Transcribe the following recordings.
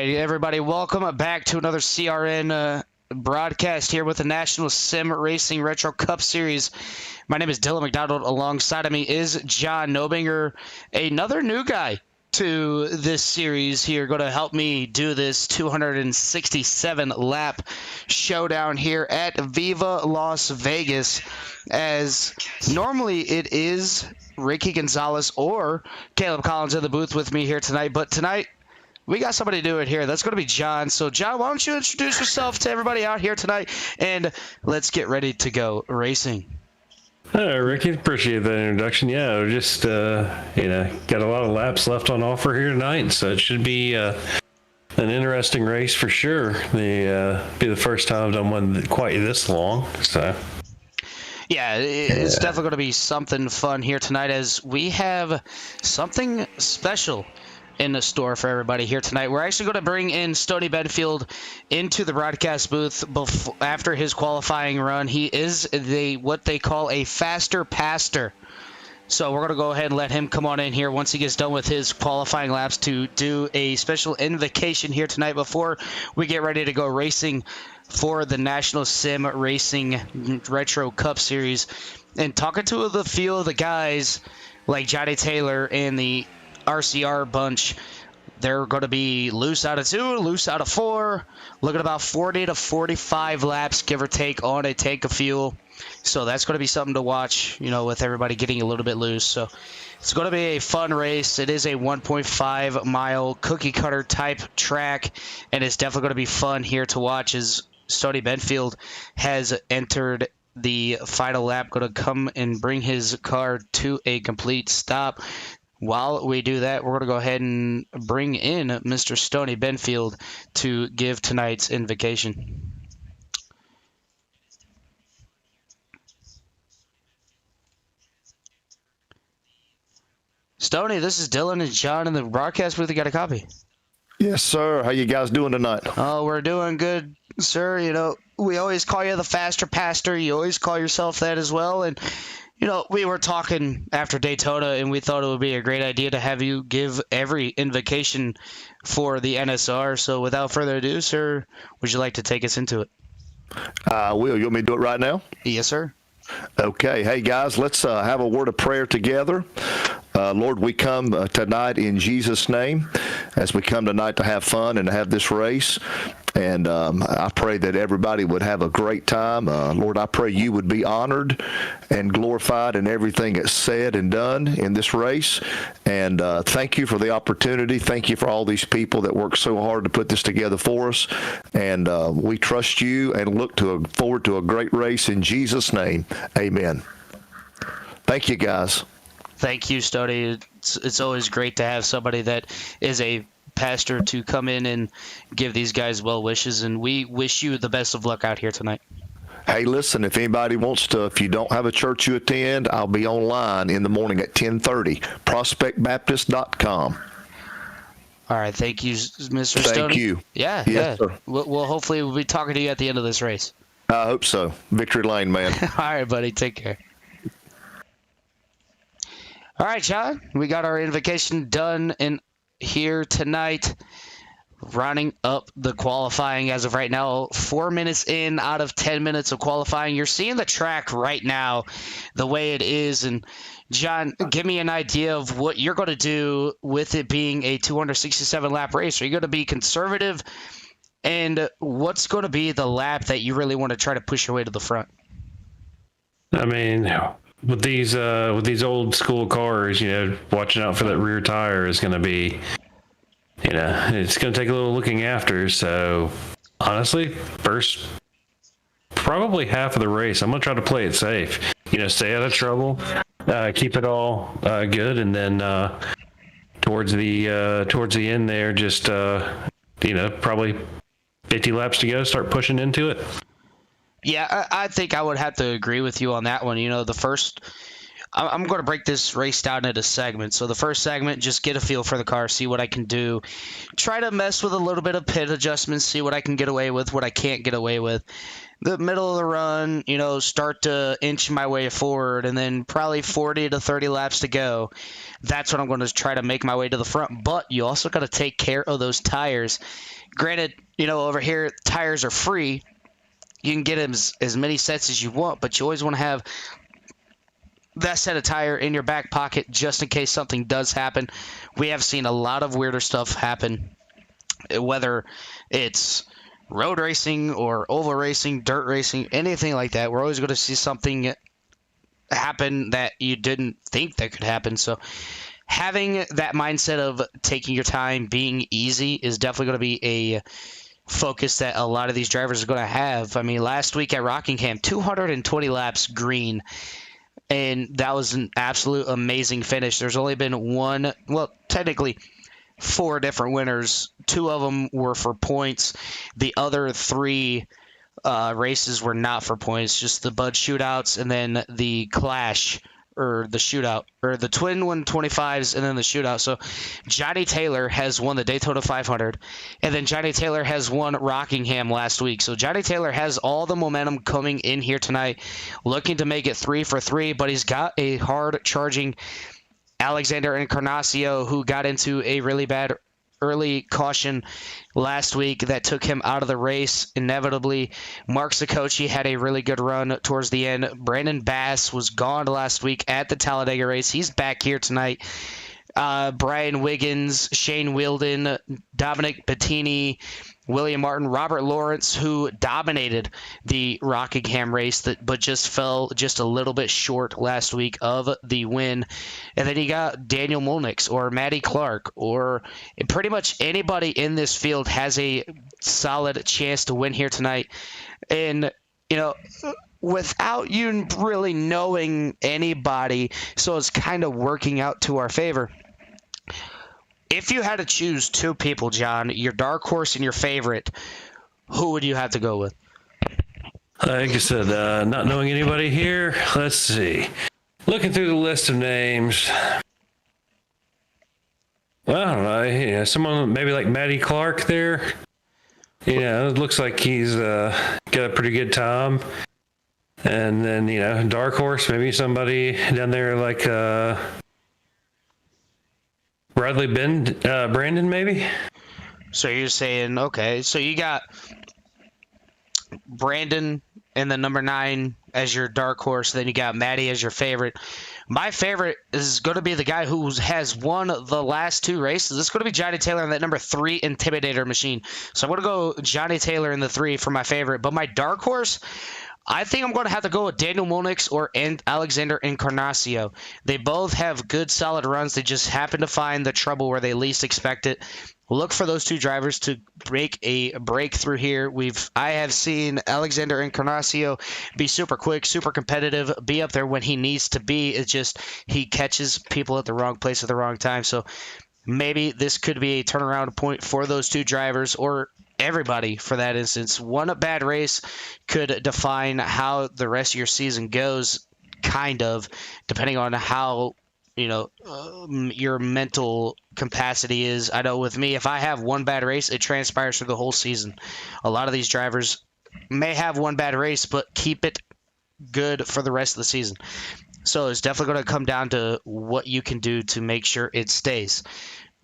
right, everybody, welcome back to another CRN broadcast here with the National Sim Racing Retro Cup Series. My name is Dylan McDonald. Alongside of me is John Nobinger, another new guy to this series here, going to help me do this 267-lap showdown here at Viva Las Vegas, as normally it is Ricky Gonzalez or Caleb Collins in the booth with me here tonight, but tonight we got somebody to do it here. That's going to be John. So, John, why don't you introduce yourself to everybody out here tonight, and let's get ready to go racing. Ricky, appreciate that introduction. Yeah, we're just, got a lot of laps left on offer here tonight, so it should be an interesting race for sure. Be the first time I've done one quite this long, so... Yeah, it's definitely going to be something fun here tonight, as we have something special in the store for everybody here tonight. We're actually going to bring in Stoney Benfield into the broadcast booth after his qualifying run. He is what they call a faster pastor. So we're going to go ahead and let him come on in here once he gets done with his qualifying laps to do a special invocation here tonight before we get ready to go racing for the National Sim Racing Retro Cup Series. And talking to a few of the guys like Johnny Taylor and the RCR bunch, they're going to be loose out of 2, loose out of 4, looking about 40 to 45 laps, give or take, on a tank of fuel. So that's going to be something to watch, with everybody getting a little bit loose. So it's going to be a fun race. It is a 1.5 mile cookie cutter type track, and it's definitely going to be fun here to watch as Stoney Benfield has entered the final lap, going to come and bring his car to a complete stop. While we do that, we're going to go ahead and bring in Mr. Stoney Benfield to give tonight's invocation. Stoney, this is Dylan and John in the broadcast booth. You got a copy? Yes, sir. How you guys doing tonight? Oh, we're doing good, sir. We always call you the faster pastor. You always call yourself that as well. And we were talking after Daytona, and we thought it would be a great idea to have you give every invocation for the NSR. So without further ado, sir, would you like to take us into it? I will. You want me to do it right now? Yes, sir. Okay. Hey, guys, let's have a word of prayer together. Lord, we come tonight in Jesus' name, as we come tonight to have fun and to have this race. And I pray that everybody would have a great time. Lord, I pray you would be honored and glorified in everything that's said and done in this race. And thank you for the opportunity. Thank you for all these people that work so hard to put this together for us. And we trust you and look forward to a great race in Jesus' name. Amen. Thank you, guys. Thank you, Stoney. It's always great to have somebody that is a pastor to come in and give these guys well wishes, and we wish you the best of luck out here tonight. Hey, listen, if anybody wants to, if you don't have a church you attend, I'll be online in the morning at 10:30, prospectbaptist.com. All right, thank you, Mr. Stoney. Thank you. Yeah, yes, yeah. Sir. We'll hopefully we'll be talking to you at the end of this race. I hope so. Victory lane, man. All right, buddy. Take care. All right, John, we got our invocation done in here tonight, running up the qualifying as of right now. 4 minutes in out of 10 minutes of qualifying. You're seeing the track right now the way it is. And, John, give me an idea of what you're going to do with it being a 267-lap race. Are you going to be conservative? And what's going to be the lap that you really want to try to push your way to the front? I mean, with these old school cars, watching out for that rear tire is going to be, it's going to take a little looking after. So honestly, first, probably half of the race, I'm going to try to play it safe, stay out of trouble, keep it all good. And then towards the end there, just, probably 50 laps to go, start pushing into it. Yeah, I think I would have to agree with you on that one. I'm going to break this race down into segments. So the first segment, just get a feel for the car, see what I can do. Try to mess with a little bit of pit adjustments, see what I can get away with, what I can't get away with. the middle of the run, start to inch my way forward, and then probably 40 to 30 laps to go. That's when I'm going to try to make my way to the front. But you also got to take care of those tires. Granted, over here, tires are free. You can get as many sets as you want, but you always want to have that set of tire in your back pocket just in case something does happen. We have seen a lot of weirder stuff happen, whether it's road racing or oval racing, dirt racing, anything like that. We're always going to see something happen that you didn't think that could happen. So having that mindset of taking your time, being easy, is definitely going to be a focus that a lot of these drivers are going to have. I mean, last week at Rockingham, 220 laps green, and that was an absolute amazing finish. There's only been technically 4 different winners. 2 of them were for points. The other 3 races were not for points, just the Bud shootouts and then the Clash, or the shootout, or the Twin 125s and then the shootout. So Johnny Taylor has won the Daytona 500, and then Johnny Taylor has won Rockingham last week. So Johnny Taylor has all the momentum coming in here tonight, looking to make it 3 for 3, but he's got a hard-charging Alexander Encarnacio, who got into a really bad early caution last week that took him out of the race inevitably. Mark Saccoci had a really good run towards the end. Brandon Bass was gone last week at the Talladega race. He's back here tonight. Brian Wiggins, Shane Wilden, Dominic Bettini, William Martin, Robert Lawrence, who dominated the Rockingham race, but just fell just a little bit short last week of the win. And then you got Daniel Mulnix or Matty Clark, or pretty much anybody in this field has a solid chance to win here tonight. And, without you really knowing anybody, so it's kind of working out to our favor. If you had to choose 2 people, John, your dark horse and your favorite, who would you have to go with? Like I said, not knowing anybody here, let's see. Looking through the list of names, well, I don't know, someone maybe like Matty Clark there. It looks like he's got a pretty good time. And then, dark horse, maybe somebody down there like Bradley Brandon, maybe. So you're saying, okay, so you got Brandon and the number 9 as your dark horse, then you got Matty as your favorite. My favorite is going to be the guy who has won the last 2 races. It's going to be Johnny Taylor in that number 3 Intimidator machine. So I'm going to go Johnny Taylor in the 3 for my favorite. But my dark horse, I think I'm going to have to go with Daniel Mulnix or Alexander Encarnacio. They both have good, solid runs. They just happen to find the trouble where they least expect it. Look for those 2 drivers to make a breakthrough here. I have seen Alexander Encarnacio be super quick, super competitive, be up there when he needs to be. It's just he catches people at the wrong place at the wrong time. So maybe this could be a turnaround point for those 2 drivers, or everybody for that instance. One bad race could define how the rest of your season goes, kind of, depending on how your mental capacity is. I know with me, if I have one bad race, it transpires through the whole season. A lot of these drivers may have one bad race, but keep it good for the rest of the season. So it's definitely going to come down to what you can do to make sure it stays.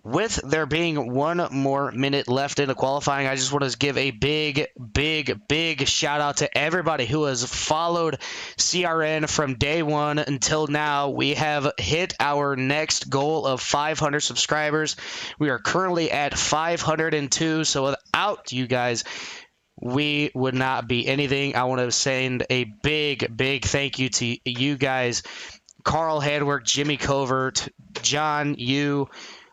With there being 1 more minute left in the qualifying, I just want to give a big, big, big shout out to everybody who has followed CRN from day 1 until now. We have hit our next goal of 500 subscribers. We are currently at 502, so without you guys, we would not be anything. I want to send a big, big thank you to you guys. Carl Handwerk, Jimmy Covert, John, you,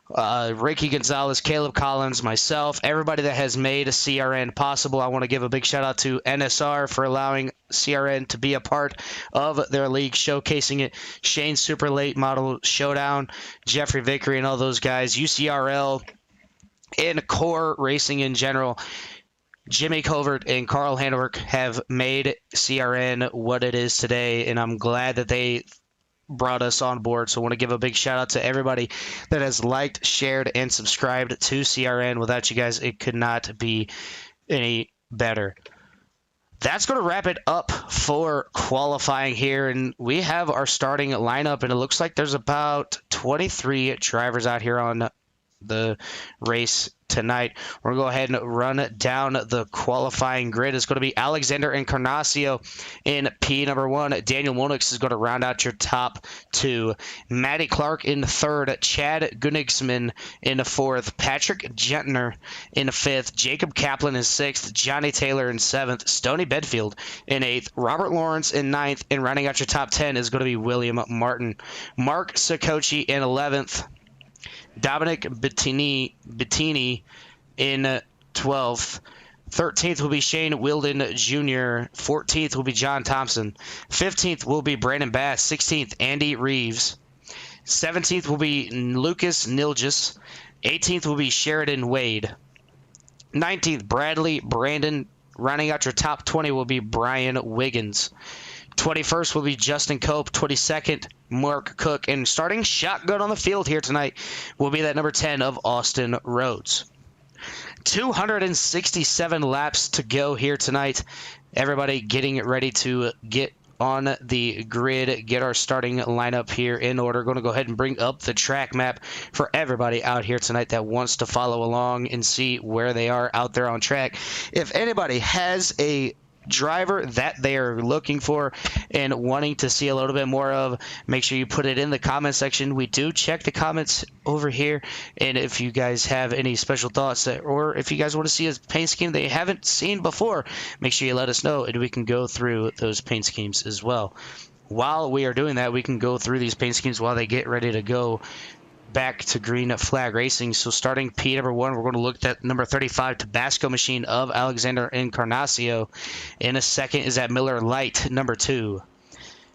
Ricky Gonzalez, Caleb Collins, myself, everybody that has made CRN possible. I want to give a big shout out to NSR for allowing CRN to be a part of their league, showcasing it. Shane Super Late Model Showdown, Jeffrey Vickery, and all those guys, UCRL, and Core Racing in general. Jimmy Covert and Carl Handwerk have made CRN what it is today, and I'm glad that they brought us on board. So I want to give a big shout out to everybody that has liked, shared, and subscribed to CRN. Without you guys, it could not be any better. that's going to wrap it up for qualifying here. And we have our starting lineup, and it looks like there's about 23 drivers out here on the race tonight. We're going to go ahead and run down the qualifying grid. It's going to be Alexander Encarnacio in P number 1. Daniel Monix is going to round out your top 2. Matty Clark in 3rd. Chad Gunnigsman in 4th. Patrick Gentner in 5th. Jacob Kaplan in 6th. Johnny Taylor in 7th. Stoney Bedfield in 8th. Robert Lawrence in 9th. And rounding out your top 10 is going to be William Martin. Mark Saccoci in 11th. Dominic Bettini in 12th. 13th will be Shane Wilden Jr. 14th will be John Thompson. 15th will be Brandon Bass. 16th, Andy Reeves. 17th will be Lucas Nilgis. 18th will be Sheridan Wade. 19th, Bradley Brandon. Rounding out your top 20 will be Brian Wiggins. 21st will be Justin Cope. 22nd, Mark Cook. And starting shotgun on the field here tonight will be that number 10 of Austin Rhodes. 267 laps to go here tonight. Everybody getting ready to get on the grid, get our starting lineup here in order. Going to go ahead and bring up the track map for everybody out here tonight that wants to follow along and see where they are out there on track. If anybody has a driver that they are looking for and wanting to see a little bit more of, make sure you put it in the comment section. We do check the comments over here, and if you guys have any special thoughts or if you guys want to see a paint scheme that you haven't seen before, make sure you let us know and we can go through those paint schemes as well. While we are doing that, we can go through these paint schemes while they get ready to go back to Green Flag Racing. So starting P number 1, we're going to look at number 35 Tabasco Machine of Alexander Encarnacio. In a second is that Miller Lite number 2.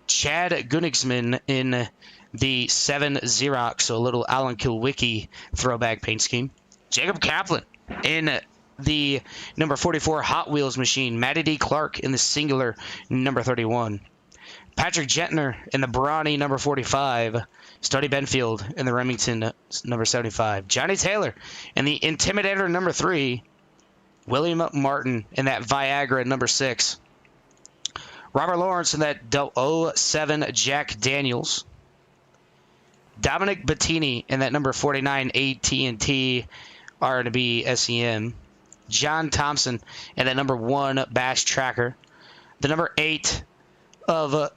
Chad Gunnigsman in the 7 Xerox, so a little Alan Kilwicki throwback paint scheme. Jacob Kaplan in the number 44 Hot Wheels Machine. Matty D. Clark in the singular number 31. Patrick Gentner in the Brawny number 45. Stoney Benfield in the Remington number 75. Johnny Taylor in the Intimidator number 3. William Martin in that Viagra number 6. Robert Lawrence in that 07 Jack Daniels. Dominic Bettini in that number 49 AT&T R&B SEM. John Thompson in that number 1 Bash Tracker. The number 8 of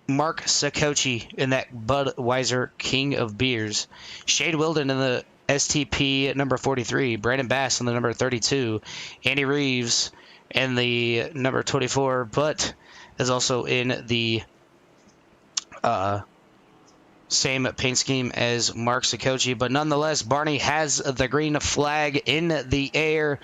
Mark Saccoci in that Budweiser King of Beers. Shade Wilden in the STP number 43. Brandon Bass in the number 32. Andy Reeves in the number 24, but is also in the same paint scheme as Mark Saccoci. But nonetheless, Barney has the green flag in the air.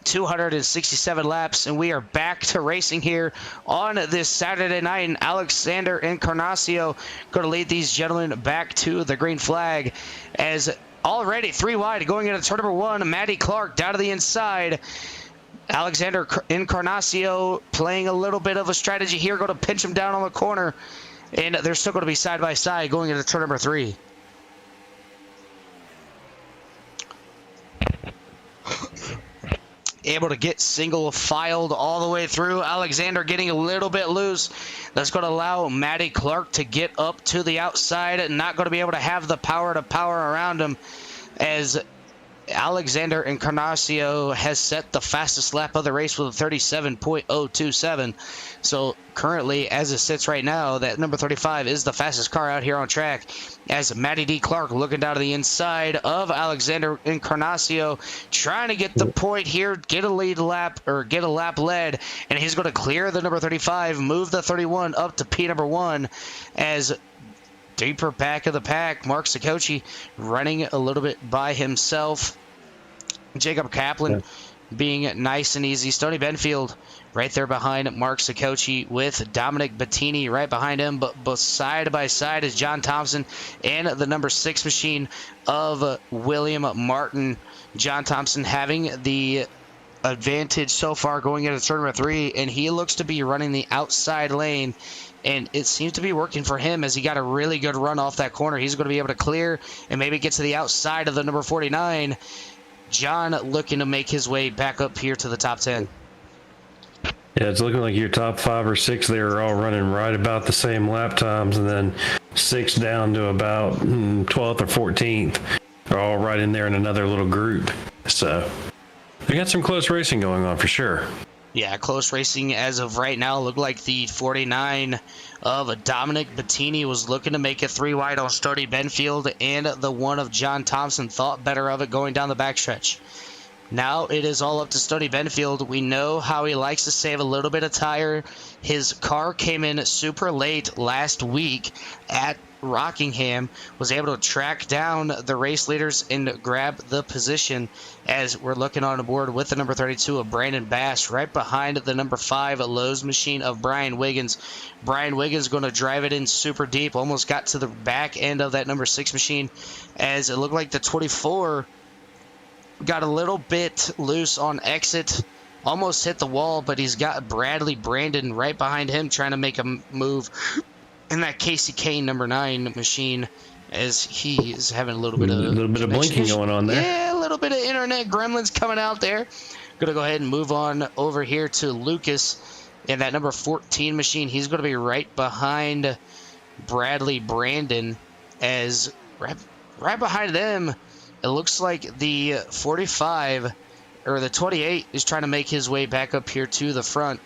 267 laps, and we are back to racing here on this Saturday night. And Alexander Encarnacio going to lead these gentlemen back to the green flag as already 3 wide going into turn number 1. Matty Clark down to the inside. Alexander Encarnacio playing a little bit of a strategy here, going to pinch him down on the corner, and they're still going to be side by side going into turn number 3. Able to get single filed all the way through. Alexander getting a little bit loose. That's going to allow Matty Clark to get up to the outside. Not going to be able to have the power to power around him as Alexander Encarnacio has set the fastest lap of the race with a 37.027. So currently, as it sits right now, that number 35 is the fastest car out here on track, as Matty D. Clark looking down to the inside of Alexander Encarnacio, trying to get the point here, get a lead lap, or get a lap led, and he's going to clear the number 35, move the 31 up to P number 1, as deeper back of the pack, Mark Saccoci running a little bit by himself. Jacob Kaplan being nice and easy. Stoney Benfield right there behind Mark Saccoci with Dominic Bettini right behind him. But side by side is John Thompson and the number 6 machine of William Martin. John Thompson having the advantage so far going into turn number 3, and he looks to be running the outside lane. And it seems to be working for him as he got a really good run off that corner. He's going to be able to clear and maybe get to the outside of the number 49. John looking to make his way back up here to the top 10. Yeah, it's looking like your top 5 or 6 there are all running right about the same lap times, and then 6 down to about 12th or 14th are all right in there in another little group. So we got some close racing going on for sure. Yeah, close racing as of right now. Looked like the 49 of Dominic Bettini was looking to make it 3 wide on Stony Benfield, and the 1 of John Thompson thought better of it going down the backstretch. Now it is all up to Stony Benfield. We know how he likes to save a little bit of tire. His car came in super late last week at Rockingham, was able to track down the race leaders and grab the position as we're looking on the board with the number 32 of Brandon Bass right behind the number 5 Lowe's machine of Brian Wiggins. Brian Wiggins going to drive it in super deep, almost got to the back end of that number 6 machine as it looked like the 24 got a little bit loose on exit, almost hit the wall, but he's got Bradley Brandon right behind him trying to make a move in that Casey Kane number 9 machine as he is having a little bit of blinking going on there. Yeah, a little bit of internet gremlins coming out there. Going to go ahead and move on over here to Lucas in that number 14 machine. He's going to be right behind Bradley Brandon as right behind them, it looks like the 45 or the 28 is trying to make his way back up here to the front.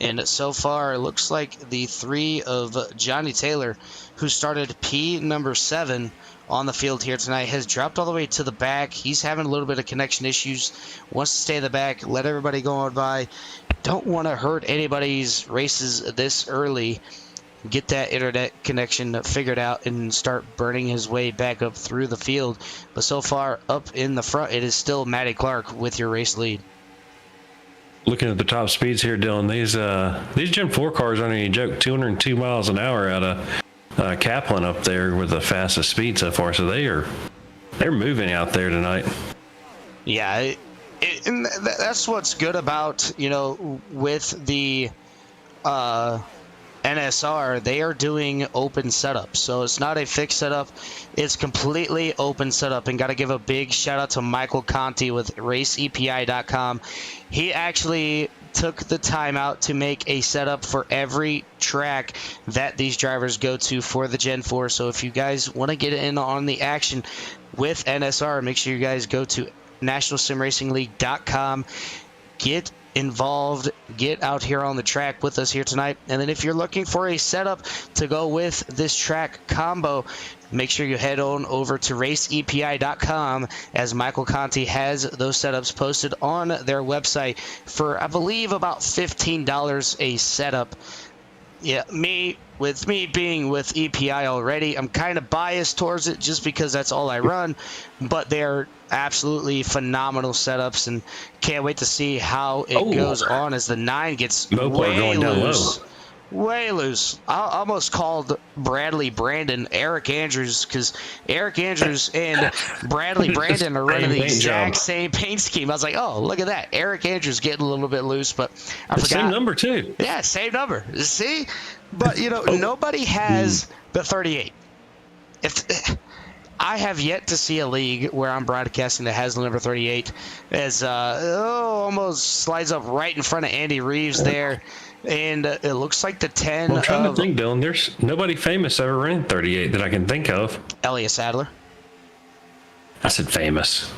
And so far, it looks like the 3 of Johnny Taylor, who started P number 7 on the field here tonight, has dropped all the way to the back. He's having a little bit of connection issues. Wants to stay in the back, let everybody go on by. Don't want to hurt anybody's races this early. Get that internet connection figured out and start burning his way back up through the field. But so far, up in the front, it is still Matty Clark with your race lead. Looking at the top speeds here, Dylan, these Gen 4 cars aren't any joke. 202 miles an hour out of Kaplan up there with the fastest speed so far. So they're moving out there tonight. Yeah, and that's what's good about, with the NSR, they are doing open setup. So it's not a fixed setup. It's completely open setup. And got to give a big shout out to Michael Conti with RaceEPI.com. He actually took the time out to make a setup for every track that these drivers go to for the Gen 4. So if you guys want to get in on the action with NSR, make sure you guys go to NationalSimRacingLeague.com. Get involved, get out here on the track with us here tonight. And then if you're looking for a setup to go with this track combo, make sure you head on over to raceepi.com as Michael Conti has those setups posted on their website for, I believe, about $15 a setup. Yeah, with me being with EPI already, I'm kind of biased towards it just because that's all I run, but they're absolutely phenomenal setups and can't wait to see how it goes on as the 9 gets way loose. Way loose. I almost called Bradley Brandon Eric Andrews because Eric Andrews and Bradley Brandon are running the exact same paint scheme. I was like, oh, look at that. Eric Andrews getting a little bit loose, but I forgot. Same number, too. Yeah, same number. See? But, nobody has the 38. I have yet to see a league where I'm broadcasting that has the number 38 as almost slides up right in front of Andy Reeves there. And it looks like the 10 I'm trying to think, Dylan. There's nobody famous ever ran 38 that I can think of. Elliott Sadler. I said famous.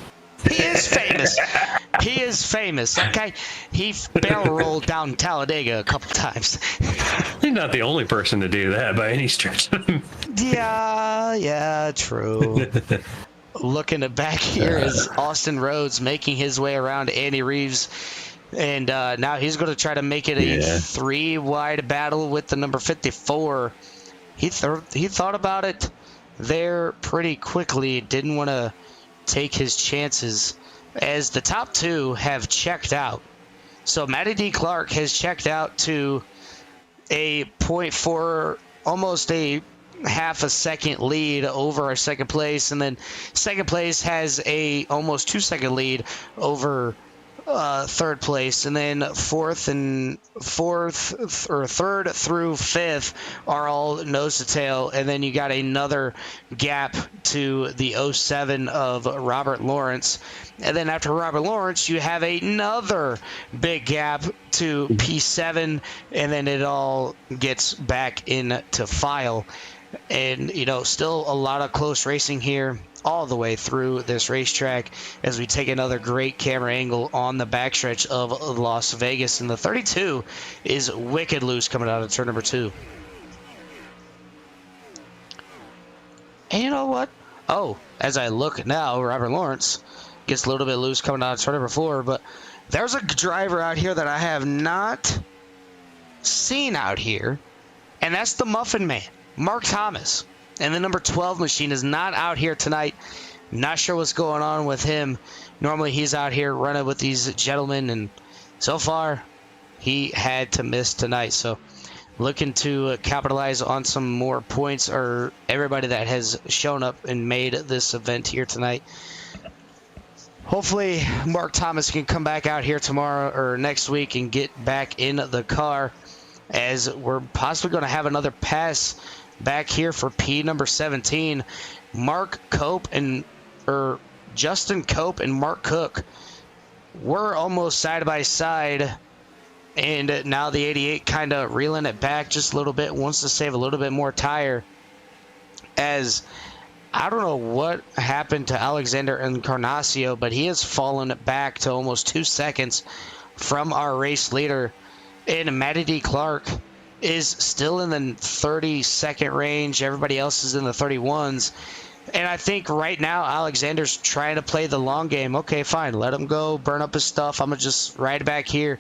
He is famous. He is famous. Okay, he barrel rolled down Talladega a couple times. He's not the only person to do that by any stretch. Yeah, true. Looking back here is Austin Rhodes making his way around Andy Reeves. And now he's going to try to make it a 3-wide battle with the number 54. He thought about it there pretty quickly. Didn't want to take his chances as the top 2 have checked out. So Matty D. Clark has checked out to a 0.4, almost a half a second lead over our second place. And then second place has a almost 2-second lead over third place, and then third through fifth are all nose to tail, and then you got another gap to the 07 of Robert Lawrence, and then after Robert Lawrence you have another big gap to P7, and then it all gets back into file. And, still a lot of close racing here all the way through this racetrack as we take another great camera angle on the backstretch of Las Vegas. And the 32 is wicked loose coming out of turn number 2. And you know what? Oh, as I look now, Robert Lawrence gets a little bit loose coming out of turn number 4. But there's a driver out here that I have not seen out here, and that's the Muffin Man, Mark Thomas. And the number 12 machine is not out here tonight. Not sure what's going on with him. Normally he's out here running with these gentlemen, and so far he had to miss tonight. So looking to capitalize on some more points, or everybody that has shown up and made this event here tonight. Hopefully Mark Thomas can come back out here tomorrow or next week and get back in the car, as we're possibly going to have another pass back here for P number 17. Justin Cope and Mark Cook were almost side by side, and now the 88 kind of reeling it back just a little bit, wants to save a little bit more tire, as I don't know what happened to Alexander Encarnacio, but he has fallen back to almost 2 seconds from our race leader. And Matty D. Clark is still in the 30-second range. Everybody else is in the 31s. And I think right now Alexander's trying to play the long game. Okay, fine. Let him go. Burn up his stuff. I'm going to just ride back here.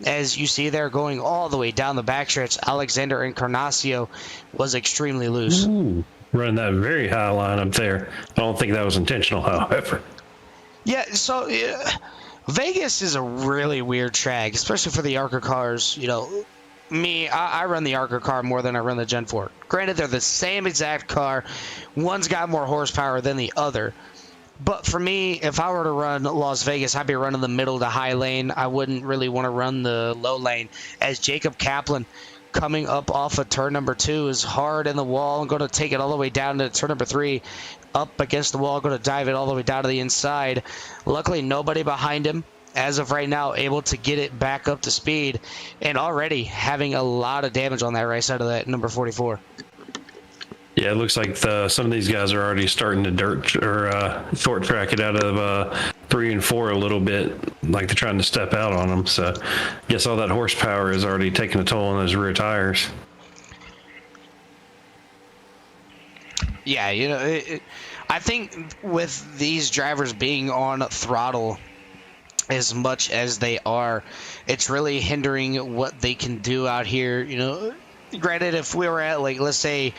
As you see there, going all the way down the backstretch, Alexander Encarnacio was extremely loose. Ooh, running that very high line up there. I don't think that was intentional, however. Yeah, so Vegas is a really weird track, especially for the ARCA cars. I run the ARCA car more than I run the Gen 4. Granted, they're the same exact car. One's got more horsepower than the other. But for me, if I were to run Las Vegas, I'd be running the middle to high lane. I wouldn't really want to run the low lane, as Jacob Kaplan, coming up off of turn number 2, is hard in the wall and going to take it all the way down to turn number 3. Up against the wall, going to dive it all the way down to the inside. Luckily, nobody behind him as of right now, able to get it back up to speed, and already having a lot of damage on that right side of that number 44. Yeah, it looks like some of these guys are already starting to short track it out of 3 and 4 a little bit, like they're trying to step out on them. So I guess all that horsepower is already taking a toll on those rear tires. Yeah, I think with these drivers being on throttle as much as they are, it's really hindering what they can do out here. Granted, if we were at, like, let's say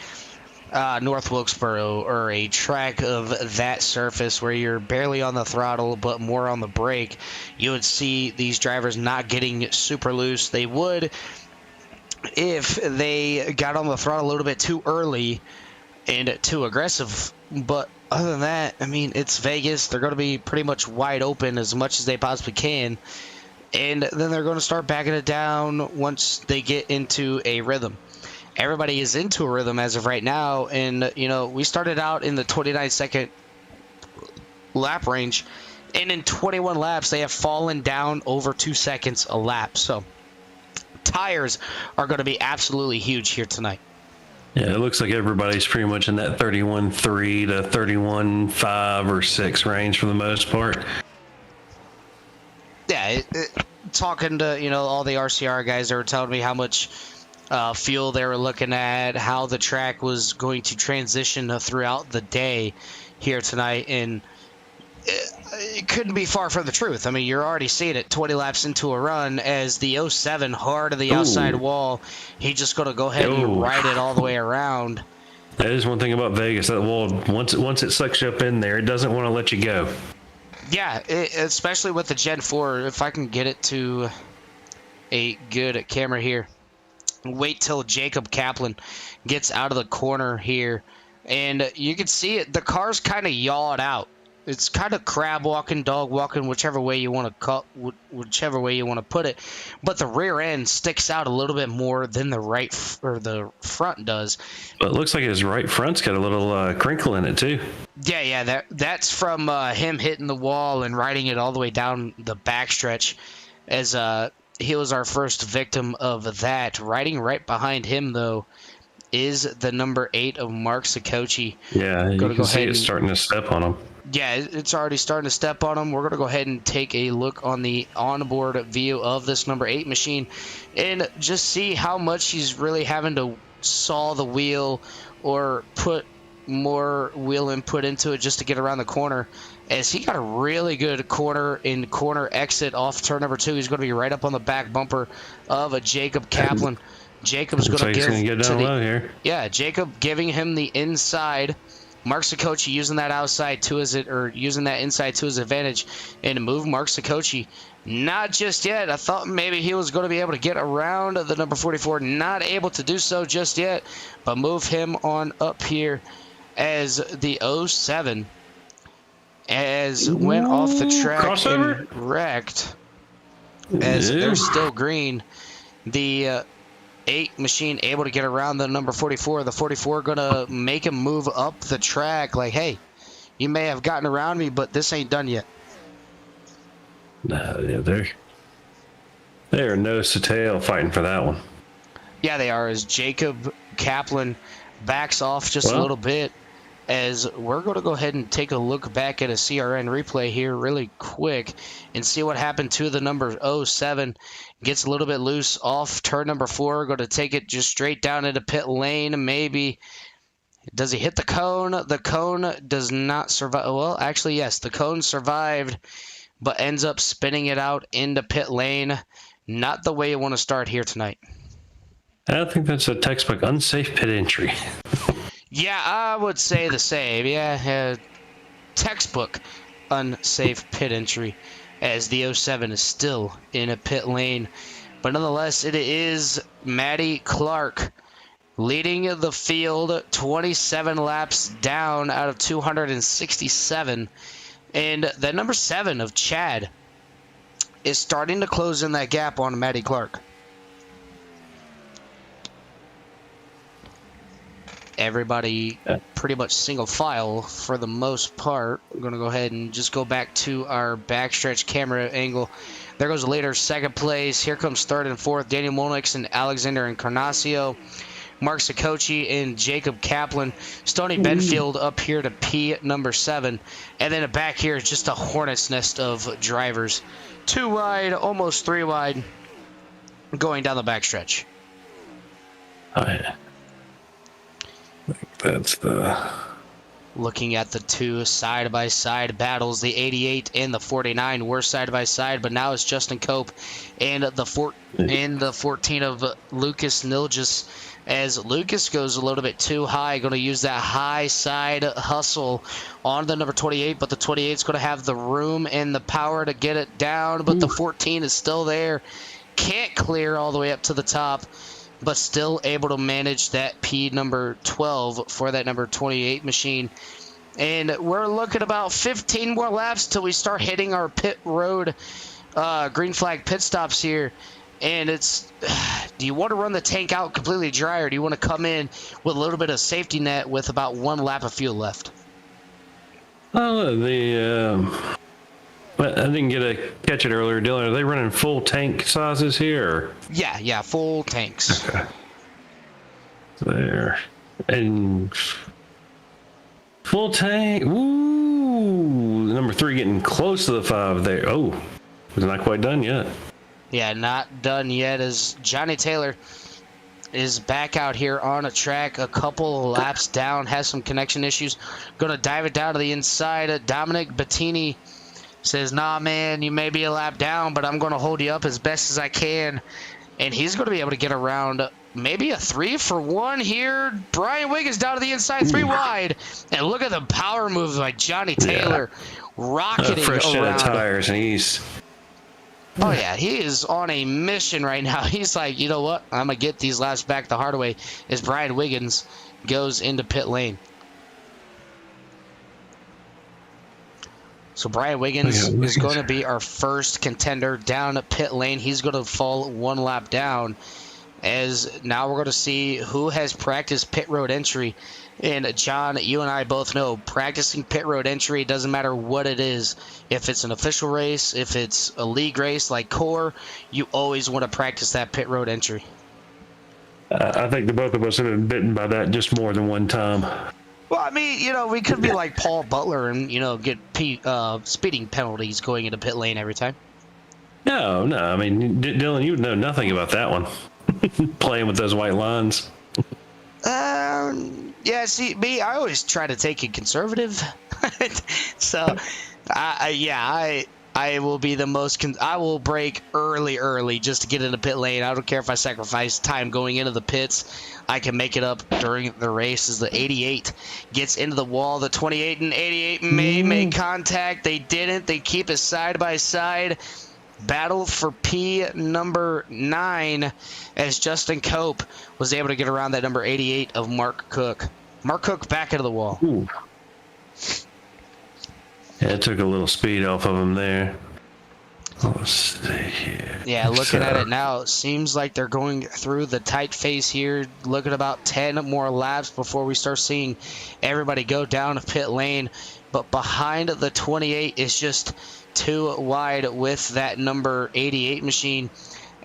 North Wilkesboro, or a track of that surface where you're barely on the throttle but more on the brake, you would see these drivers not getting super loose. They would if they got on the throttle a little bit too early and too aggressive. But other than that, I mean, it's Vegas. They're going to be pretty much wide open as much as they possibly can. And then they're going to start backing it down once they get into a rhythm. Everybody is into a rhythm as of right now. And, we started out in the 29-second lap range. And in 21 laps, they have fallen down over 2 seconds a lap. So tires are going to be absolutely huge here tonight. Yeah, it looks like everybody's pretty much in that 31.3 to 31.5 or 6 range for the most part. Yeah, talking to, all the RCR guys, they were telling me how much fuel they were looking at, how the track was going to transition throughout the day here tonight, and it couldn't be far from the truth. I mean, you're already seeing it 20 laps into a run, as the 07 hard of the outside wall, he just going to go ahead and ride it all the way around. That is one thing about Vegas. That wall, once it sucks you up in there, it doesn't want to let you go. Yeah, especially with the Gen 4. If I can get it to a good camera here. Wait till Jacob Kaplan gets out of the corner here, and you can see it. The car's kind of yawed out. It's kind of crab walking, dog walking, whichever way you want to put it. But the rear end sticks out a little bit more than the front does. But it looks like his right front's got a little crinkle in it too. Yeah. That's from him hitting the wall and riding it all the way down the backstretch. As he was our first victim of that. Riding right behind him, though, is the number 8 of Mark Sikochi. Yeah, you Gonna can go see ahead it and starting to step on him. yeah, it's already starting to step on him. We're going to go ahead and take a look on the onboard view of this number 8 machine and just see how much he's really having to saw the wheel or put more wheel input into it just to get around the corner. As he got a really good corner exit off turn number 2. He's going to be right up on the back bumper of a Jacob Kaplan. Jacob's going to Looks like he's give going to get to down the low here. yeah, Jacob giving him the inside. Mark Sikochi using that outside to his using that inside to his advantage and move Mark Sikochi. Not just yet. I thought maybe he was going to be able to get around the number 44. Not able to do so just yet, but move him on up here as the 07 as went off the track crossover? and wrecked. As they're still green. The 8 machine able to get around the number 44. The 44 gonna make him move up the track like, hey, you may have gotten around me, but this ain't done yet. No, yeah, they are nose to tail fighting for that one. Yeah, they are. As Jacob Kaplan backs off just a little bit, as we're going to go ahead and take a look back at a CRN replay here really quick and see what happened to the number 07. Gets a little bit loose off turn number 4. Going to take it just straight down into pit lane. Maybe. Does he hit the cone? The cone does not survive. Well, actually, yes. The cone survived, but ends up spinning it out into pit lane. Not the way you want to start here tonight. I think that's a textbook unsafe pit entry. Yeah, I would say the same. Yeah, textbook unsafe pit entry as the 07 is still in a pit lane. But nonetheless, it is Matty Clark leading the field 27 laps down out of 267. And the number 7 of Chad is starting to close in that gap on Matty Clark. Everybody pretty much single file for the most part. I'm going to go ahead and just go back to our backstretch camera angle. There goes the leader, second place. Here comes third and fourth, Daniel Molnix and Alexander Encarnacio. Mark Sikochi and Jacob Kaplan. Stony Benfield up here to P number 7. And then back here is just a hornet's nest of drivers. 2 wide, almost 3 wide, going down the backstretch. Oh, yeah. That's the... Looking at the 2 side-by-side battles, the 88 and the 49 were side-by-side, but now it's Justin Cope and the 14 of Lucas Nilgis, as Lucas goes a little bit too high, going to use that high side hustle on the number 28, but the 28 is going to have the room and the power to get it down, but the 14 is still there, can't clear all the way up to the top, but still able to manage that P number 12 for that number 28 machine. And we're looking about 15 more laps till we start hitting our pit road green flag pit stops here. And it's, do you want to run the tank out completely dry, or do you want to come in with a little bit of safety net with about 1 lap of fuel left? Oh, I didn't catch it earlier, Dylan. Are they running full tank sizes here? Or? Yeah, full tanks. Okay. There. And full tank. Ooh, number 3 getting close to the 5 there. Oh, it's not quite done yet. Yeah, not done yet, as Johnny Taylor is back out here on a track, a couple of laps down, has some connection issues. Going to dive it down to the inside. Dominic Bettini says, nah, man, you may be a lap down, but I'm going to hold you up as best as I can. And he's going to be able to get around maybe a 3-for-1 here. Brian Wiggins down to the inside, 3 wide. And look at the power moves by Johnny Taylor, rocketing fresh around. set of tires, and he's... Oh, yeah, he is on a mission right now. He's like, you know what? I'm going to get these laps back the hard way as Brian Wiggins goes into pit lane. So Brian Wiggins is going to be our first contender down at pit lane. He's going to fall 1 lap down. as now we're going to see who has practiced pit road entry. And John, you and I both know practicing pit road entry doesn't matter what it is. If it's an official race, if it's a league race like Core, you always want to practice that pit road entry. I think the both of us have been bitten by that just more than one time. Well, I mean, we could be like Paul Butler and, get speeding penalties going into pit lane every time. No. I mean, Dylan, you would know nothing about that one. Playing with those white lines. Yeah, see, me, I always try to take it conservative. So, I will be the most, I will brake early just to get into pit lane. I don't care if I sacrifice time going into the pits. I can make it up during the race as the 88 gets into the wall. The 28 and 88 may make contact. They didn't. They keep it side by side. Battle for P number 9 as Justin Cope was able to get around that number 88 of Mark Cook. Mark Cook back into the wall. Ooh. Yeah, it took a little speed off of him there. Let's see here. Yeah, looking at it now, it seems like they're going through the tight phase here. Look at about 10 more laps before we start seeing everybody go down to pit lane. But behind the 28 is just too wide with that number 88 machine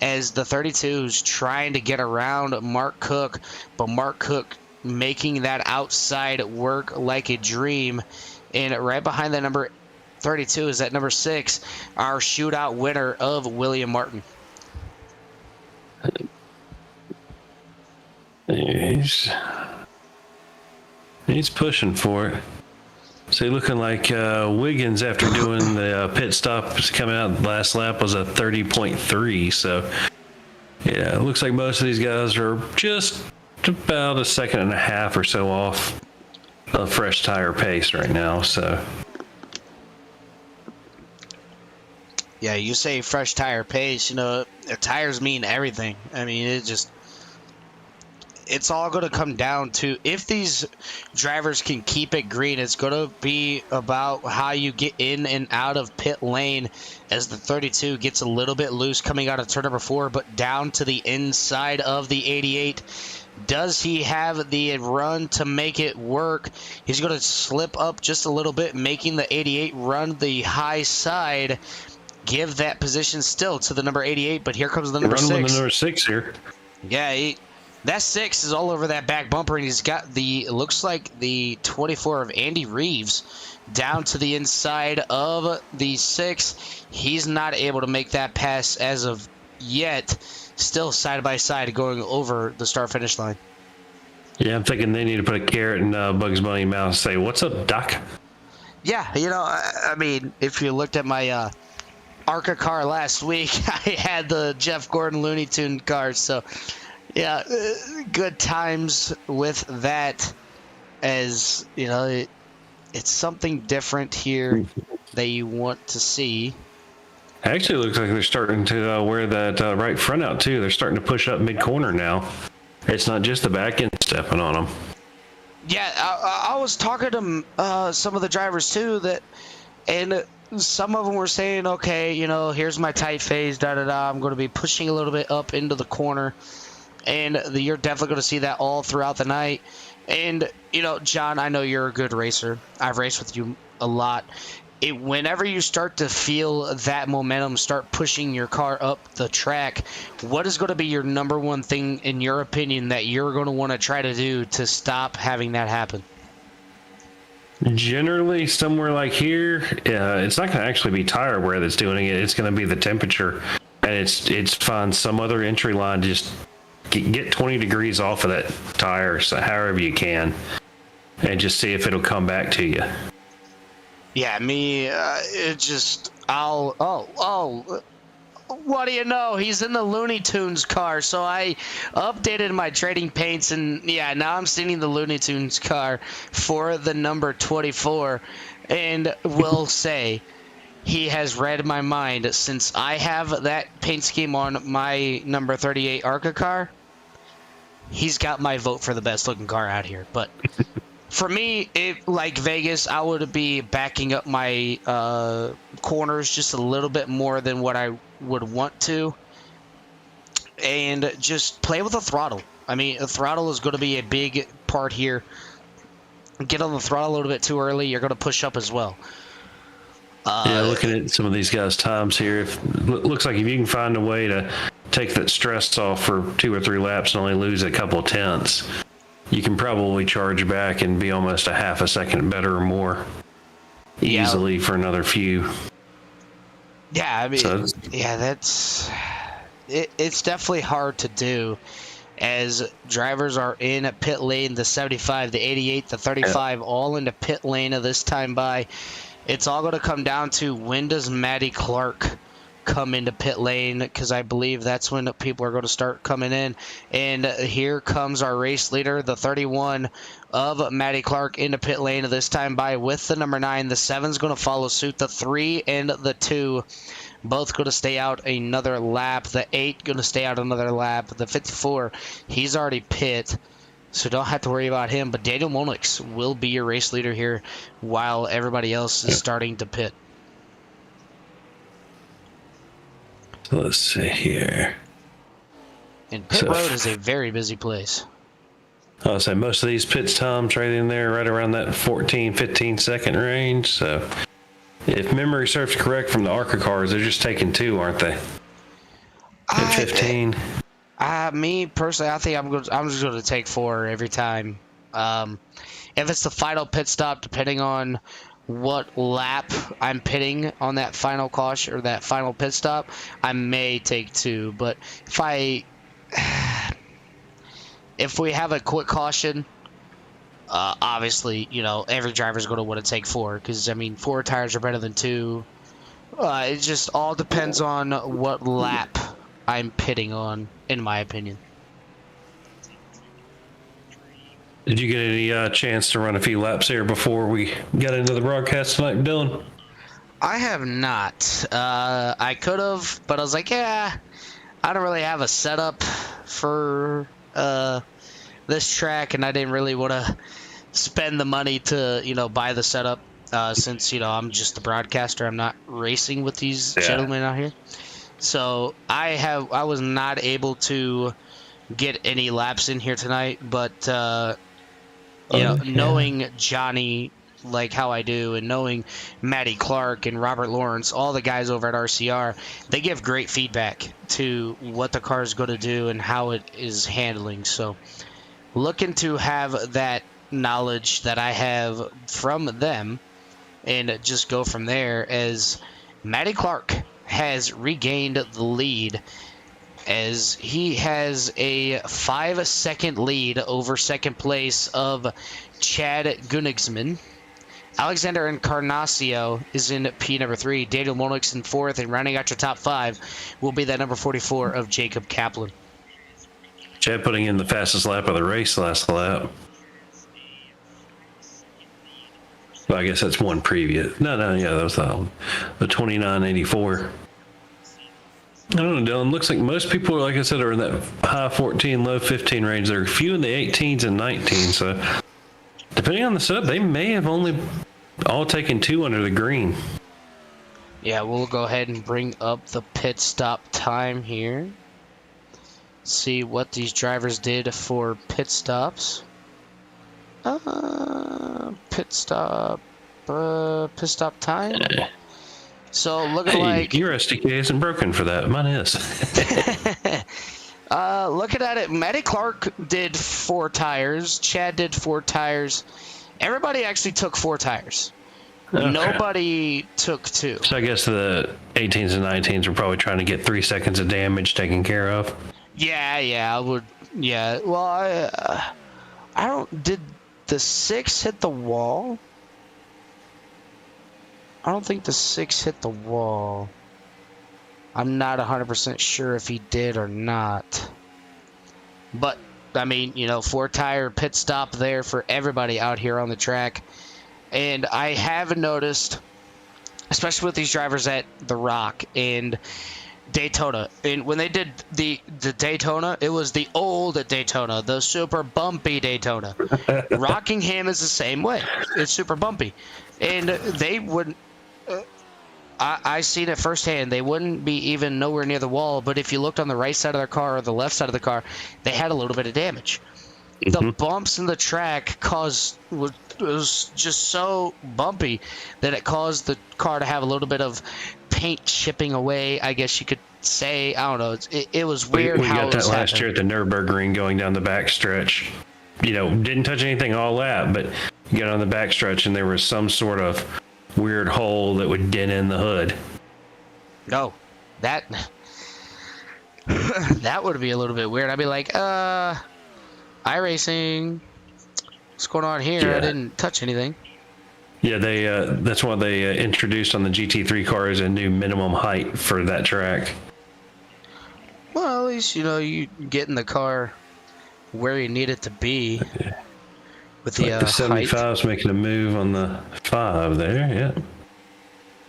as the 32 is trying to get around Mark Cook. But Mark Cook making that outside work like a dream. And right behind that number 32 is that number 6, our shootout winner of William Martin. He's pushing for it. So looking like Wiggins, after doing the pit stop coming out last lap, was a 30.3. So yeah, it looks like most of these guys are just about a second and a half or so off a fresh tire pace right now. So yeah, you say fresh tire pace, tires mean everything. I mean, it's all going to come down to if these drivers can keep it green. It's going to be about how you get in and out of pit lane as the 32 gets a little bit loose coming out of turn number 4, but down to the inside of the 88. Does he have the run to make it work? He's going to slip up just a little bit, making the 88 run the high side. Give that position still to the number 88, but here comes the number 6. Run with the number 6 here. Yeah, that 6 is all over that back bumper, and he's got looks like the 24 of Andy Reeves down to the inside of the 6. He's not able to make that pass as of yet. Still side by side going over the start-finish line. Yeah, I'm thinking they need to put a carrot in Bugs Bunny's mouth and say, "What's up, Doc?" Yeah, I mean, if you looked at my ARCA car last week, I had the Jeff Gordon Looney Tune car, so yeah, good times with that. As it's something different here that you want to see. Actually, it looks like they're starting to wear that right front out too. They're starting to push up mid-corner now. It's not just the back end stepping on them. Yeah, I was talking to some of the drivers too, and some of them were saying, okay, here's my tight phase, da-da-da. I'm going to be pushing a little bit up into the corner. And you're definitely going to see that all throughout the night. And, John, I know you're a good racer. I've raced with you a lot. Whenever you start to feel that momentum start pushing your car up the track, what is going to be your number one thing, in your opinion, that you're going to want to try to do to stop having that happen? Generally, somewhere like here, it's not going to actually be tire wear that's doing it. It's going to be the temperature. And it's find some other entry line to just get 20 degrees off of that tire, so however you can, and just see if it'll come back to you. Yeah, me, what do you know? He's in the Looney Tunes car, so I updated my trading paints, and yeah, now I'm seeing the Looney Tunes car for the number 24, and will say he has read my mind since I have that paint scheme on my number 38 ARCA car. He's got my vote for the best looking car out here, but for me, like Vegas, I would be backing up my corners just a little bit more than what I would want to. and just play with the throttle. I mean, the throttle is going to be a big part here. Get on the throttle a little bit too early, you're going to push up as well. Yeah, looking at some of these guys' times here, looks like if you can find a way to take that stress off for 2 or 3 laps and only lose a couple of tenths, you can probably charge back and be almost a half a second better or more easily for another few. Yeah, I mean, it's definitely hard to do, as drivers are in pit lane, the 75, the 88, the 35, all into pit lane of this time by. It's all going to come down to when does Matty Clark come into pit lane, because I believe that's when people are going to start coming in. And here comes our race leader, the 31 of Matty Clark, into pit lane this time by with the number 9. The 7's going to follow suit. The 3 and the 2 both going to stay out another lap. The 8 going to stay out another lap. The 54, he's already pit, so don't have to worry about him. But Daniel Monix will be your race leader here while everybody else is starting to pit. So let's see here. And pit road is a very busy place. I'll say most of these pit times right in there, right around that 14, 15 second range. So if memory serves correct from the ARCA cars, they're just taking 2, aren't they? At 15. Me personally, I think I'm just going to take 4 every time. If it's the final pit stop, depending on what lap I'm pitting on that final caution or that final pit stop, I may take 2. But if we have a quick caution, obviously, every driver's going to want to take 4, because, I mean, 4 tires are better than 2. It just all depends on what lap I'm pitting on, in my opinion. Did you get any chance to run a few laps here before we got into the broadcast tonight, Dylan? I have not. I could have, but I was like, I don't really have a setup for this track, and I didn't really want to spend the money to, buy the setup, since, I'm just the broadcaster. I'm not racing with these gentlemen out here. So I was not able to get any laps in here tonight, but knowing Johnny like how I do, and knowing Matty Clark and Robert Lawrence, all the guys over at RCR, they give great feedback to what the car is going to do and how it is handling. So looking to have that knowledge that I have from them and just go from there, as Matty Clark has regained the lead, as he has a 5-second lead over second place of Chad Gunnigsman. Alexander Encarnacio is in P number 3. Daniel Monix in 4th, and rounding out your top 5 will be that number 44 of Jacob Kaplan. Chad putting in the fastest lap of the race last lap. Well, I guess that's one previous. No, that was the 29.84. I don't know, Dylan. Looks like most people, like I said, are in that high 14, low 15 range. There are a few in the 18s and 19s. So depending on the setup, they may have only all taken 2 under the green. Yeah, we'll go ahead and bring up the pit stop time here. See what these drivers did for pit stops. Pit stop time. So looking like your SDK isn't broken for that. Mine is. Looking at it, Matty Clark did 4 tires. Chad did 4 tires. Everybody actually took 4 tires. Okay. Nobody took 2. So I guess the 18s and 19s were probably trying to get 3 seconds of damage taken care of. Yeah, I would. Yeah, well, I don't. Did the 6 hit the wall? I don't think the 6 hit the wall. I'm not 100% sure if he did or not. But, I mean, 4-tire pit stop there for everybody out here on the track. And I have noticed, especially with these drivers at The Rock and Daytona, and when they did the Daytona, it was the old Daytona, the super bumpy Daytona. Rockingham is the same way. It's super bumpy. And they would... I seen it firsthand. They wouldn't be even nowhere near the wall, but if you looked on the right side of their car or the left side of the car, they had a little bit of damage. The bumps in the track was just so bumpy that it caused the car to have a little bit of paint chipping away, I guess you could say. I don't know. It was weird we how got it that was last happening. year at the Nürburgring going down the back stretch. Didn't touch anything all that, but you got on the back stretch and there was some sort of weird hole that would dent in the hood. No, that that would be a little bit weird. I'd be like, iRacing, what's going on here? Yeah. I didn't touch anything. Yeah, they that's why they introduced on the GT3 cars a new minimum height for that track. Well, at least you get in the car where you need it to be with the, Like the height. 75's making a move on the 5 there, yeah.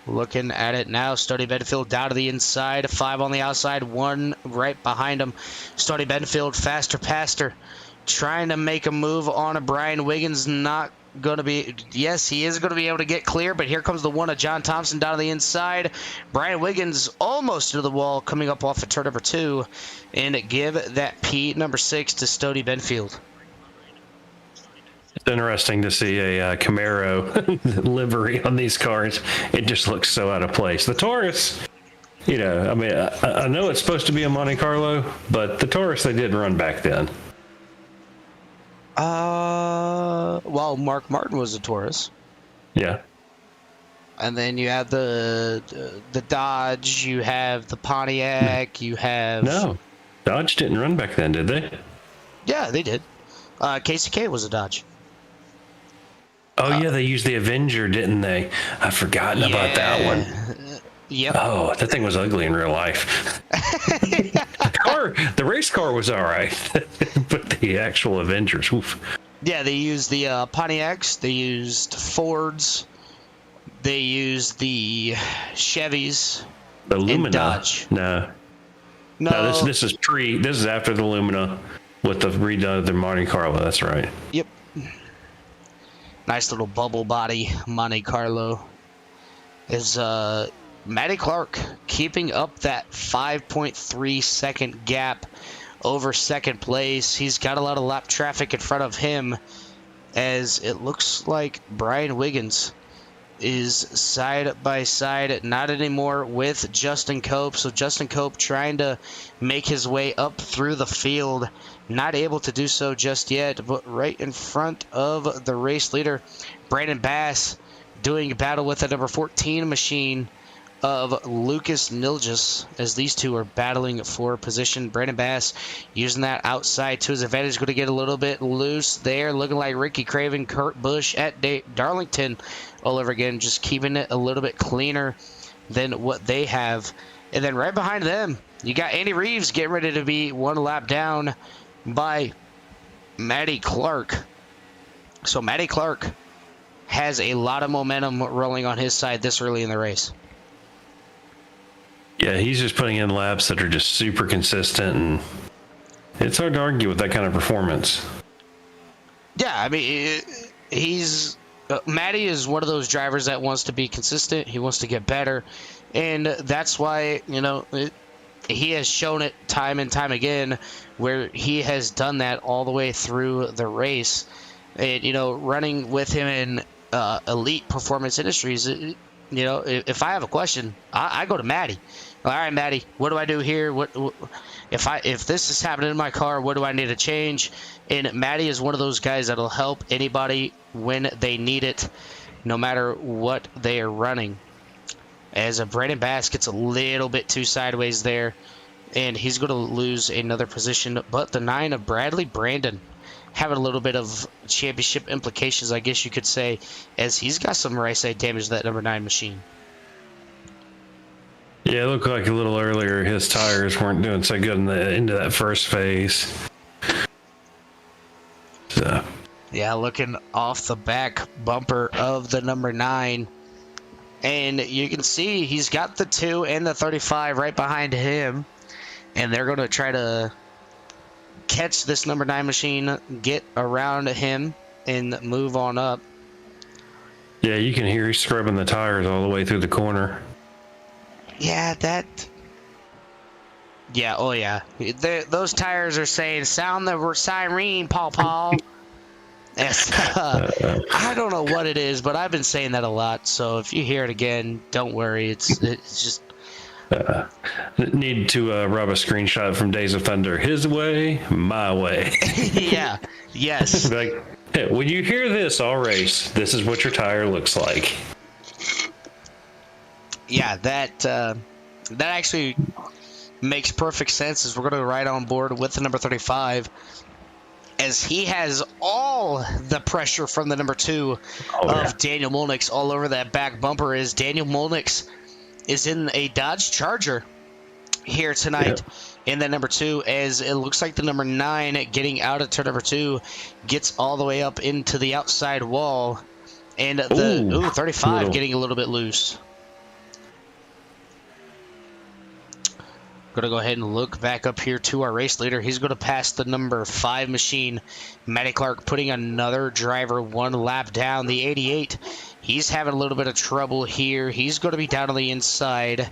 Looking at it now, Stony Benfield down to the inside, 5 on the outside, 1 right behind him. Stony Benfield faster, trying to make a move on a Brian Wiggins. Not going to be, yes, he is going to be able to get clear, but here comes the one of John Thompson down to the inside. Brian Wiggins almost to the wall, coming up off of turn number 2, and give that P number 6 to Stony Benfield. It's interesting to see a Camaro livery on these cars. It just looks so out of place. The Taurus, I know it's supposed to be a Monte Carlo, but the Taurus they did run back then. Well, Mark Martin was a Taurus. Yeah. And then you have the Dodge, you have the Pontiac, you have... No, Dodge didn't run back then, did they? Yeah, they did. KCK was a Dodge. Oh, yeah, they used the Avenger, didn't they? I've forgotten about that one. Yep. Oh, that thing was ugly in real life. The race car was all right, but the actual Avengers, oof. Yeah, they used the Pontiacs, they used Fords, they used the Chevys, The Lumina. and Dodge. No, this is after the Lumina with the redone of the Monte Carlo. That's right. Yep. Nice little bubble body Monte Carlo. Is Matty Clark keeping up that 5.3 second gap over second place. He's got a lot of lap traffic in front of him, as it looks like Brian Wiggins is side by side, not anymore with Justin Cope. So Justin Cope trying to make his way up through the field, not able to do so just yet, but right in front of the race leader, Brandon Bass, doing battle with the number 14 machine of Lucas Nilgis, as these two are battling for position. Brandon Bass using that outside to his advantage, going to get a little bit loose there, looking like Ricky Craven, Kurt Busch at Darlington all over again, just keeping it a little bit cleaner than what they have. And then right behind them, you got Andy Reeves getting ready to be 1 lap down by Matty Clark. So Matty Clark has a lot of momentum rolling on his side this early in the race. Yeah, he's just putting in laps that are just super consistent, and it's hard to argue with that kind of performance. Yeah, I mean, Matty is one of those drivers that wants to be consistent. He wants to get better, and that's why, he has shown it time and time again where he has done that all the way through the race. And, running with him in Elite Performance Industries, if I have a question, I go to Matty. All right, Matty, what do I do here? If this is happening in my car, what do I need to change? And Matty is one of those guys that'll help anybody when they need it, no matter what they are running. As Brandon Bass gets a little bit too sideways there, and he's going to lose another position. But the 9 of Bradley Brandon having a little bit of championship implications, I guess you could say, as he's got some right side damage to that number 9 machine. Yeah, it looked like a little earlier his tires weren't doing so good into that first phase. So. Yeah, looking off the back bumper of the number 9. And you can see he's got the 2 and the 35 right behind him. And they're going to try to catch this number 9 machine, get around him, and move on up. Yeah, you can hear he's scrubbing the tires all the way through the corner. Yeah, that. Yeah, oh yeah. Those tires are saying, sound the siren, Paw Paw. I don't know what it is, but I've been saying that a lot. So if you hear it again, don't worry. It's just. Need to rob a screenshot from Days of Thunder. His way, my way. Yeah. Yes. Like, hey, when you hear this all race, this is what your tire looks like. Yeah, that actually makes perfect sense, as we're going to ride on board with the number 35, as he has all the pressure from the number 2 of Daniel Molnix all over that back bumper. As Daniel Molnix is in a Dodge Charger here tonight in that number 2, as it looks like the number 9 getting out of turn number 2 gets all the way up into the outside wall, and the 35 getting a little bit loose. Going to go ahead and look back up here to our race leader. He's going to pass the number 5 machine, Matty Clark, putting another driver 1 lap down. The 88, he's having a little bit of trouble here. He's going to be down on the inside,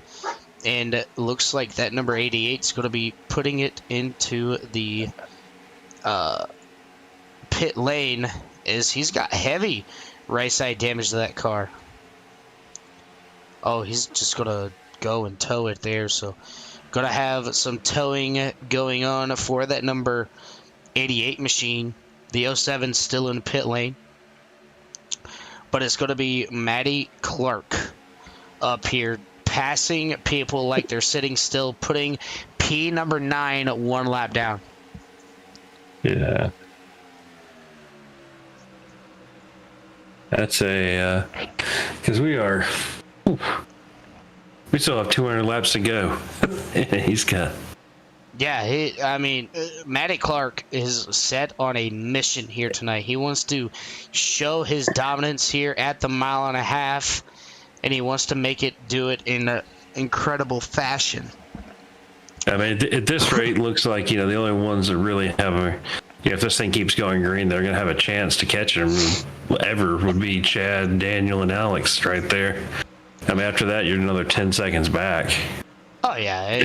and it looks like that number 88 is going to be putting it into the pit lane, as he's got heavy right side damage to that car. Oh, he's just going to go and tow it there, so going to have some towing going on for that number 88 machine. The 07 still in pit lane. But it's going to be Matty Clark up here, passing people like they're sitting still, putting P number 9 1 lap down. Yeah. That's a... because we are... We still have 200 laps to go. He's got... Yeah, Matty Clark is set on a mission here tonight. He wants to show his dominance here at the 1.5 miles, and he wants to do it in an incredible fashion. I mean, at this rate, looks like, the only ones that really have if this thing keeps going green, they're going to have a chance to catch him ever would be Chad, Daniel, and Alex right there. I mean, after that, you're another 10 seconds back. Oh, yeah.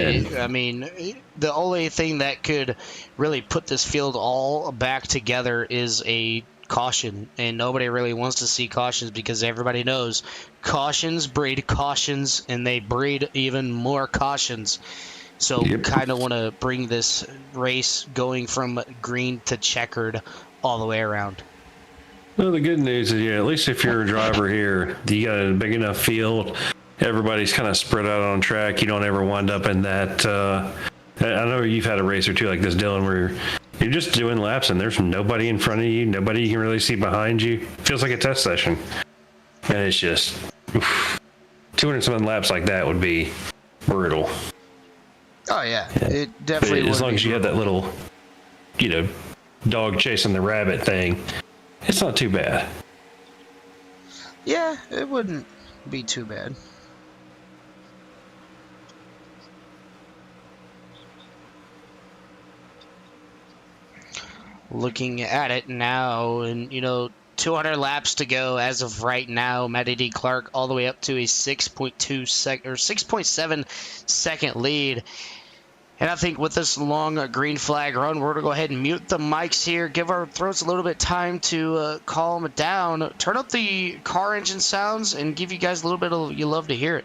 The only thing that could really put this field all back together is a caution, and nobody really wants to see cautions, because everybody knows cautions breed cautions, and they breed even more cautions. So kind of want to bring this race going from green to checkered all the way around. Well, the good news is, at least if you're a driver here, you got a big enough field. Everybody's kind of spread out on track. You don't ever wind up in that. I know you've had a race or two like this, Dylan, where you're just doing laps and there's nobody in front of you, nobody you can really see behind you. Feels like a test session. And it's just 200-some laps like that would be brutal. Oh, yeah. It definitely would. As long as you have that little, dog chasing the rabbit thing, it's not too bad. Yeah, it wouldn't be too bad. Looking at it now, and 200 laps to go as of right now. Matty D. Clark all the way up to a 6.7 second lead. And I think with this long green flag run, we're going to go ahead and mute the mics here, give our throats a little bit of time to calm it down, turn up the car engine sounds, and give you guys a little bit of you love to hear it.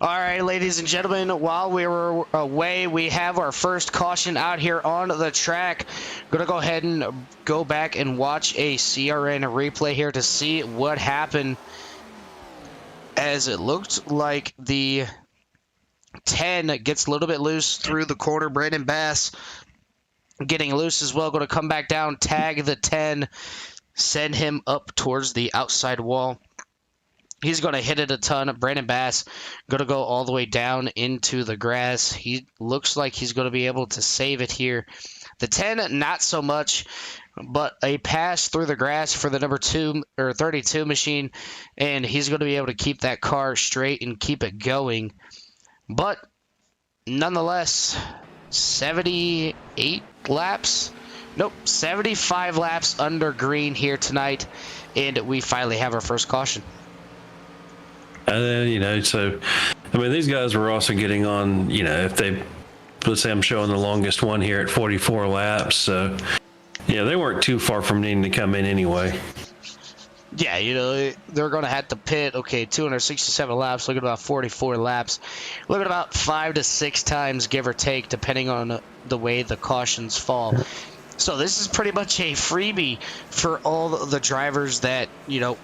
All right, ladies and gentlemen, while we were away, we have our first caution out here on the track. Going to go ahead and go back and watch a CRN replay here to see what happened, as it looked like the 10 gets a little bit loose through the corner. Brandon Bass getting loose as well. Going to come back down, tag the 10, send him up towards the outside wall. He's going to hit it a ton. Brandon Bass going to go all the way down into the grass. He looks like he's going to be able to save it here. The 10, not so much, but a pass through the grass for the number 2 or 32 machine, and he's going to be able to keep that car straight and keep it going. But nonetheless, 78 laps. Nope, 75 laps under green here tonight, and we finally have our first caution. So, I mean, these guys were also getting on, if they, let's say I'm showing the longest one here at 44 laps. So, they weren't too far from needing to come in anyway. Yeah, they're going to have to pit, 267 laps, look at about 44 laps. Look at about 5 to 6 times, give or take, depending on the way the cautions fall. So this is pretty much a freebie for all the drivers that,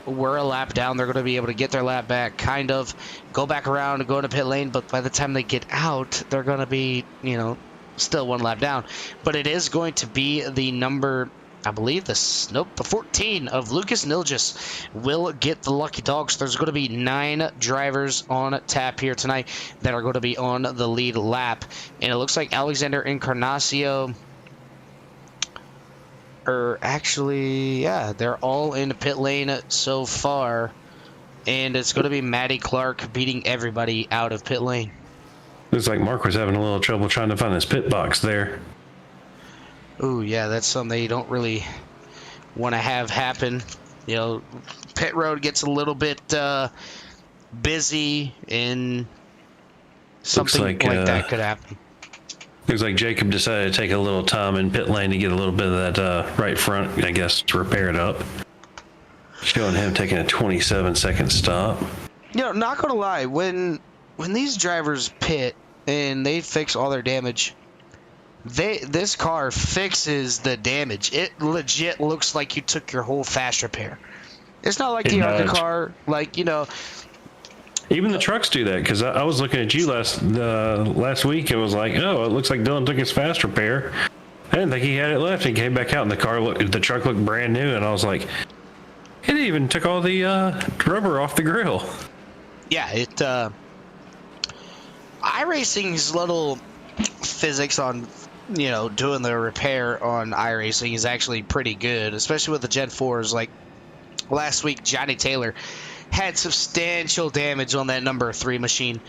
were a lap down. They're going to be able to get their lap back, kind of go back around and go into pit lane. But by the time they get out, they're going to be, still 1 lap down. But it is going to be the number, I believe, the 14 of Lucas Nilgis will get the lucky dog. So there's going to be 9 drivers on tap here tonight that are going to be on the lead lap. And it looks like Alexander Encarnacio... they're all in the pit lane so far, and it's going to be Matty Clark beating everybody out of pit lane. Looks like Mark was having a little trouble trying to find his pit box there. Ooh, yeah, that's something that you don't really want to have happen. Pit road gets a little bit busy, and something like that could happen. Looks like Jacob decided to take a little time in pit lane to get a little bit of that right front, I guess, to repair it up. Showing him taking a 27-second stop. Not gonna lie, when these drivers pit and they fix all their damage, this car fixes the damage. It legit looks like you took your whole fast repair. It's not like the other car, Even the trucks do that, because I was looking at you last week. It was like, oh, it looks like Dylan took his fast repair. I didn't think he had it left. He came back out, and the truck looked brand new, and I was like, it even took all the rubber off the grill. Yeah, iRacing's little physics on, doing the repair on iRacing is actually pretty good, especially with the Gen 4s. Like last week, Johnny Taylor had substantial damage on that number 3 machine.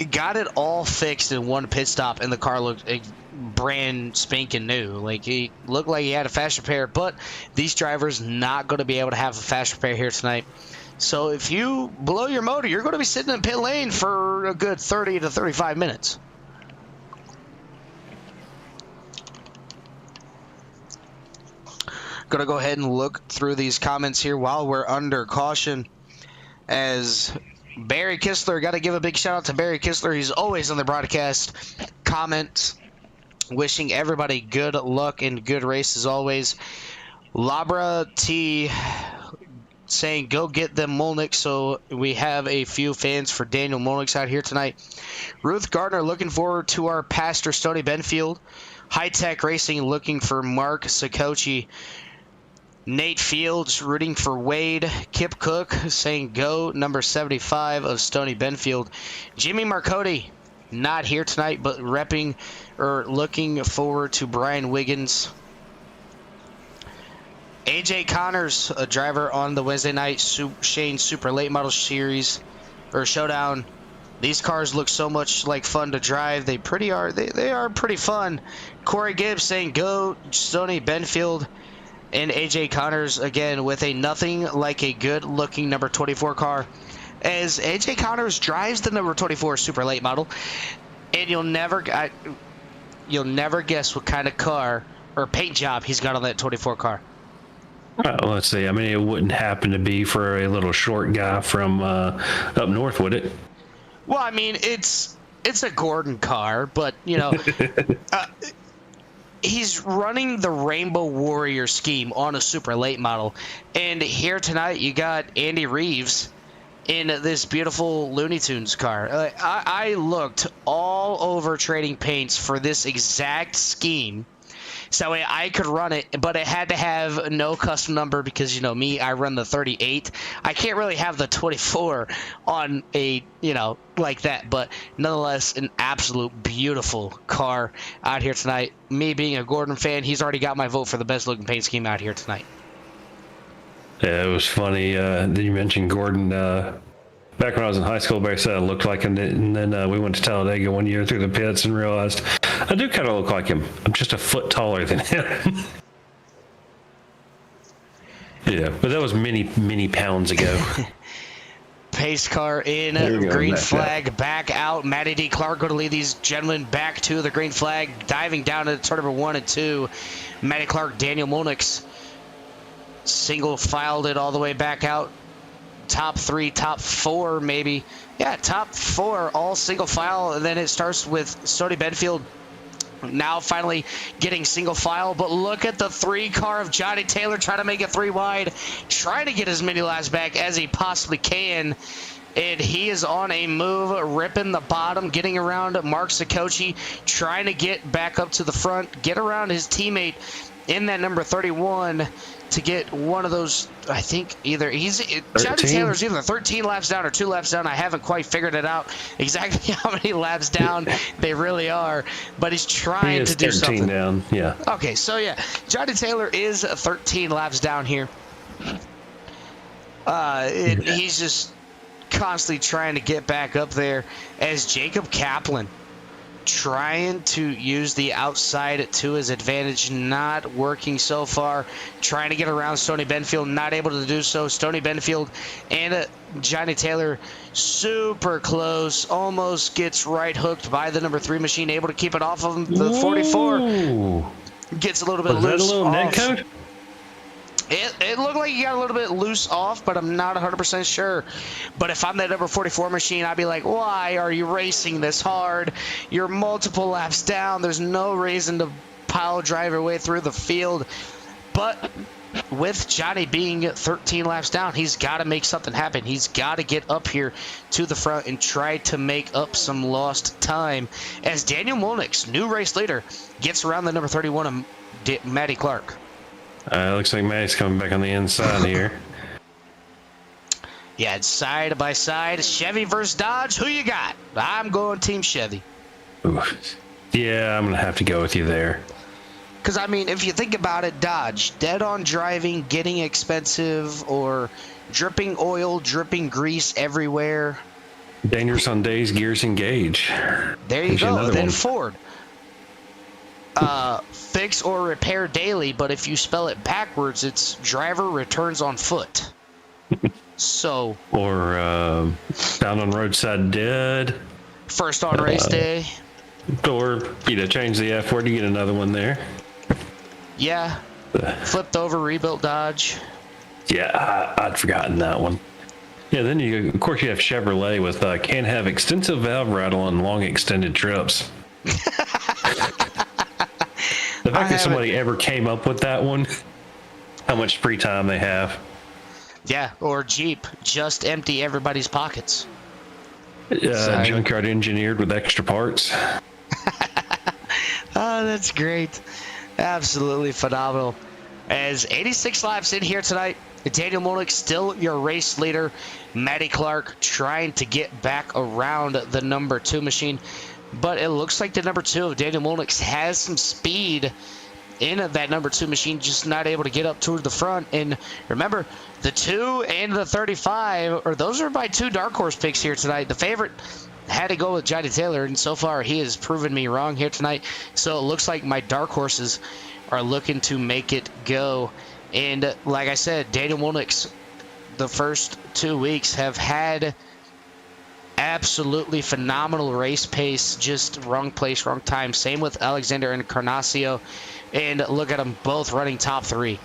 Got it all fixed in one pit stop, and the car looked brand spanking new. Like, he looked like he had a fast repair, but these drivers not going to be able to have a fast repair here tonight. So if you blow your motor, you're going to be sitting in pit lane for a good 30 to 35 minutes. Going to go ahead and look through these comments here while we're under caution. As Barry Kistler, got to give a big shout out to Barry Kistler. He's always on the broadcast. Comments, wishing everybody good luck and good race as always. Labra T saying, go get them Molnick. So we have a few fans for Daniel Molnick out here tonight. Ruth Gardner looking forward to our Pastor Stoney Benfield. High Tech Racing looking for Mark Sakochi. Nate Fields rooting for Wade. Kip Cook saying go number 75 of Stoney Benfield. Jimmy Marcotti not here tonight, but repping or looking forward to Brian Wiggins. AJ Connors, a driver on the Wednesday night Shane Super Late Model Series or Showdown. These cars look so much like fun to drive. They are pretty fun. Corey Gibbs saying go Stoney Benfield. And AJ Connors, again, with a nothing like a good-looking number 24 car. As AJ Connors drives the number 24 Super Late Model, and you'll never guess what kind of car or paint job he's got on that 24 car. Well, let's see. I mean, it wouldn't happen to be for a little short guy from up north, would it? Well, I mean, it's a Gordon car, but, he's running the Rainbow Warrior scheme on a super late model. And here tonight, you got Andy Reeves in this beautiful Looney Tunes car. I looked all over Trading Paints for this exact scheme, so I could run it, but it had to have no custom number because, me, I run the 38. I can't really have the 24 on a, like that, but nonetheless, an absolute beautiful car out here tonight. Me being a Gordon fan, he's already got my vote for the best looking paint scheme out here tonight. Yeah, it was funny that you mentioned Gordon. Back when I was in high school, I said I looked like him, and then we went to Talladega one year through the pits and realized I do kind of look like him. I'm just a foot taller than him. Yeah, but that was many pounds ago. Pace car in, green flag back out. Matty D. Clark going to lead these gentlemen back to the green flag, diving down to turn number 1 and 2. Matty Clark, Daniel Monix single filed it all the way back out. Top 3, top 4, maybe. Yeah, top 4, all single file. And then it starts with Stoney Benfield now finally getting single file. But look at the 3 car of Johnny Taylor trying to make it 3 wide, trying to get as many laps back as he possibly can. And he is on a move, ripping the bottom, getting around Mark Sikochi, trying to get back up to the front, get around his teammate in that number 31 to get one of those. I think Johnny Taylor's either 13 laps down or 2 laps down. I haven't quite figured it out exactly how many laps down they really are, but he's trying to do 13 something. Down, yeah. Okay, so yeah, Johnny Taylor is 13 laps down here. He's just constantly trying to get back up there as Jacob Kaplan trying to use the outside to his advantage, not working so far, trying to get around Stoney Benfield, not able to do so. Stoney Benfield and Johnny Taylor super close, almost gets right hooked by the number 3 machine, able to keep it off of him. The 44 gets a little bit loose. Was that a little net code? It looked like he got a little bit loose off, but I'm not 100% sure. But if I'm that number 44 machine, I'd be like, why are you racing this hard? You're multiple laps down. There's no reason to pile drive your way through the field. But with Johnny being 13 laps down, he's got to make something happen. He's got to get up here to the front and try to make up some lost time. As Daniel Molnix, new race leader, gets around the number 31 of Matty Clark. Looks like Matty's coming back on the inside here. Yeah, it's side by side. Chevy versus Dodge. Who you got? I'm going Team Chevy. Ooh. Yeah, I'm going to have to go with you there. Because, I mean, if you think about it, Dodge, dead on driving, getting expensive, or dripping oil, dripping grease everywhere. Dangerous on days, gears engage. There you go. Then Ford. Fix or repair daily, but if you spell it backwards, it's driver returns on foot. So. Or down on roadside dead. First on race day. Or, change the F word to get another one there. Yeah. Flipped over, rebuilt Dodge. Yeah, I'd forgotten that one. Yeah, then of course you have Chevrolet with can't have extensive valve rattle on long extended trips. The fact that somebody ever came up with that one, how much free time they have. Yeah, or Jeep, just empty everybody's pockets. Junkyard engineered with extra parts. Oh, that's great. Absolutely phenomenal. As 86 laps in here tonight, Daniel Molnix still your race leader. Matty Clark trying to get back around the number 2 machine. But it looks like the number 2 of Daniel Molnix has some speed in that number 2 machine, just not able to get up toward the front. And remember, the 2 and the 35, those are my 2 dark horse picks here tonight. The favorite had to go with Johnny Taylor, and so far he has proven me wrong here tonight. So it looks like my dark horses are looking to make it go. And like I said, Daniel Molnix, the first 2 weeks have had absolutely phenomenal race pace, just wrong place, wrong time. Same with Alexander Encarnacio, and look at them both running top 3.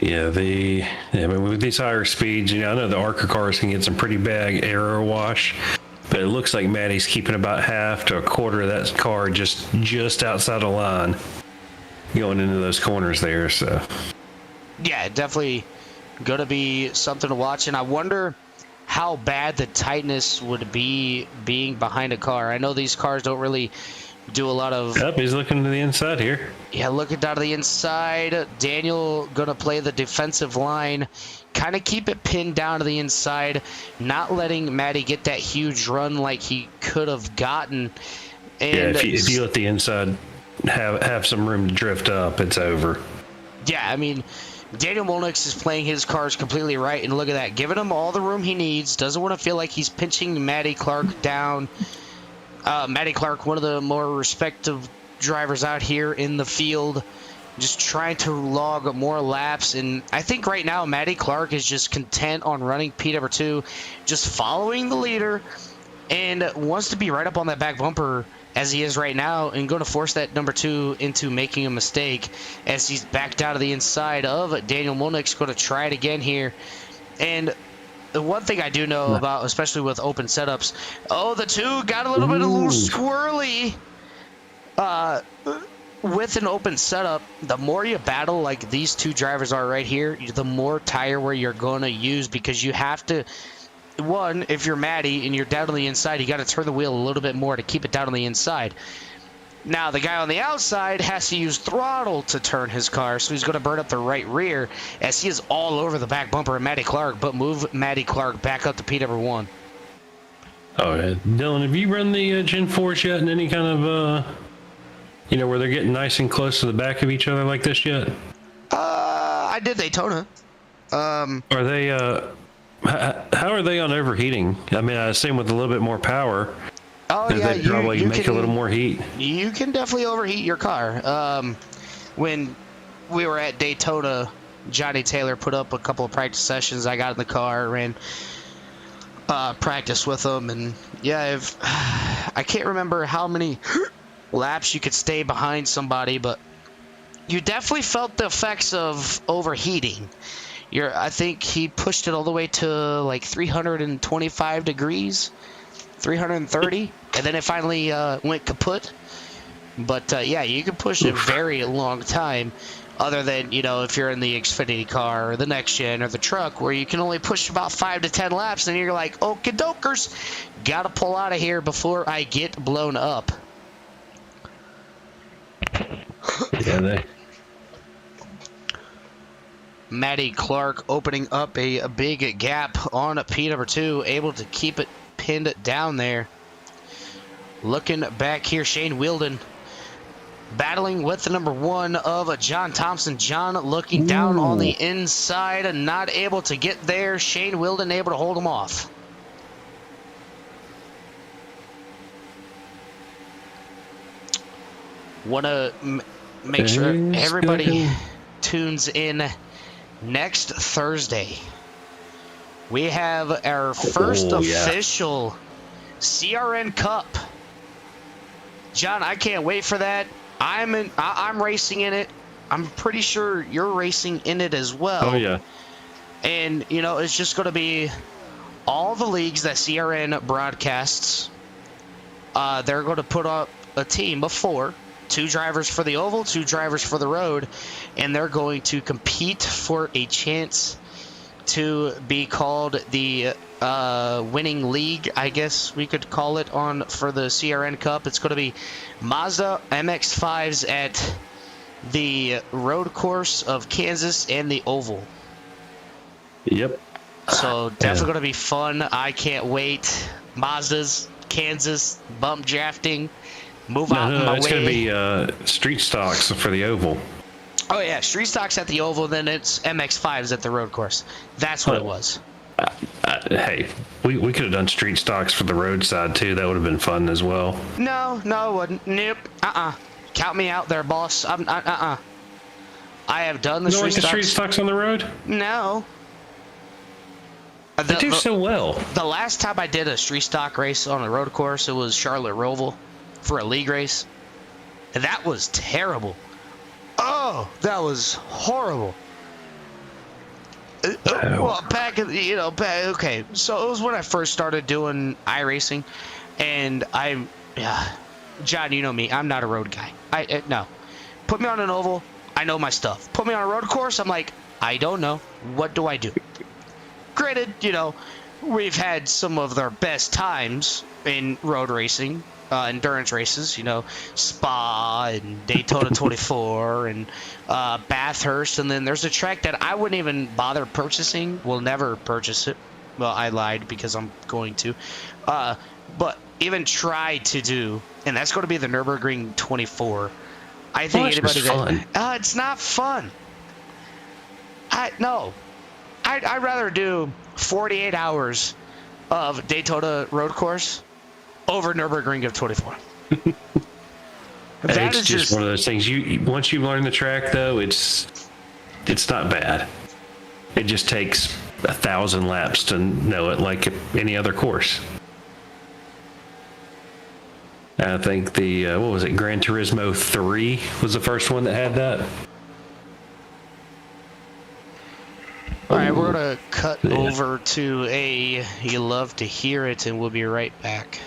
I mean, with these higher speeds, I know the ARCA cars can get some pretty bad air wash, but it looks like Maddie's keeping about half to a quarter of that car just outside the line, going into those corners there. So, yeah, definitely going to be something to watch, and I wonder how bad the tightness would be being behind a car. I know these cars don't really do a lot of... Yep, he's looking to the inside here. Yeah, looking down to the inside. Daniel going to play the defensive line, kind of keep it pinned down to the inside, not letting Maddie get that huge run like he could have gotten. And if you let the inside have some room to drift up, it's over. Yeah, I mean, Daniel Molnix is playing his cars completely right, and look at that, giving him all the room he needs, doesn't want to feel like he's pinching Matty Clark down. Matty Clark, one of the more respected drivers out here in the field, just trying to log more laps. And I think right now Matty Clark is just content on running P2, just following the leader, and wants to be right up on that back bumper as he is right now, and going to force that number 2 into making a mistake as he's back down to the inside of Daniel Molnix, going to try it again here. And the one thing I do know about, especially with open setups, the 2 got a little squirrely. With an open setup, the more you battle like these 2 drivers are right here, the more tire wear you're going to use, because you have to, one, if you're Matty and you're down on the inside, you got to turn the wheel a little bit more to keep it down on the inside. Now, the guy on the outside has to use throttle to turn his car, so he's going to burn up the right rear as he is all over the back bumper of Matty Clark, but move Matty Clark back up to P1. Oh, yeah. Dylan, have you run the Gen 4s yet in any kind of, where they're getting nice and close to the back of each other like this yet? I did Daytona. Are they, how are they on overheating? I mean, I assume with a little bit more power. Oh, yeah, they probably make a little more heat. You can definitely overheat your car. When we were at Daytona, Johnny Taylor put up a couple of practice sessions. I got in the car, ran practice with them, and yeah, I can't remember how many laps you could stay behind somebody, but you definitely felt the effects of overheating. I think he pushed it all the way to like 325 degrees. 330, and then it finally went kaput. But yeah, you can push a very long time, other than, if you're in the Xfinity car or the next gen or the truck, where you can only push about 5 to 10 laps, and you're like, okie dokers, gotta pull out of here before I get blown up. Yeah, Matty Clark opening up a big gap on P2, able to keep it pinned down there. Looking back here, Shane Wheeldon battling with the number 1 of John Thompson. John looking down on the inside and not able to get there. Shane Wheeldon able to hold him off. Want to make sure everybody tunes in next Thursday. We have our first official CRN Cup. John, I can't wait for that. I'm racing in it. I'm pretty sure you're racing in it as well. Oh, yeah. And, it's just going to be all the leagues that CRN broadcasts. They're going to put up a team of 4. 2 drivers for the oval, 2 drivers for the road. And they're going to compete for a chance to be called the winning league, I guess we could call it, for the CRN Cup. It's going to be Mazda MX-5s at the road course of Kansas and the oval. Yep. So definitely going to be fun. I can't wait. Mazdas, Kansas, bump drafting, move out my way. It's going to be street stocks for the oval. Oh, yeah, street stocks at the oval, then it's MX-5s at the road course. That's what it was. Hey, we could have done street stocks for the roadside, too. That would have been fun as well. No, it wouldn't. Nope. Count me out there, boss. I have done the You don't street like the stocks. street stocks on the road? No. They do so well. The last time I did a street stock race on a road course, it was Charlotte Roval for a league race. And that was terrible. Oh, that was horrible. Well, okay. So it was when I first started doing iRacing, and John, you know me. I'm not a road guy. No. Put me on an oval, I know my stuff. Put me on a road course, I'm like, I don't know. What do I do? Granted, we've had some of their best times in road racing, endurance races, Spa and Daytona 24 and Bathurst. And then there's a track that I wouldn't even bother purchasing. Will never purchase it. Well, I lied because I'm going to. But even try to do, and that's going to be the Nürburgring 24. I think anybody that it's not fun. I'd rather do 48 hours of Daytona road course over Nürburgring of 24. It's just one of those things. Once you learn the track, though, it's not bad. It just takes 1,000 laps to know it like any other course. I think what was it, Gran Turismo 3 was the first one that had that. All right, we're going to cut over to You Love to Hear It, and we'll be right back.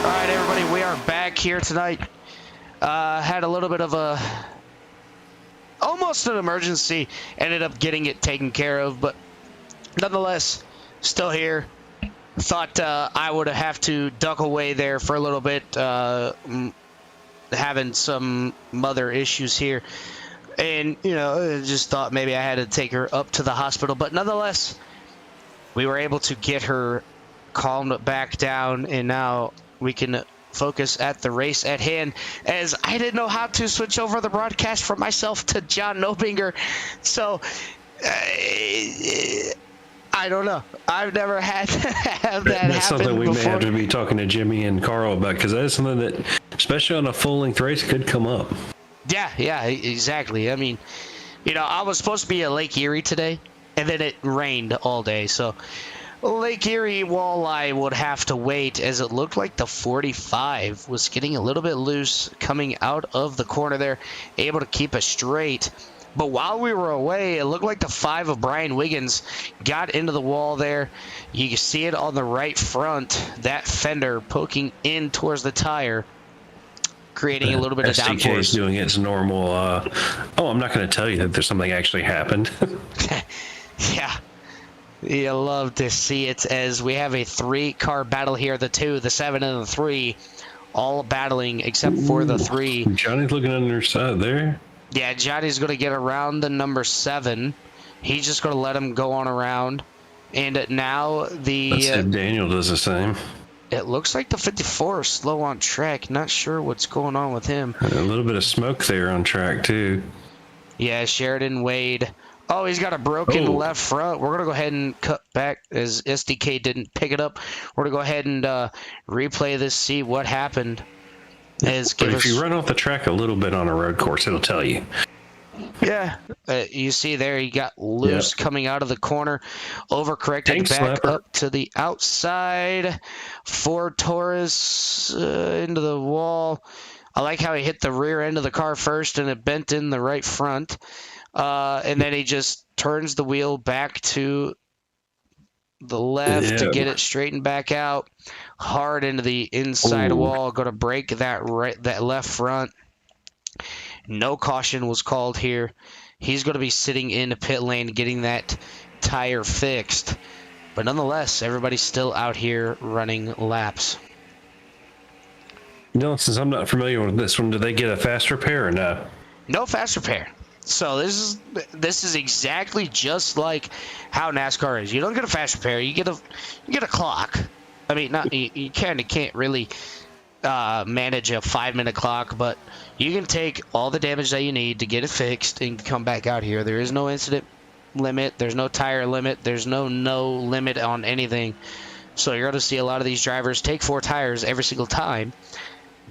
All right, everybody, we are back here tonight. Had a little bit of almost an emergency. Ended up getting it taken care of, but nonetheless, still here. Thought I would have to duck away there for a little bit, having some mother issues here. And, just thought maybe I had to take her up to the hospital. But nonetheless, we were able to get her calmed back down, and now we can focus at the race at hand, as I didn't know how to switch over the broadcast from myself to John Nobinger. So, I don't know. I've never had to have that happen. That's something we before. may have to be talking to Jimmy and Carl about, because that is something that, especially on a full-length race, could come up. Yeah, exactly. I mean, I was supposed to be at Lake Erie today, and then it rained all day. So Lake Erie walleye would have to wait, as it looked like the 45 was getting a little bit loose coming out of the corner there, able to keep us straight. But while we were away, it looked like the 5 of Brian Wiggins got into the wall there. You can see it on the right front, that fender poking in towards the tire, creating a little bit of downforce. SDK is doing its normal, I'm not going to tell you that there's something actually happened. Yeah. You love to see it, as we have a 3-car battle here. The 2, the 7, and the 3 all battling except for the 3. Johnny's looking on their side there. Yeah, Johnny's going to get around the number 7. He's just going to let him go on around. And now Let's see if Daniel does the same. It looks like the 54 is slow on track. Not sure what's going on with him. A little bit of smoke there on track, too. Yeah, Sheridan Wade. Oh, he's got a broken left front. We're going to go ahead and cut back, as SDK didn't pick it up. We're going to go ahead and replay this, see what happened. But if you run off the track a little bit on a road course, it'll tell you. Yeah. You see there, he got loose coming out of the corner. Overcorrected back up to the outside. Ford Taurus into the wall. I like how he hit the rear end of the car first, and it bent in the right front. And then he just turns the wheel back to the left to get it straightened back out. Hard into the inside wall. Going to break that left front. No caution was called here. He's going to be sitting in the pit lane getting that tire fixed. But nonetheless, everybody's still out here running laps. Since I'm not familiar with this one, do they get a fast repair or no? No fast repair. So this is exactly just like how NASCAR is. You don't get a fast repair. You get a clock. I mean, you kind of can't really manage a 5-minute clock, but you can take all the damage that you need to get it fixed and come back out here. There is no incident limit. There's no tire limit. There's no limit on anything. So you're going to see a lot of these drivers take 4 tires every single time,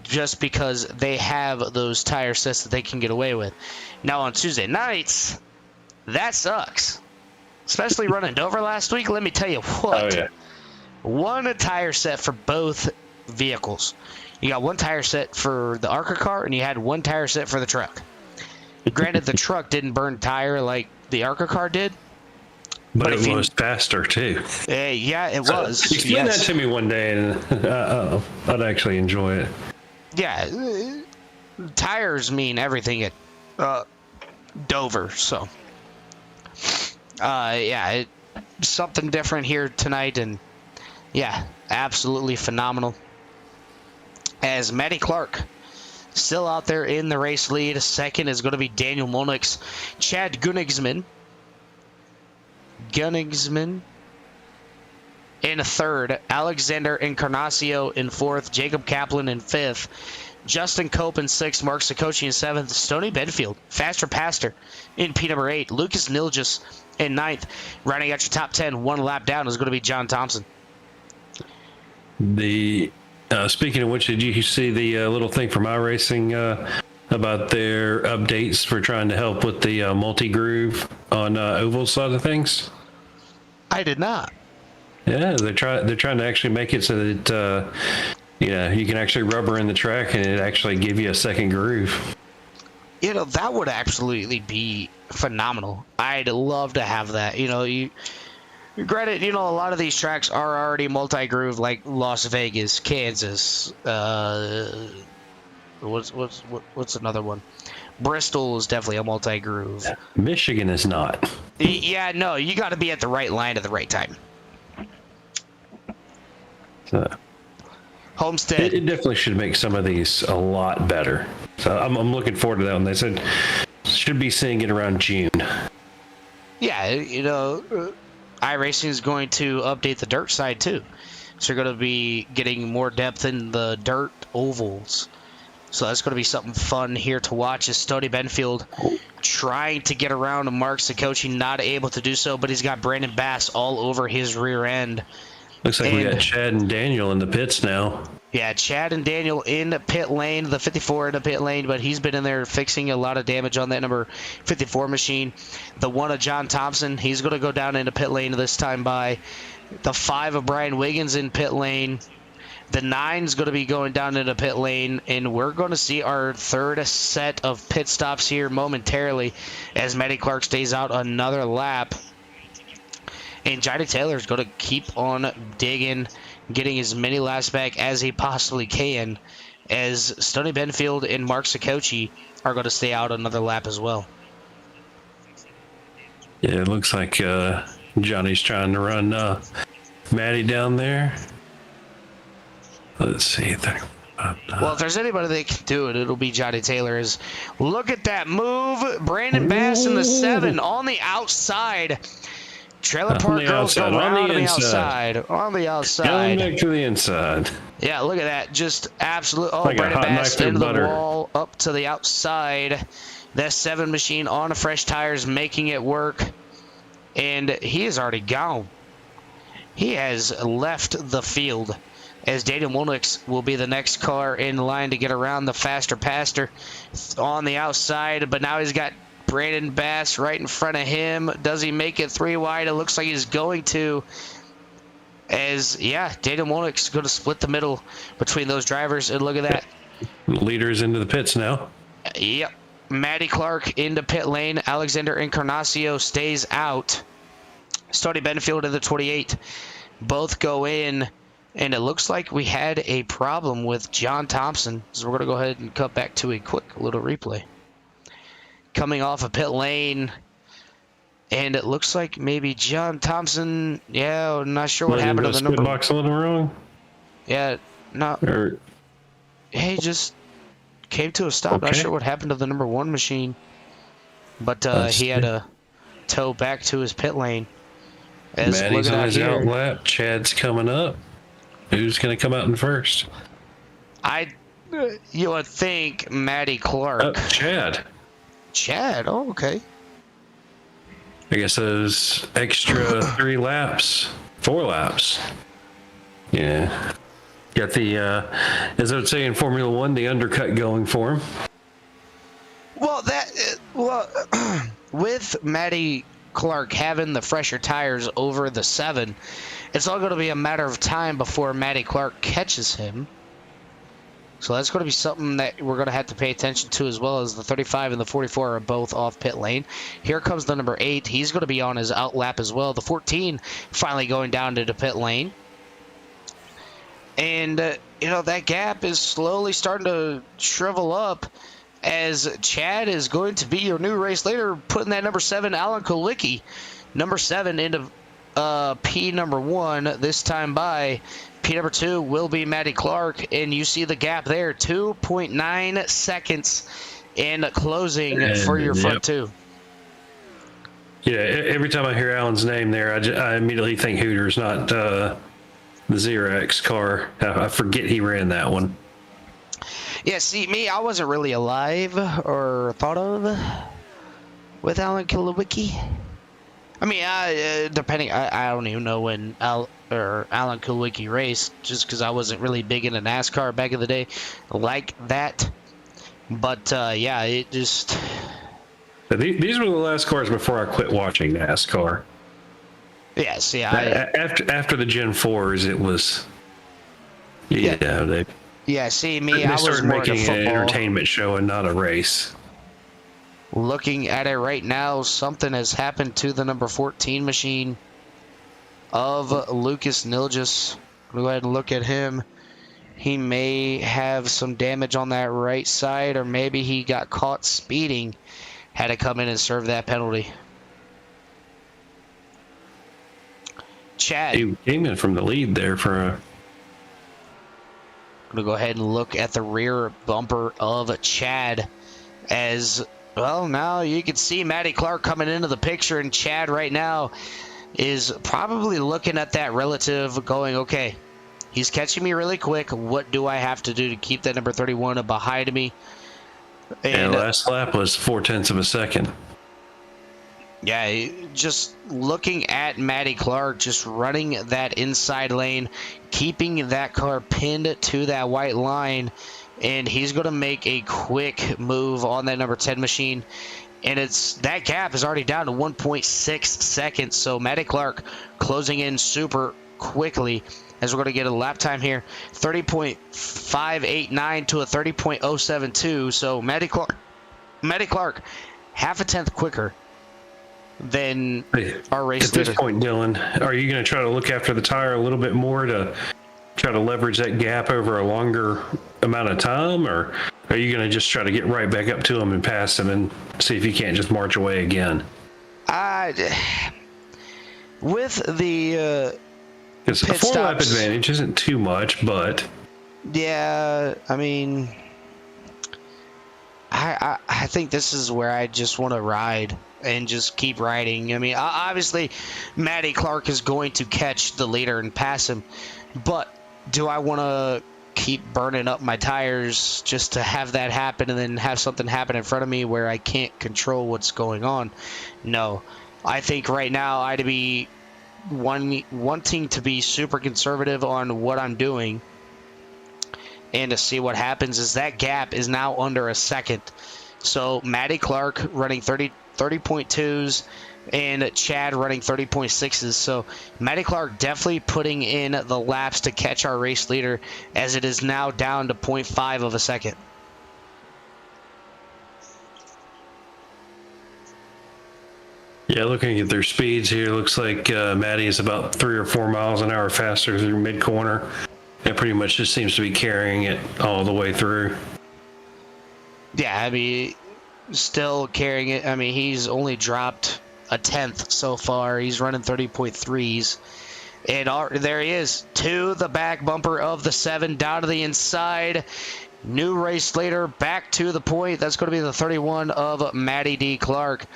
just because they have those tire sets that they can get away with. Now on Tuesday nights, that sucks. Especially running Dover last week, let me tell you what. Oh, yeah. One tire set for both vehicles. You got one tire set for the ARCA car, and you had one tire set for the truck. Granted, the truck didn't burn tire like the ARCA car did. But it was faster, too. Yeah, it was. Explain that to me one day, and I'd actually enjoy it. Yeah, tires mean everything at Dover, so something different here tonight, and absolutely phenomenal. As Matty Clark still out there in the race lead. Second is going to be Daniel Molnix, Chad Gunnigsman in third, Alexander Encarnacio in fourth, Jacob Kaplan in fifth, Justin Cope in sixth, Mark Sakochi in seventh, Stoney Bedfield, Faster Pastor in P number 8, Lucas Nilgis in ninth. Rounding out your top 10, one lap down is going to be John Thompson. Speaking of which, did you see the little thing from iRacing about their updates for trying to help with the multi-groove on oval side of things? I did not. Yeah, they're trying to actually make it so that you can actually rubber in the track and it actually give you a second groove. That would absolutely be phenomenal. I'd love to have that. Granted, a lot of these tracks are already multi-groove, like Las Vegas, Kansas. What's another one? Bristol is definitely a multi-groove. Michigan is not. Yeah, no, you got to be at the right line at the right time. So, Homestead. it definitely should make some of these a lot better. So I'm looking forward to that one. They said should be seeing it around June. Yeah, iRacing is going to update the dirt side too. So you're going to be getting more depth in the dirt ovals. So that's going to be something fun here to watch as Stoney Benfield trying to get around Mark Sikochi, not able to do so, but he's got Brandon Bass all over his rear end. Looks like we got Chad and Daniel in the pits now. Yeah, Chad and Daniel in pit lane, the 54 in the pit lane, but he's been in there fixing a lot of damage on that number 54 machine. The 1 of John Thompson, he's going to go down into pit lane this time by. The 5 of Brian Wiggins in pit lane. The 9's going to be going down into pit lane, and we're going to see our third set of pit stops here momentarily as Matty Clark stays out another lap. And Johnny Taylor is going to keep on digging, getting as many laps back as he possibly can, as Stoney Benfield and Mark Sikochi are going to stay out another lap as well. Yeah, it looks like Johnny's trying to run Matty down there. Let's see. Well, if there's anybody that can do it, it'll be Johnny Taylor. Look at that move. Brandon Bass in the 7 on the outside. Trailer Park Girls go around on the outside. On the outside. Going back to the inside. Yeah, look at that. Just absolute. Oh, like Brandon Bass into the wall, up to the outside. That 7 machine on fresh tires, making it work. And he is already gone. He has left the field, as Daniel Molnix will be the next car in line to get around the faster pastor on the outside. But now he's got Brandon Bass right in front of him. Does he make it 3 wide? It looks like he's going to. Daniel Molnix is going to split the middle between those drivers. And look at that. Leaders into the pits now. Yep. Matty Clark into pit lane. Alexander Encarnacio stays out. Stoney Benfield in the 28. Both go in. And it looks like we had a problem with John Thompson. So we're going to go ahead and cut back to a quick little replay. Coming off of pit lane. And it looks like maybe John Thompson. Yeah, I'm not sure what happened to the number. Box a little wrong? Yeah, no. He just came to a stop. Okay. Not sure what happened to the number 1 machine. But he had to tow back to his pit lane. Matty's on his out lap. Chad's coming up. Who's going to come out in first? You would think Matty Clark. Chad. Chad, oh, okay. I guess those extra 3 laps, 4 laps. Yeah. Got the, as I would say in Formula 1, the undercut going for him. Well, with Matty Clark having the fresher tires over the 7, it's all going to be a matter of time before Matty Clark catches him. So that's going to be something that we're going to have to pay attention to, as well as the 35 and the 44 are both off pit lane. Here comes the number 8. He's going to be on his out lap as well. The 14 finally going down to the pit lane. And, that gap is slowly starting to shrivel up, as Chad is going to be your new race leader, putting that number 7, Alan Kulicki, number 7 into P number 1, this time by P number 2 will be Matty Clark, and you see the gap there, 2.9 seconds in closing for your front 2. Yeah, every time I hear Alan's name there, I immediately think Hooters, not the Xerox car. I forget he ran that one. Yeah, see, me, I wasn't really alive or thought of with Alan Kulwicki. I mean, I don't even know when Alan Kulwicki raced, just because I wasn't really big into NASCAR back in the day like that. But, it just... These were the last cars before I quit watching NASCAR. Yes, after the Gen 4s, it was... Yeah, see, me, I was started more making into an football. entertainment show and not a race. Looking at it right now, something has happened to the number 14 machine. of Lucas Nilgis. Go ahead and look at him. He may have some damage on that right side, or maybe he got caught speeding. Had to come in and serve that penalty. Chad. He came in from the lead there for a... I'm going to go ahead and look at the rear bumper of Chad. As, well, now you can see Matty Clark coming into the picture, and Chad right now is probably looking at that relative going, okay, he's catching me really quick. What do I have to do to keep that number 31 behind me? And last lap was 0.4 of a second. Yeah, just looking at Matty Clark, just running that inside lane, keeping that car pinned to that white line, and he's going to make a quick move on that number 10 machine. And that gap is already down to 1.6 seconds, so Matty Clark closing in super quickly. As we're going to get a lap time here, 30.589 to a 30.072. So Matty Clark, half a tenth quicker than our race leader. At this point, Dylan, are you going to try to look after the tire a little bit more to try to leverage that gap over a longer amount of time, or are you going to just try to get right back up to him and pass him and see if you can't just march away again? With the because a 4-lap advantage isn't too much, but yeah, I mean, I think this is where I just want to ride and just keep riding. I mean, obviously, Matty Clark is going to catch the leader and pass him, but do I want to keep burning up my tires just to have that happen and then have something happen in front of me where I can't control what's going on? No. I think right now I'd be wanting to be super conservative on what I'm doing and to see what happens. Is that gap is now under a second. So Matty Clark running 30.2s and Chad running 30.6s. So Matty Clark definitely putting in the laps to catch our race leader, as it is now down to 0.5 of a second. Yeah, looking at their speeds here, looks like Matty is about 3 or 4 miles an hour faster through mid-corner. It pretty much just seems to be carrying it all the way through. Yeah, I mean, still carrying it. I mean, he's only dropped a tenth so far. He's running 30.3s. And there he is, to the back bumper of the 7, down to the inside. New race leader, back to the point. That's going to be the 31 of Matty D. Clark,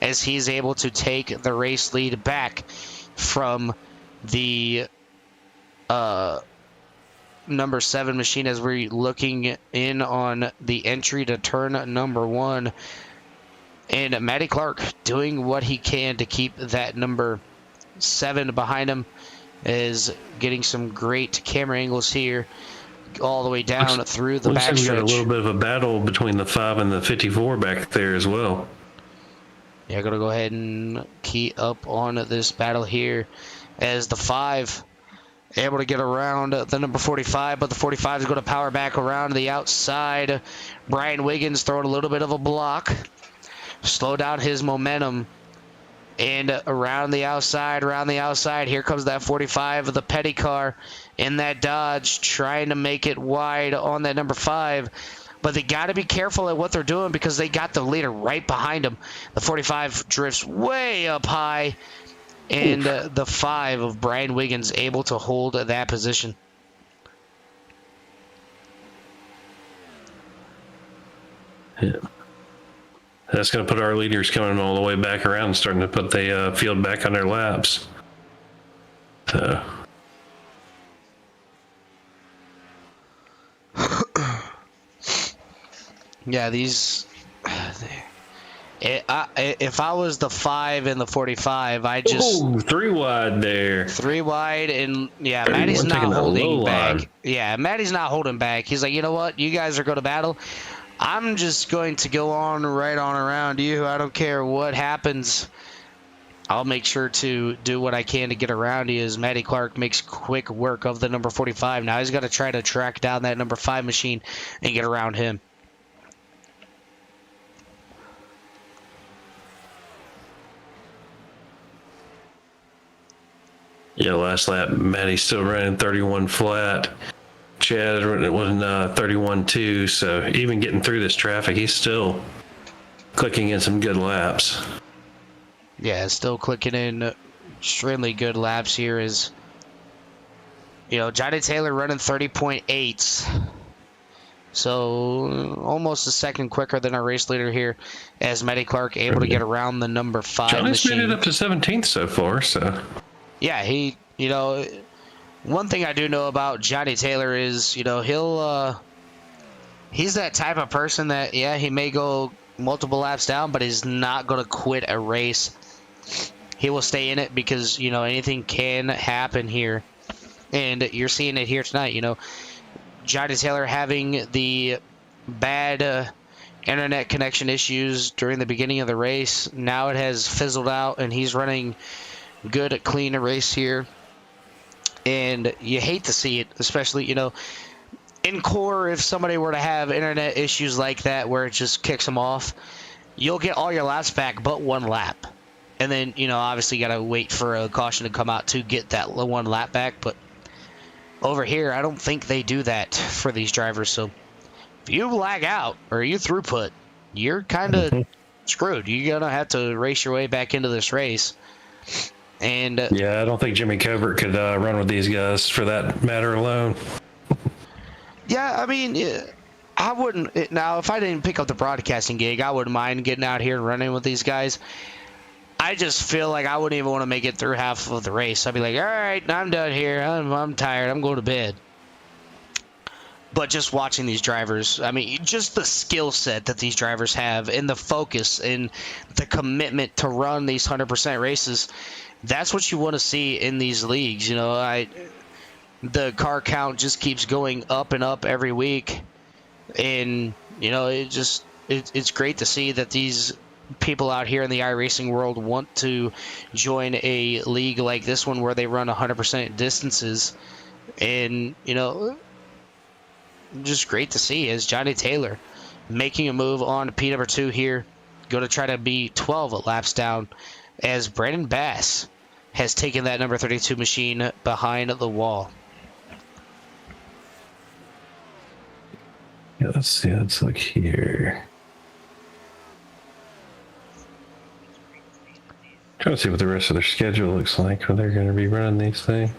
as he's able to take the race lead back from the number 7 machine, as we're looking in on the entry to turn number 1. And Matty Clark doing what he can to keep that number 7 behind him, is getting some great camera angles here all the way down through the backstretch. Looks like we got a little bit of a battle between the 5 and the 54 back there as well. Yeah, going to go ahead and key up on this battle here, as the 5 able to get around the number 45, but the 45 is going to power back around to the outside. Brian Wiggins throwing a little bit of a block, slow down his momentum, and around the outside, here comes that 45 of the Petty car in that Dodge, trying to make it wide on that number 5. But they got to be careful at what they're doing, because they got the leader right behind them. The 45 drifts way up high, and the 5 of Brian Wiggins able to hold that position. Yeah. That's going to put our leaders coming all the way back around, starting to put the field back on their laps. So. Yeah, these... if I was the 5 and the 45, I just... Ooh, 3 wide there. 3 wide, and yeah, Matty's not holding back. Line. Yeah, Matty's not holding back. He's like, you know what? You guys are going to battle. I'm just going to go on right on around you. I don't care what happens. I'll make sure to do what I can to get around you, as Matty Clark makes quick work of the number 45. Now he's got to try to track down that number 5 machine and get around him. Yeah, last lap, Matty's still running 31 flat. Chad was 31.2, so even getting through this traffic, he's still clicking in some good laps. Yeah, still clicking in extremely good laps here is, Johnny Taylor running 30.8. So almost a second quicker than our race leader here, as Matty Clark able to get around the number 5 Johnny's machine. made it up to 17th so far, so. Yeah, one thing I do know about Johnny Taylor is, he's that type of person that, he may go multiple laps down, but he's not going to quit a race. He will stay in it because, anything can happen here. And you're seeing it here tonight, Johnny Taylor having the bad internet connection issues during the beginning of the race. Now it has fizzled out, and he's running good, clean race here. And you hate to see it, especially, in core, if somebody were to have internet issues like that where it just kicks them off, you'll get all your laps back but one lap. And then, obviously you got to wait for a caution to come out to get that one lap back. But over here, I don't think they do that for these drivers. So if you lag out or you throughput, you're kind of screwed. You're going to have to race your way back into this race. And yeah, I don't think Jimmy Covert could run with these guys for that matter alone. Yeah, I mean, I wouldn't. Now, if I didn't pick up the broadcasting gig, I wouldn't mind getting out here and running with these guys. I just feel like I wouldn't even want to make it through half of the race. I'd be like, all right, I'm done here. I'm tired. I'm going to bed. But just watching these drivers, I mean, just the skill set that these drivers have and the focus and the commitment to run these 100% races, that's what you want to see in these leagues. The car count just keeps going up and up every week. And, it's great to see that these people out here in the iRacing world want to join a league like this one where they run 100% distances. And, just great to see as Johnny Taylor making a move on to P number 2 here. Going to try to be 12 laps down as Brandon Bass has taken that number 32 machine behind the wall. Yeah, let's see. Let's look here. Trying to see what the rest of their schedule looks like when they're going to be running these things.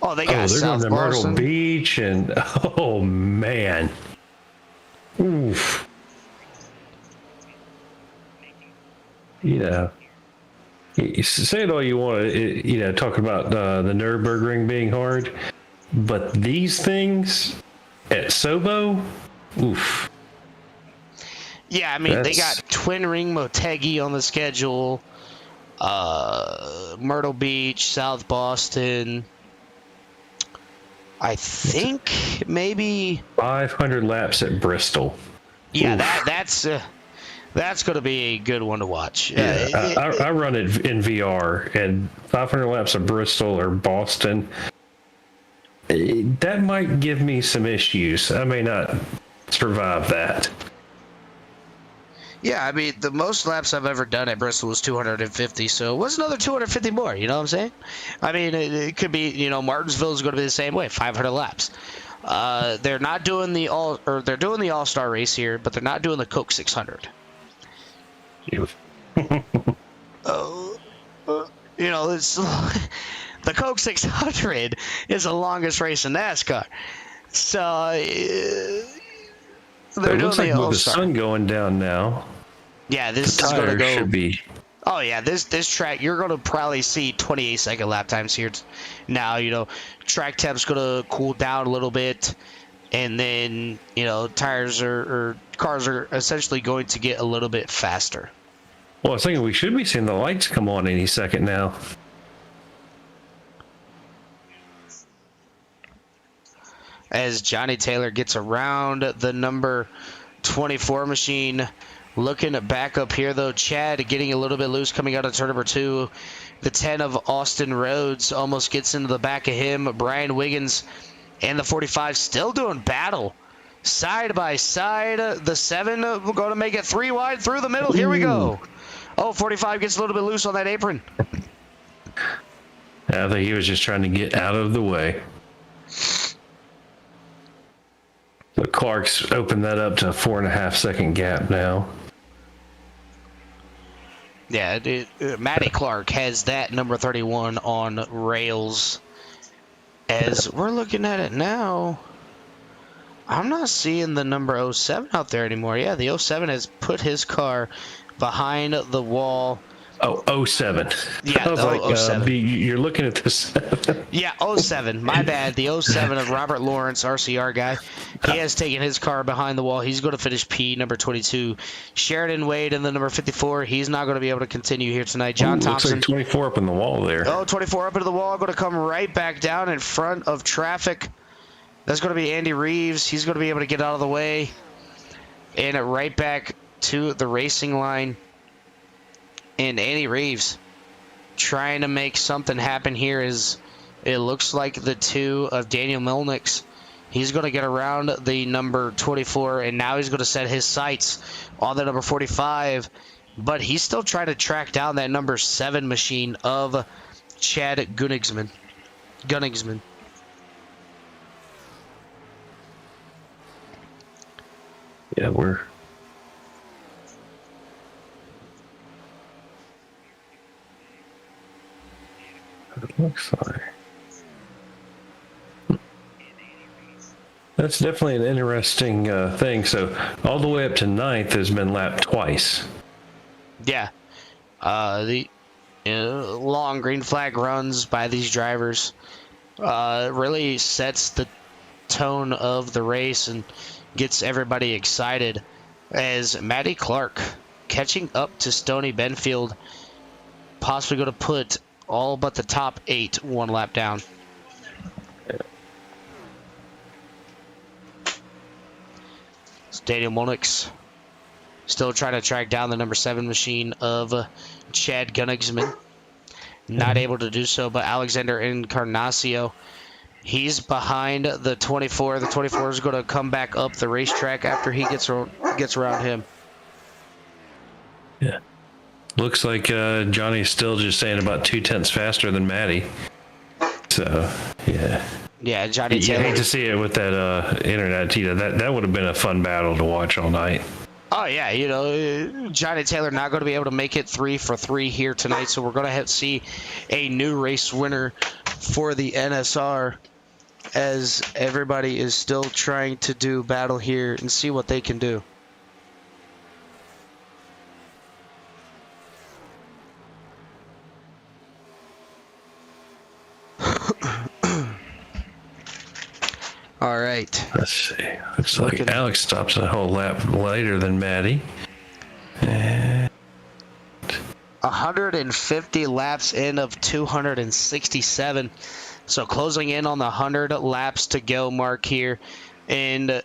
Oh, they got they're South going to Myrtle Boston. Beach and oh man, oof. You say it all you want. Talk about the Nürburgring being hard, but these things at Sobo, oof. Yeah, I mean, they got Twin Ring Motegi on the schedule. Myrtle Beach, South Boston. I think maybe 500 laps at Bristol. Yeah, that's going to be a good one to watch. Yeah, I run it in VR, and 500 laps of Bristol or Boston. That might give me some issues. I may not survive that. Yeah, I mean, the most laps I've ever done at Bristol was 250, so what's another 250 more, you know what I'm saying? I mean, it could be, Martinsville is going to be the same way, 500 laps. They're not doing they're doing the All-Star race here, but they're not doing the Coke 600. It's the Coke 600 is the longest race in NASCAR. So it looks like with the sun going down now. Yeah, this is going to go. Should be. Oh yeah, this track you're going to probably see 28-second lap times here. Now track temp's going to cool down a little bit, and then tires or cars are essentially going to get a little bit faster. Well, I was thinking we should be seeing the lights come on any second now. As Johnny Taylor gets around the number 24 machine. Looking back up here, though, Chad getting a little bit loose coming out of turn number 2. The 10 of Austin Rhodes almost gets into the back of him. Brian Wiggins and the 45 still doing battle. Side by side, the 7 going to make it 3 wide through the middle. Here we go. Oh, 45 gets a little bit loose on that apron. I think he was just trying to get out of the way. So Clark's opened that up to a 4.5 second gap now. Yeah, Matty Clark has that number 31 on rails. As we're looking at it now, I'm not seeing the number 07 out there anymore. Yeah, the 07 has put his car behind the wall. Oh, 07. Yeah, I was like, 07. you're looking at this. Yeah, 07. My bad. The 07 of Robert Lawrence, RCR guy. He has taken his car behind the wall. He's going to finish P, number 22. Sheridan Wade in the number 54. He's not going to be able to continue here tonight. John Thompson. Looks like 24 up in the wall there. 24 up into the wall. Going to come right back down in front of traffic. That's going to be Andy Reeves. He's going to be able to get out of the way. And right back to the racing line. And Andy Reeves trying to make something happen here is it looks like the two of Daniel Milnick's. He's going to get around the number 24, and now he's going to set his sights on the number 45. But he's still trying to track down that number 7 machine of Chad Gunningsman. Yeah, it looks like. That's definitely an interesting thing. So all the way up to 9th has been lapped twice. Yeah. The long green flag runs by these drivers really sets the tone of the race and gets everybody excited as Matty Clark catching up to Stoney Benfield, possibly going to put all but the top 8 one lap down. Daniel Monix still trying to track down the number 7 machine of Chad Gunningsman. Not able to do so, but Alexander Encarnacio, he's behind the 24. The 24 is going to come back up the racetrack after he gets around him. Yeah. Looks like Johnny's still just saying about 0.2 faster than Matty. So, yeah. Yeah, Johnny You Taylor. hate to see it with that internet, Tita. That would have been a fun battle to watch all night. Oh, yeah, Johnny Taylor not going to be able to make it 3 for 3 here tonight, so we're going to see a new race winner for the NSR as everybody is still trying to do battle here and see what they can do. All right. Let's see. Looks like Alex stops a whole lap later than Matty. 150 laps in of 267. So closing in on the 100 laps to go mark here. And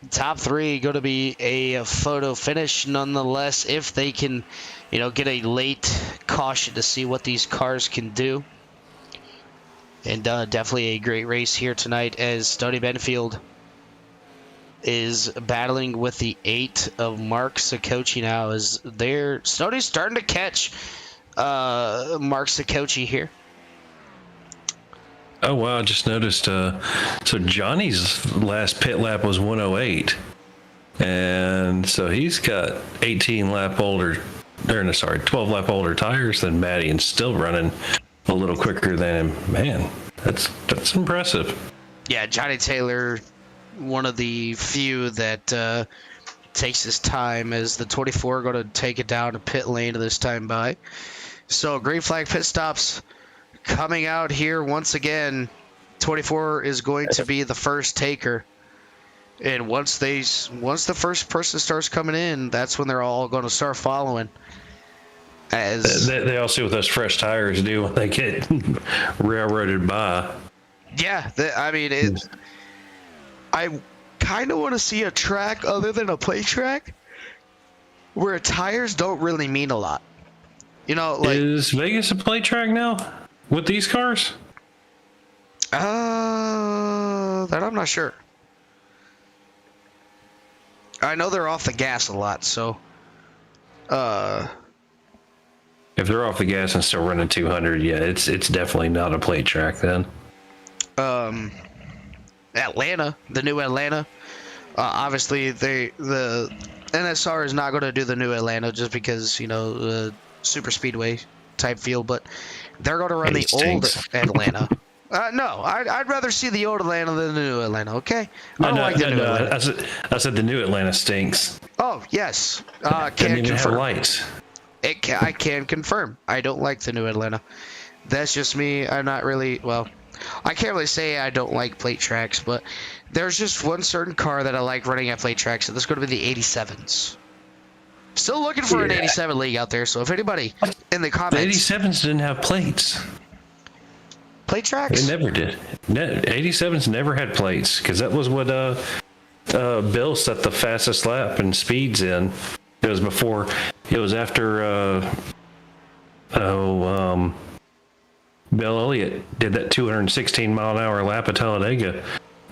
top 3 going to be a photo finish nonetheless if they can, get a late caution to see what these cars can do. And definitely a great race here tonight as Stoney Benfield is battling with the 8 of Mark Saccoci now as Stoney's starting to catch Mark Saccoci here. Oh, wow. I just noticed. So Johnny's last pit lap was 108. And so he's got 12 lap older tires than Matty and still running a little quicker than him. Man, that's impressive. Yeah, Johnny Taylor, one of the few that takes his time as the 24 going to take it down to pit lane this time by. So green flag pit stops coming out here once again. 24 is going to be the first taker. And once the first person starts coming in, that's when they're all going to start following. As they all see what those fresh tires do when they get railroaded by. Yeah, I kind of want to see a track other than a play track where tires don't really mean a lot. Is Vegas a play track now with these cars? That I'm not sure. I know they're off the gas a lot, so If they're off the gas and still running 200, yeah, it's definitely not a plate track then. Atlanta, the new Atlanta. Obviously, the NSR is not going to do the new Atlanta just because the super speedway type field, but they're going to run the old Atlanta. No, I'd rather see the old Atlanta than the new Atlanta. Okay, I don't like the new Atlanta. I said the new Atlanta stinks. Oh yes, Doesn't can even have confirm. lights. I can confirm. I don't like the new Atlanta. That's just me. I'm not really I can't really say I don't like plate tracks, but there's just one certain car that I like running at plate tracks, and that's going to be the 87s. Still looking for an 87 league out there, so if anybody in the comments... The 87s didn't have plates. Plate tracks? They never did. 87s never had plates, because that was what Bill set the fastest lap and speeds in. It was after Bill Elliott did that 216 mile an hour lap at Talladega.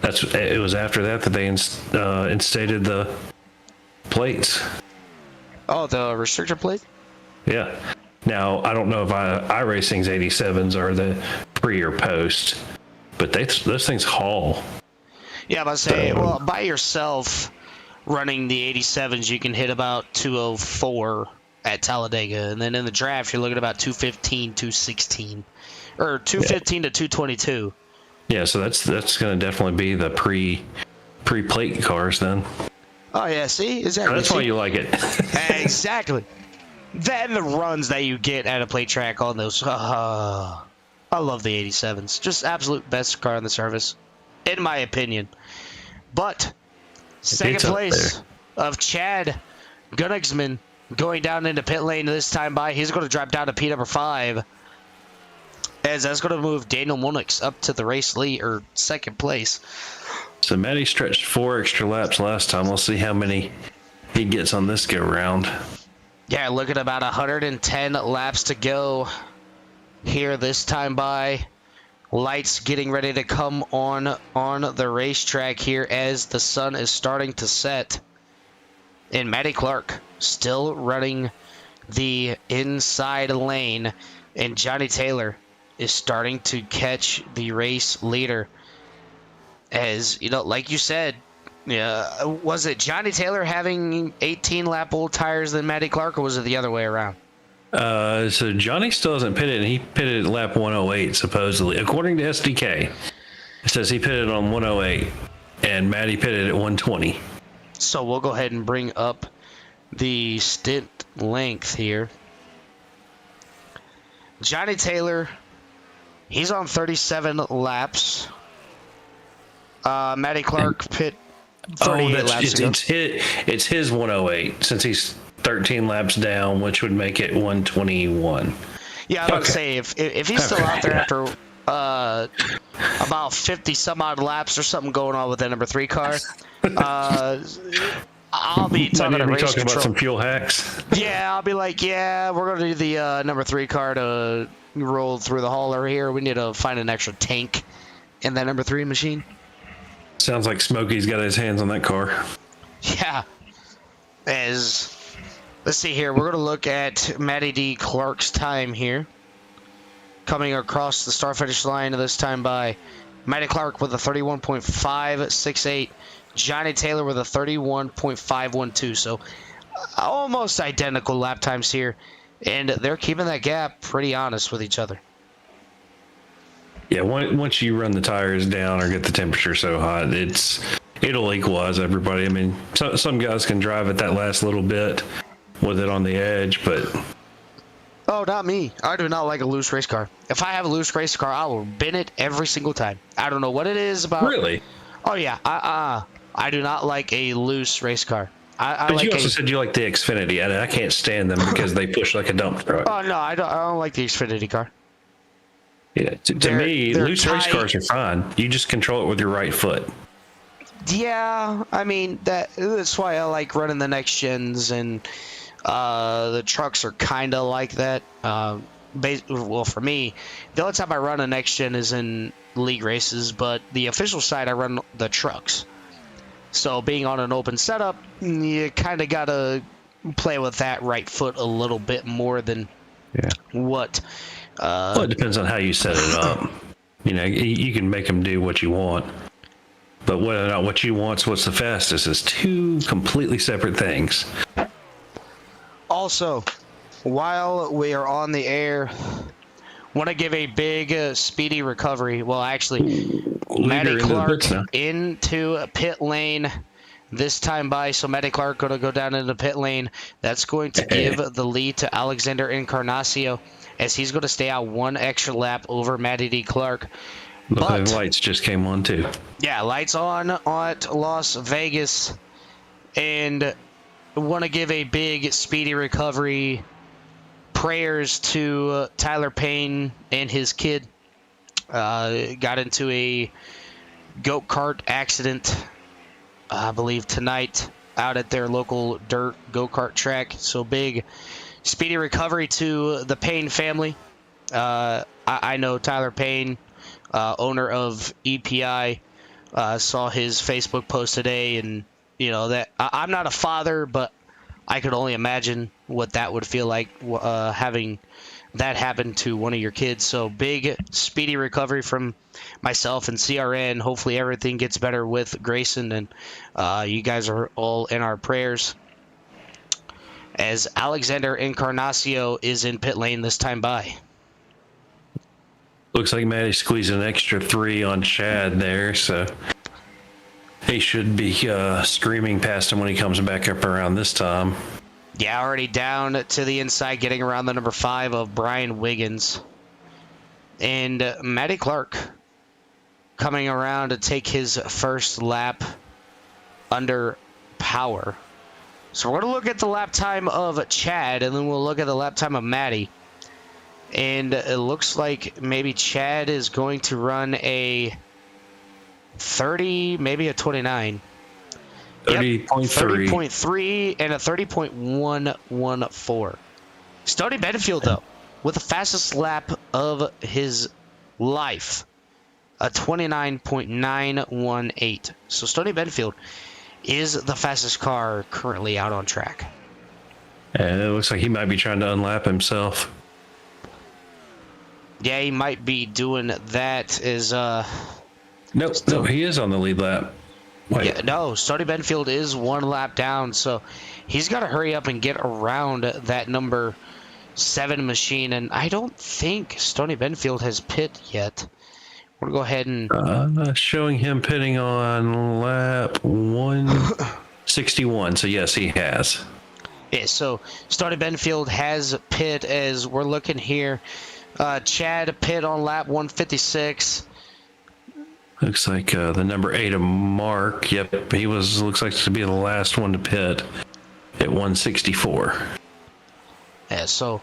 It was after that they instated the plates. Oh, the restrictor plate? Yeah. Now, I don't know if iRacing's 87s are the pre or post, but those things haul. Yeah, I was saying, well, by yourself running the 87s, you can hit about 204 at Talladega, and then in the draft, you're looking at about 215, 216. Or 215 to 222. Yeah, so that's going to definitely be the pre-plate cars then. Oh yeah, see, exactly. That's why you like it. Exactly. Then the runs that you get at a plate track on those. I love the 87s. Just absolute best car on the service, in my opinion. But second place of Chad Gunnigsman going down into pit lane this time by. He's going to drop down to P number 5. As that's going to move Daniel Monix up to the race lead or second place. So Matty stretched 4 extra laps last time. We'll see how many he gets on this go round. Yeah, look at about 110 laps to go here this time by. Lights getting ready to come on the racetrack here as the sun is starting to set. And Matty Clark still running the inside lane. And Johnny Taylor is starting to catch the race leader. As, like you said, was it Johnny Taylor having 18-lap old tires than Matty Clark, or was it the other way around? So Johnny still hasn't pitted, and he pitted at lap 108, supposedly. According to SDK, it says he pitted on 108, and Matty pitted at 120. So we'll go ahead and bring up the stint length here. Johnny Taylor, he's on 37 laps. Matty Clark pit 38 laps ago. It's his 108 since he's 13 laps down, which would make it 121. Yeah, I was to say if he's still out there after about 50 some odd laps or something going on with that number 3 car, I'll be talking about some fuel hacks. Yeah, I'll be like, we're going to do the number 3 car to roll through the hauler here. We need to find an extra tank in that number 3 machine. Sounds like Smokey's got his hands on that car. Yeah. Let's see here. We're going to look at Matty D. Clark's time here. Coming across the start finish line this time by Matty Clark with a 31.568. Johnny Taylor with a 31.512. So almost identical lap times here. And they're keeping that gap pretty honest with each other. Yeah, once you run the tires down or get the temperature so hot, it'll equalize everybody. I mean, some guys can drive it that last little bit with it on the edge, but... Oh, not me. I do not like a loose race car. If I have a loose race car, I will bin it every single time. I don't know what it is about... Really? Oh, yeah. I do not like a loose race car. But you also said you like the Xfinity, and I can't stand them because they push like a dump truck. Oh, no, I don't like the Xfinity car. Yeah, to me, loose race cars are fine. You just control it with your right foot. Yeah, I mean, that's why I like running the next gens, and the trucks are kind of like that. Well, for me, the only time I run a next gen is in league races, but the official side, I run the trucks. So being on an open setup, you kind of got to play with that right foot a little bit more than Yeah. what. Well, it depends on how you set it up. You can make them do what you want, but whether or not what you want's what's the fastest is two completely separate things. Also, while we are on the air, want to give a big speedy recovery. Well, actually, Matty Clark into pit lane this time by. So Matty Clark going to go down into pit lane. That's going to give the lead to Alexander Encarnacio, as he's going to stay out one extra lap over Matty D. Clark. But the lights just came on too. Yeah, lights on at Las Vegas, and want to give a big speedy recovery. Prayers to Tyler Payne and his kid. Got into a go-kart accident, I believe, tonight out at their local dirt go-kart track. So big speedy recovery to the Payne family. I know Tyler Payne, owner of EPI, saw his Facebook post today, and that I'm not a father, but I could only imagine what that would feel like, having that happen to one of your kids. So big speedy recovery from myself and CRN. Hopefully everything gets better with Grayson, and you guys are all in our prayers, as Alexander Encarnacio is in pit lane this time by. Looks like Matty squeezed an extra 3 on Chad there, so he should be screaming past him when he comes back up around this time. Yeah, already down to the inside, getting around the number 5 of Brian Wiggins. And Matty Clark coming around to take his first lap under power. So we're going to look at the lap time of Chad, and then we'll look at the lap time of Matty. And it looks like maybe Chad is going to run a 30, maybe a 29. 30.3. 30.3 and a 30.114. Stony Benfield, though, with the fastest lap of his life, a 29.918. So Stony Benfield is the fastest car currently out on track. And it looks like he might be trying to unlap himself. Yeah, he might be doing that. No, he is on the lead lap. Wait. Yeah, no, Stony Benfield is one lap down, so he's got to hurry up and get around that number 7 machine, and I don't think Stony Benfield has pit yet. We're going to go ahead and... showing him pitting on lap 161, so yes, he has. Yeah, so Stony Benfield has pit, as we're looking here. Chad pit on lap 156. Looks like the number 8 of Mark. Yep, he looks like to be the last one to pit at 164. Yeah, so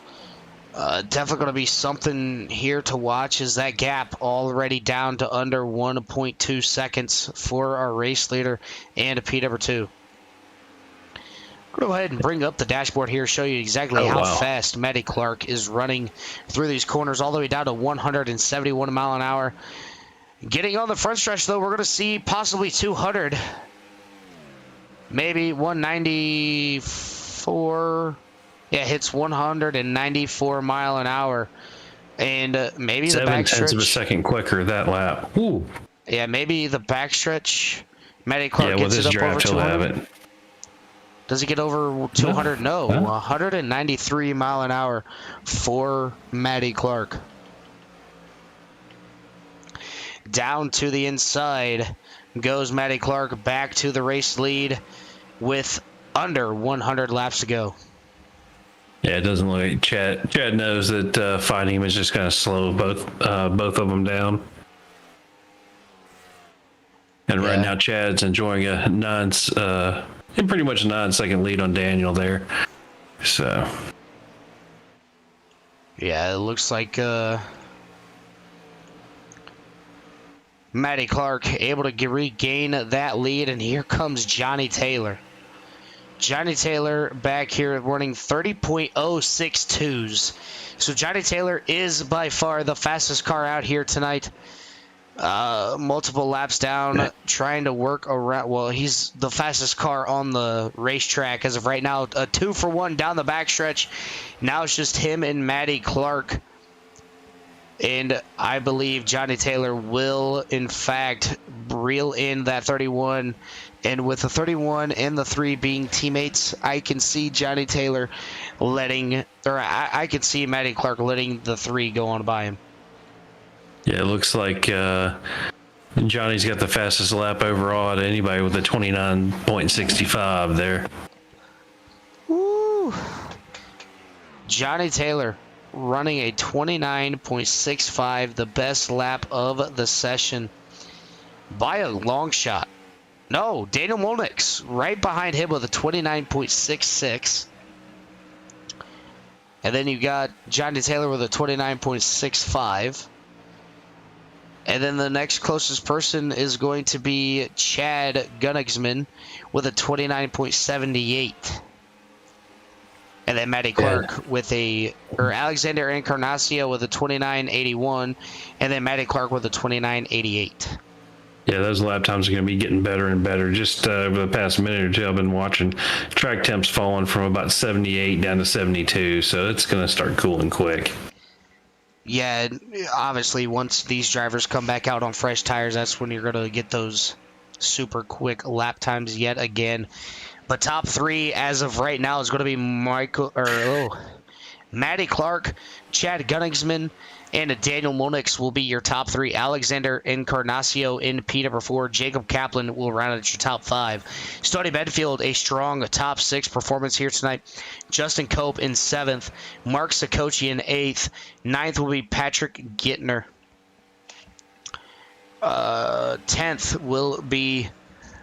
definitely going to be something here to watch, is that gap already down to under 1.2 seconds for our race leader and a P2. Go ahead and bring up the dashboard here, show you exactly how fast Matty Clark is running through these corners, all the way down to 171 mile an hour. Getting on the front stretch, though, we're going to see possibly 200, maybe 194. Yeah, hits 194 mile an hour, and maybe the backstretch. 0.7 of a second quicker that lap. Ooh. Yeah, maybe the backstretch. Matty Clark gets it up over 200. Does he get over 200? No, 193 mile an hour for Matty Clark. Down to the inside goes Matty Clark, back to the race lead with under 100 laps to go. Yeah, it doesn't look like Chad knows that fighting him is just going to slow both of them down. And right now, Chad's enjoying a pretty much a 9-second lead on Daniel there. So, yeah, it looks like Matty Clark able to regain that lead, and here comes Johnny Taylor. Johnny Taylor back here running 30.062s. So Johnny Taylor is by far the fastest car out here tonight. multiple laps down, trying to work around. Well, he's the fastest car on the racetrack as of right now. A 2-for-1 down the backstretch. Now it's just him and Matty Clark. And I believe Johnny Taylor will, in fact, reel in that 31. And with the 31 and the 3 being teammates, I can see Johnny Taylor I can see Matty Clark letting the 3 go on by him. Yeah, it looks like Johnny's got the fastest lap overall to anybody with a 29.65 there. Woo! Johnny Taylor running a 29.65, the best lap of the session by a long shot. No, Daniel Molnix right behind him with a 29.66. And then you got Johnny Taylor with a 29.65. And then the next closest person is going to be Chad Gunnigsman with a 29.78. And then Matty Clark Alexander Encarnacio with a 29.81. And then Matty Clark with a 29.88. Yeah, those lap times are going to be getting better and better. Just over the past minute or two, I've been watching track temps falling from about 78 down to 72. So it's going to start cooling quick. Yeah, obviously, once these drivers come back out on fresh tires, that's when you're going to get those super quick lap times yet again. But top 3 as of right now is going to be Matty Clark, Chad Gunnigsman, and Daniel Molnix will be your top 3. Alexander Encarnacio in P4. Jacob Kaplan will round out your top 5. Stony Bedfield, a strong top 6 performance here tonight. Justin Cope in 7th. Mark Sakochi in 8th. 9th will be Patrick Gittner. 10th will be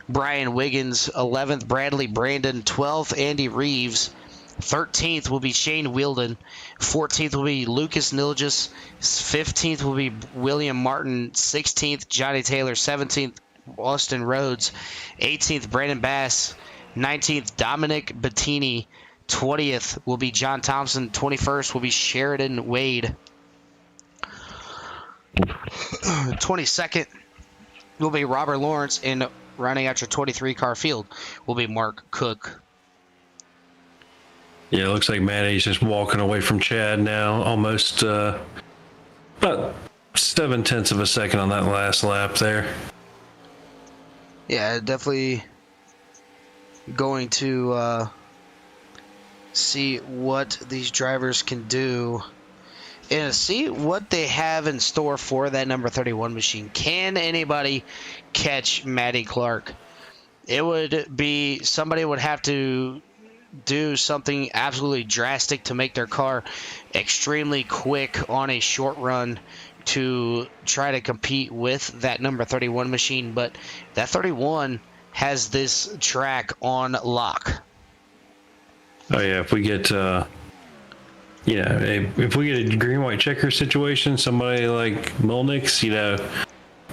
Brian Wiggins. 11th, Bradley Brandon. 12th, Andy Reeves. 13th will be Shane Wielden. 14th will be Lucas Nilgis. 15th will be William Martin. 16th, Johnny Taylor. 17th, Austin Rhodes. 18th, Brandon Bass. 19th, Dominic Bettini. 20th will be John Thompson. 21st will be Sheridan Wade. 22nd will be Robert Lawrence. And rounding out your 23-car field will be Mark Cook. Yeah, it looks like Matty's just walking away from Chad now, almost about 0.7 of a second on that last lap there. Yeah, definitely going to see what these drivers can do and see what they have in store for that number 31 machine. Can anybody catch Matty Clark? It would be somebody would have to do something absolutely drastic to make their car extremely quick on a short run to try to compete with that number 31 machine. But that 31 has this track on lock. Oh yeah, if we get if we get a green white checker situation, somebody like Molnix,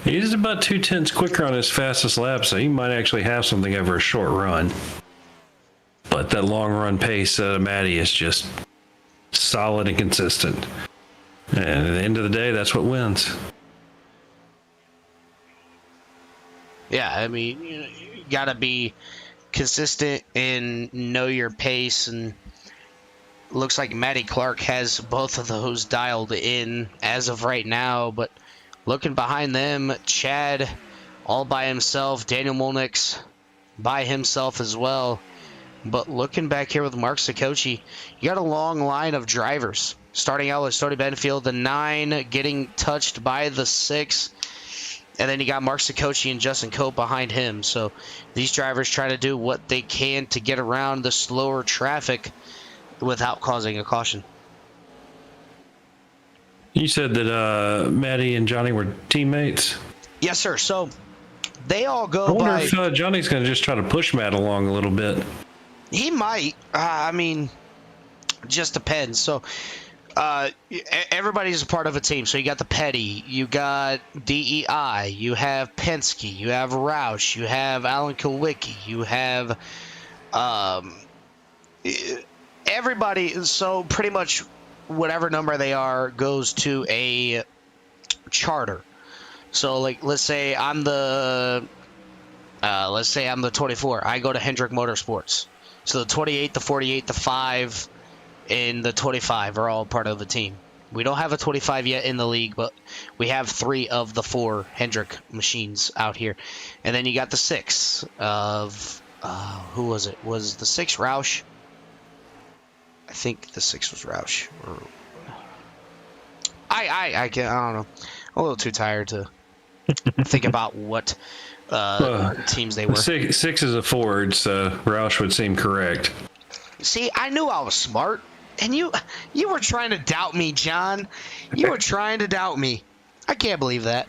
he's about 0.2 quicker on his fastest lap, so he might actually have something over a short run. But that long run pace of Matty is just solid and consistent. And at the end of the day, that's what wins. Yeah, I mean, you got to be consistent and know your pace. And looks like Matty Clark has both of those dialed in as of right now. But looking behind them, Chad all by himself, Daniel Molnix by himself as well. But looking back here with Mark Sakochi, you got a long line of drivers. Starting out with Stony Benfield, the 9 getting touched by the 6. And then you got Mark Sakochi and Justin Cope behind him. So these drivers try to do what they can to get around the slower traffic without causing a caution. You said that Matty and Johnny were teammates? Yes, sir. So they all go I wonder by... if Johnny's going to just try to push Matt along a little bit. He might. I mean, just depends. So everybody's a part of a team. So you got the Petty, you got DEI, you have Penske, you have Roush, you have Alan Kulwicki, you have everybody. So pretty much whatever number they are goes to a charter. So like, let's say I'm the 24. I go to Hendrick Motorsports. So the 28, the 48, the 5, and the 25 are all part of the team. We don't have a 25 yet in the league, but we have 3 of the 4 Hendrick machines out here. And then you got the 6 of who was it? Was the 6 Roush? I think the 6 was Roush. Or I don't know. I'm a little too tired to think about what teams they were. Six is a Ford, so Roush would seem correct. See, I knew I was smart, and you were trying to doubt me, John. You were trying to doubt me. I can't believe that.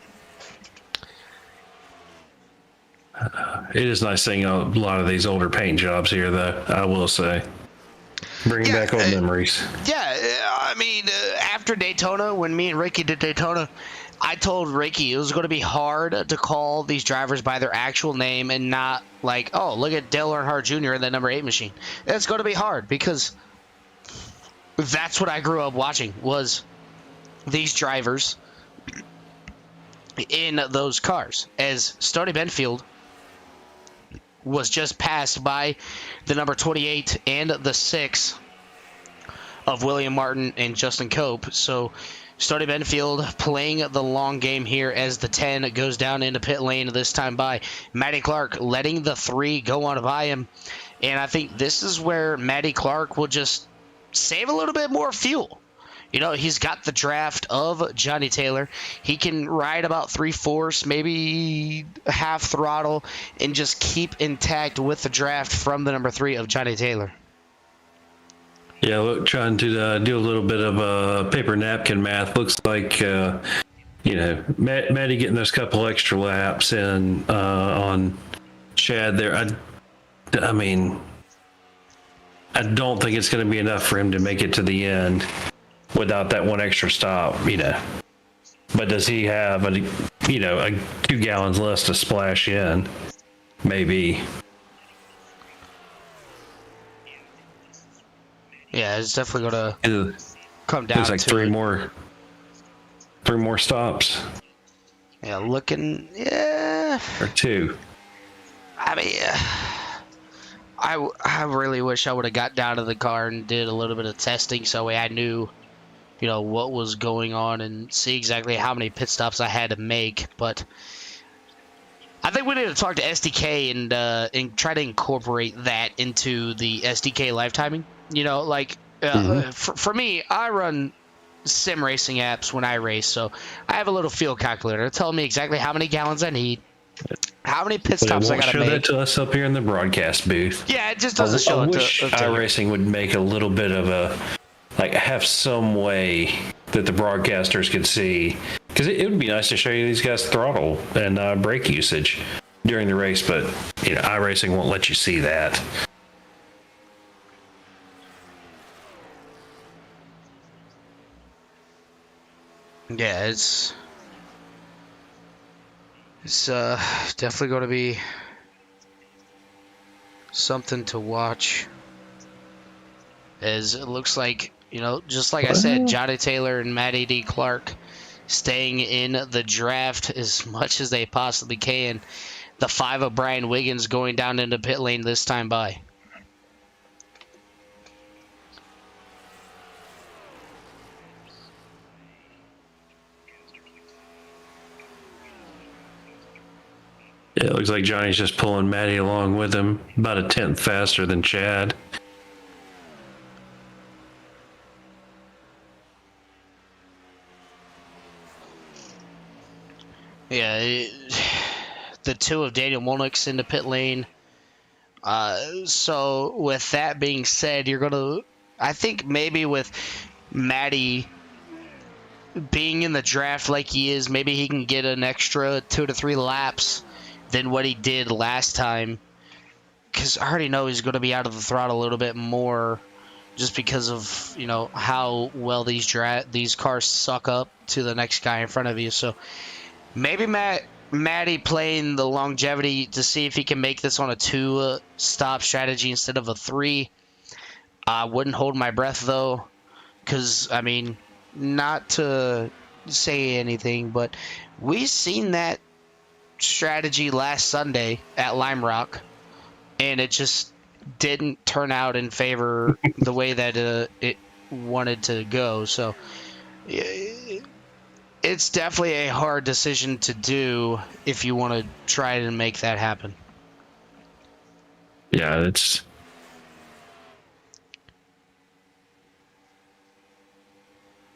It is nice seeing a lot of these older paint jobs here, though, I will say. Bringing back old memories. Yeah, I mean, after Daytona, when me and Ricky did Daytona, I told Ricky it was going to be hard to call these drivers by their actual name and not like, oh, look at Dale Earnhardt Jr. in the number 8 machine. It's going to be hard because that's what I grew up watching was these drivers in those cars. As Stoney Benfield was just passed by the number 28 and the 6 of William Martin and Justin Cope. So Stoney Benfield playing the long game here as the 10 goes down into pit lane this time by Matty Clark, letting the 3 go on by him. And I think this is where Matty Clark will just save a little bit more fuel. You know, he's got the draft of Johnny Taylor. He can ride about 3/4, maybe half throttle, and just keep intact with the draft from the number 3 of Johnny Taylor. Yeah, look, trying to do a little bit of paper napkin math. Looks like, Matty getting those couple extra laps in on Chad there. I mean, I don't think it's going to be enough for him to make it to the end without that one extra stop, But does he have a 2 gallons less to splash in? Maybe. Yeah, it's definitely going to come down. There's like three more stops. Yeah, or 2. I mean, I really wish I would have got down to the car and did a little bit of testing so I knew, what was going on and see exactly how many pit stops I had to make. But I think we need to talk to SDK and try to incorporate that into the SDK live timing. For me, I run sim racing apps when I race, so I have a little fuel calculator telling me exactly how many gallons I need, how many pit stops I gotta make. Show that to us up here in the broadcast booth. Yeah, it just doesn't show it to iRacing would make a little bit of have some way that the broadcasters could see, because it would be nice to show you these guys' throttle and brake usage during the race, but iRacing won't let you see that. Yeah, it's definitely going to be something to watch, as it looks like, just like I said, Johnny Taylor and Matty D. Clark staying in the draft as much as they possibly can. The 5 of Brian Wiggins going down into pit lane this time by. Yeah, it looks like Johnny's just pulling Matty along with him, about a 10th faster than Chad. Yeah, the 2 of Daniel Molnick's in the pit lane. So with that being said, I think maybe with Matty being in the draft like he is, maybe he can get an extra 2 to 3 laps than what he did last time, because I already know he's going to be out of the throttle a little bit more just because of how well these cars suck up to the next guy in front of you. So maybe Matty playing the longevity to see if he can make this on a 2 stop strategy instead of a 3. I wouldn't hold my breath though, because I mean, not to say anything, but we seen that strategy last Sunday at Lime Rock, and it just didn't turn out in favor the way that it wanted to go. So it's definitely a hard decision to do if you want to try and make that happen. Yeah, it's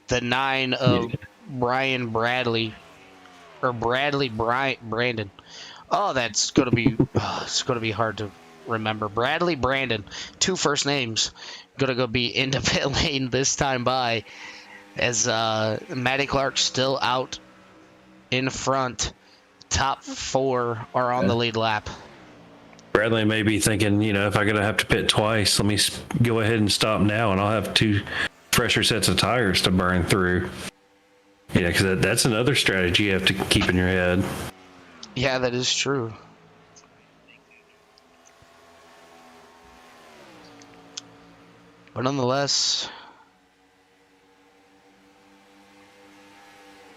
the 9 of Brian Bradley or Brandon. Oh, that's gonna be it's gonna be hard to remember. Bradley Brandon, 2 first names, gonna go be into pit lane this time by, as Matty Clark still out in front. Top 4 are on the lead lap. Bradley may be thinking, if I'm gonna have to pit twice, let me go ahead and stop now, and I'll have 2 fresher sets of tires to burn through. Yeah, because that's another strategy you have to keep in your head. Yeah, that is true. But nonetheless,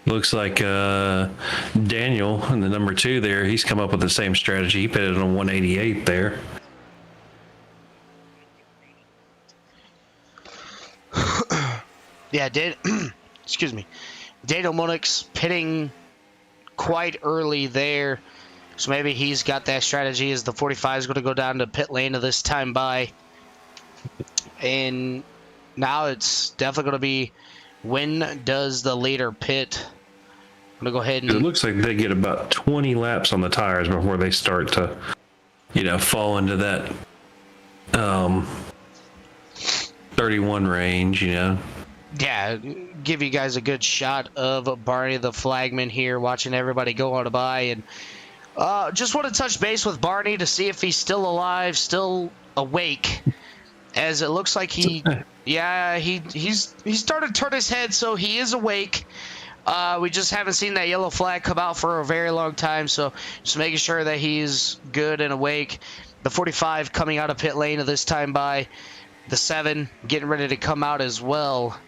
looks like Daniel in the number 2 there, he's come up with the same strategy. He pitted on 188 there. yeah, excuse me. Daniel Munich pitting quite early there. So maybe he's got that strategy as the 45 is going to go down to pit lane of this time by. And now it's definitely going to be, when does the leader pit? I'm going to go ahead and... It looks like they get about 20 laps on the tires before they start to, fall into that 31 range, Yeah, give you guys a good shot of Barney the flagman here, watching everybody go on by. And just want to touch base with Barney to see if he's still alive, still awake, as it looks like he started to turn his head, so he is awake. We just haven't seen that yellow flag come out for a very long time, so just making sure that he's good and awake. The 45 coming out of pit lane at this time by. The 7 getting ready to come out as well,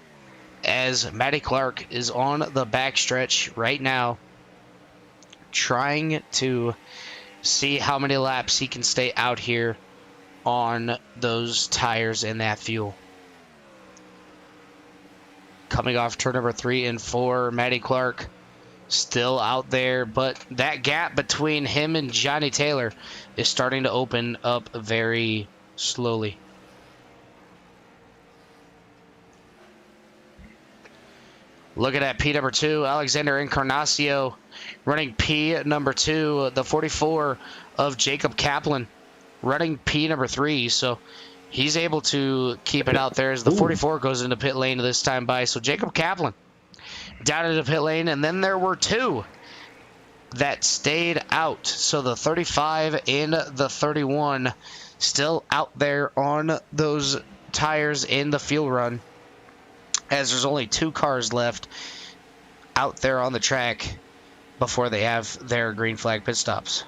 as Matty Clark is on the backstretch right now, trying to see how many laps he can stay out here on those tires and that fuel. Coming off turn number 3 and 4, Matty Clark still out there, but that gap between him and Johnny Taylor is starting to open up very slowly. Look at that P number 2, Alexander Encarnacio running P number 2, the 44 of Jacob Kaplan running P number 3. So he's able to keep it out there as the 44 goes into pit lane this time by. So Jacob Kaplan down into pit lane, and then there were 2 that stayed out. So the 35 and the 31 still out there on those tires in the fuel run, as there's only 2 cars left out there on the track before they have their green flag pit stops.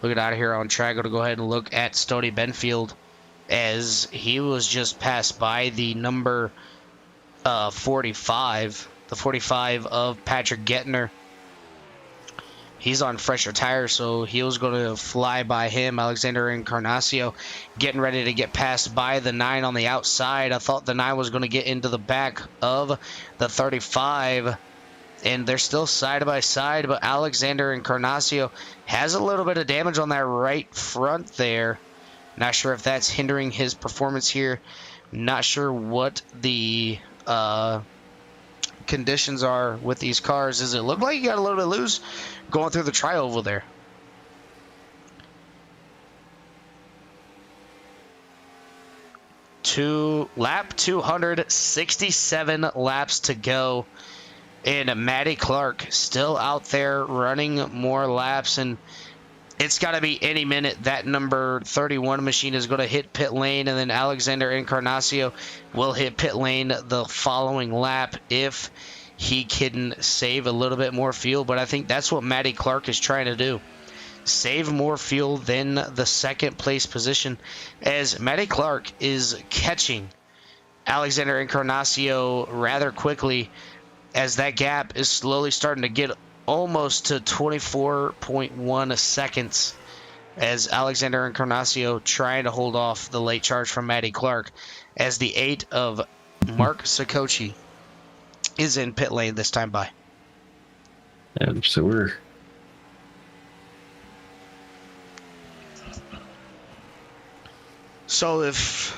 Looking out of here on track, going to go ahead and look at Stoney Benfield, as he was just passed by the number 45, the 45 of Patrick Gettner. He's on fresher tires, so he was going to fly by him. Alexander Encarnacio getting ready to get passed by the 9 on the outside. I thought the 9 was going to get into the back of the 35, and they're still side by side, but Alexander Encarnacio has a little bit of damage on that right front there. Not sure if that's hindering his performance here. Not sure what the conditions are with these cars. Does it look like you got a little bit loose going through the tri-oval there? Lap 267 laps to go, and Matty Clark still out there running more laps, and it's got to be any minute that number 31 machine is going to hit pit lane, and then Alexander Encarnacio will hit pit lane the following lap if he can save a little bit more fuel. But I think that's what Matty Clark is trying to do. Save more fuel than the second place position, as Matty Clark is catching Alexander Encarnacio rather quickly, as that gap is slowly starting to get almost to 24.1 seconds, as Alexander Encarnacio trying to hold off the late charge from Matty Clark, as the 8 of Mark Sakochi is in pit lane this time by. Yeah, so we're... So if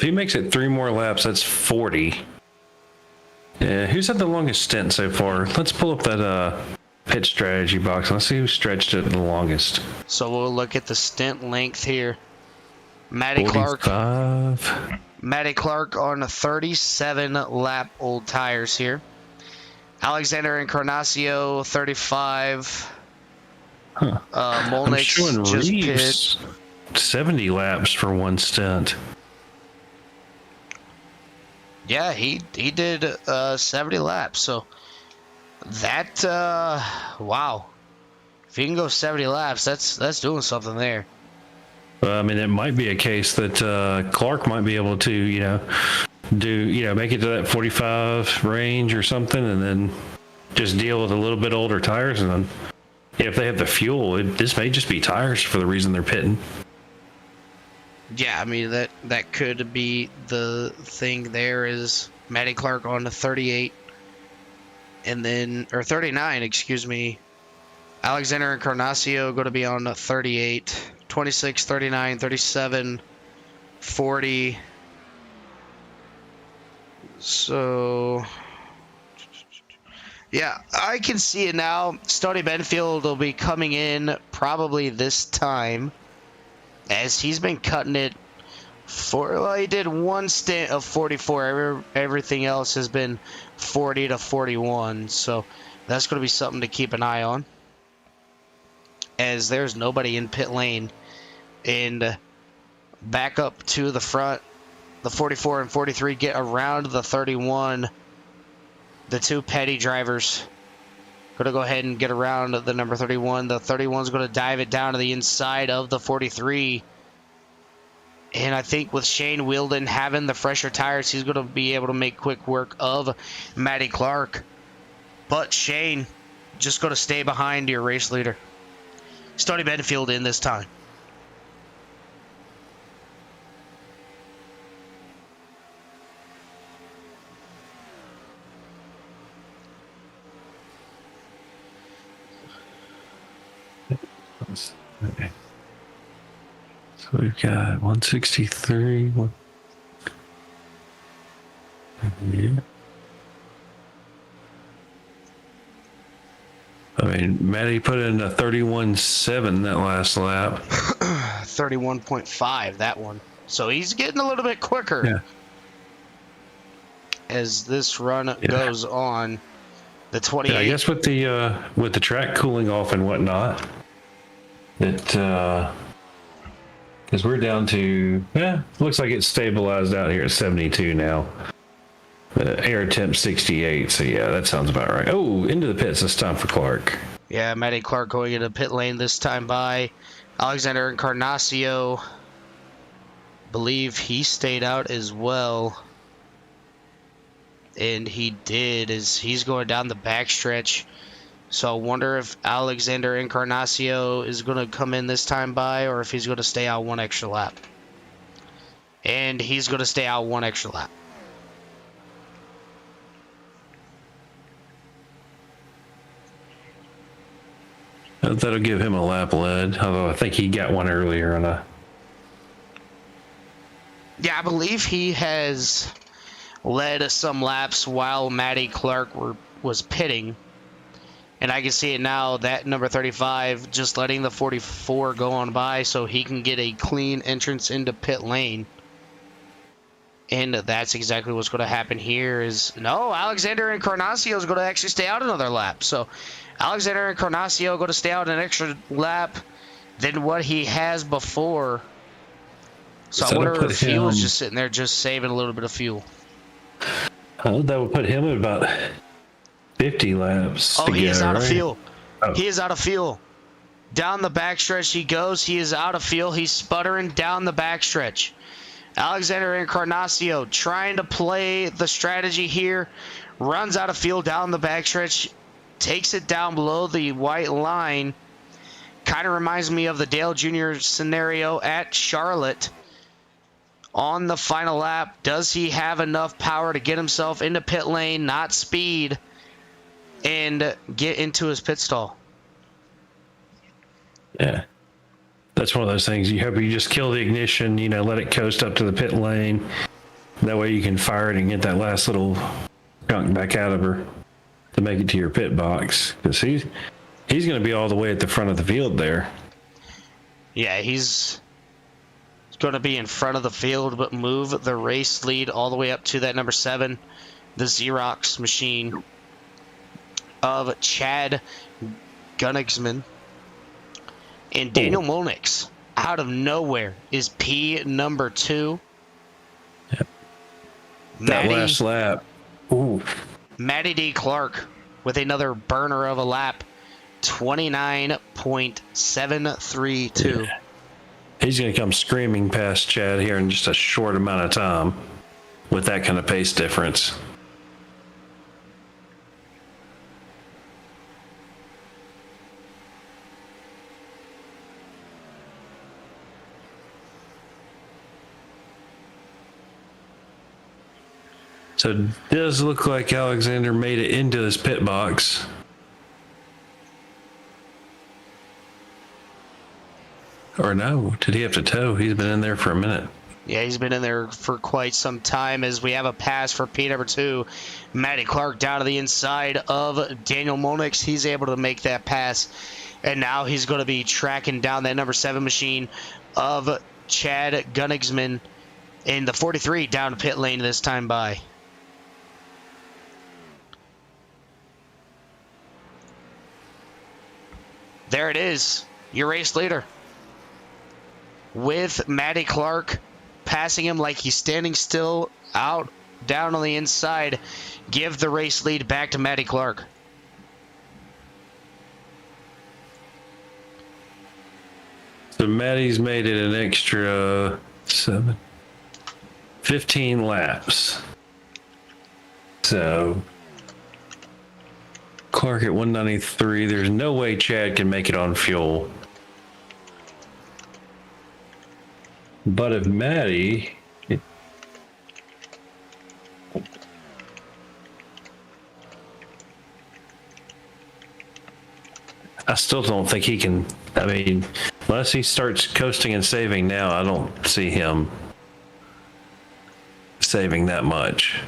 he makes it 3 more laps, that's 40. Yeah, who's had the longest stint so far? Let's pull up that pit strategy box. Let's see who stretched it the longest. So we'll look at the stint length here. Matty Clark on a 37 lap old tires here. Alexander Encarnacio 35. Huh. I'm showing just Reeves 70 laps for one stint. Yeah, he did 70 laps. So that wow. If you can go 70 laps, that's doing something there. I mean, it might be a case that Clark might be able to, make it to that 45 range or something, and then just deal with a little bit older tires. And then if they have the fuel, this may just be tires for the reason they're pitting. Yeah, I mean, that could be the thing there is Matty Clark on the 38, and then, or 39, excuse me. Alexander Encarnacio going to be on 38, 26, 39, 37, 40. So, yeah, I can see it now. Stoney Benfield will be coming in probably this time, as he's been cutting it he did one stint of 44. Everything else has been 40 to 41. So that's going to be something to keep an eye on, as there's nobody in pit lane. And back up to the front, the 44 and 43 get around the 31. The 2 petty drivers going to go ahead and get around the number 31. The 31 is going to dive it down to the inside of the 43. And I think with Shane Wielden having the fresher tires, he's going to be able to make quick work of Matty Clark. But Shane just going to stay behind your race leader. Stoney Benfield in this time. Okay. So we've got 163. Yeah. I mean, Matty put in a 31.7 that last lap. 31.5, that one. So he's getting a little bit quicker. Yeah. As this run goes on. The 28. Yeah, I guess with the track cooling off and whatnot, because we're down to, looks like it's stabilized out here at 72 now. Air temp 68, so yeah, that sounds about right. Oh, into the pits this time for Clark. Yeah, Matty Clark going into pit lane this time by Alexander Encarnacio. Believe he stayed out as well. And he did, as he's going down the backstretch. So I wonder if Alexander Encarnacio is going to come in this time by, or if he's going to stay out one extra lap. And he's going to stay out one extra lap. That'll give him a lap lead, although I think he got one earlier on a... Yeah, I believe he has led some laps while Matty Clark was pitting. And I can see it now, that number 35 just letting the 44 go on by so he can get a clean entrance into pit lane. And that's exactly what's going to happen here is, no, Alexander Encarnacio is going to actually stay out another lap. So Alexander Encarnacio going to stay out an extra lap than what he has before. So I wonder if he was just sitting there just saving a little bit of fuel. That would put him at about 50 laps. Oh, he is out of fuel. Oh. He is out of fuel. Down the backstretch he goes. He is out of fuel. He's sputtering down the backstretch. Alexander Encarnacio trying to play the strategy here. Runs out of field down the backstretch. Takes it down below the white line. Kind of reminds me of the Dale Jr. scenario at Charlotte. On the final lap, does he have enough power to get himself into pit lane, not speed, and get into his pit stall? Yeah. That's one of those things. You hope you just kill the ignition, let it coast up to the pit lane. That way you can fire it and get that last little gunk back out of her to make it to your pit box. Because he's going to be all the way at the front of the field there. Yeah, he's going to be in front of the field, but move the race lead all the way up to that number 7, the Xerox machine of Chad Gunnigsman. And Daniel Molnix, out of nowhere, is P number 2. Yep. That last lap. Ooh. Matty D. Clark with another burner of a lap, 29.732. Yeah. He's going to come screaming past Chad here in just a short amount of time with that kind of pace difference. So it does look like Alexander made it into his pit box. Or no, did he have to tow? He's been in there for a minute. Yeah, he's been in there for quite some time as we have a pass for P number 2. Matty Clark down to the inside of Daniel Molnix. He's able to make that pass. And now he's going to be tracking down that number 7 machine of Chad Gunnigsman in the 43 down to pit lane this time by. There it is, your race leader. With Matty Clark passing him like he's standing still out down on the inside. Give the race lead back to Matty Clark. So Matty's made it an extra 15 laps. So Clark at 193. There's no way Chad can make it on fuel. But if Matty... I still don't think he can... I mean, unless he starts coasting and saving now, I don't see him saving that much.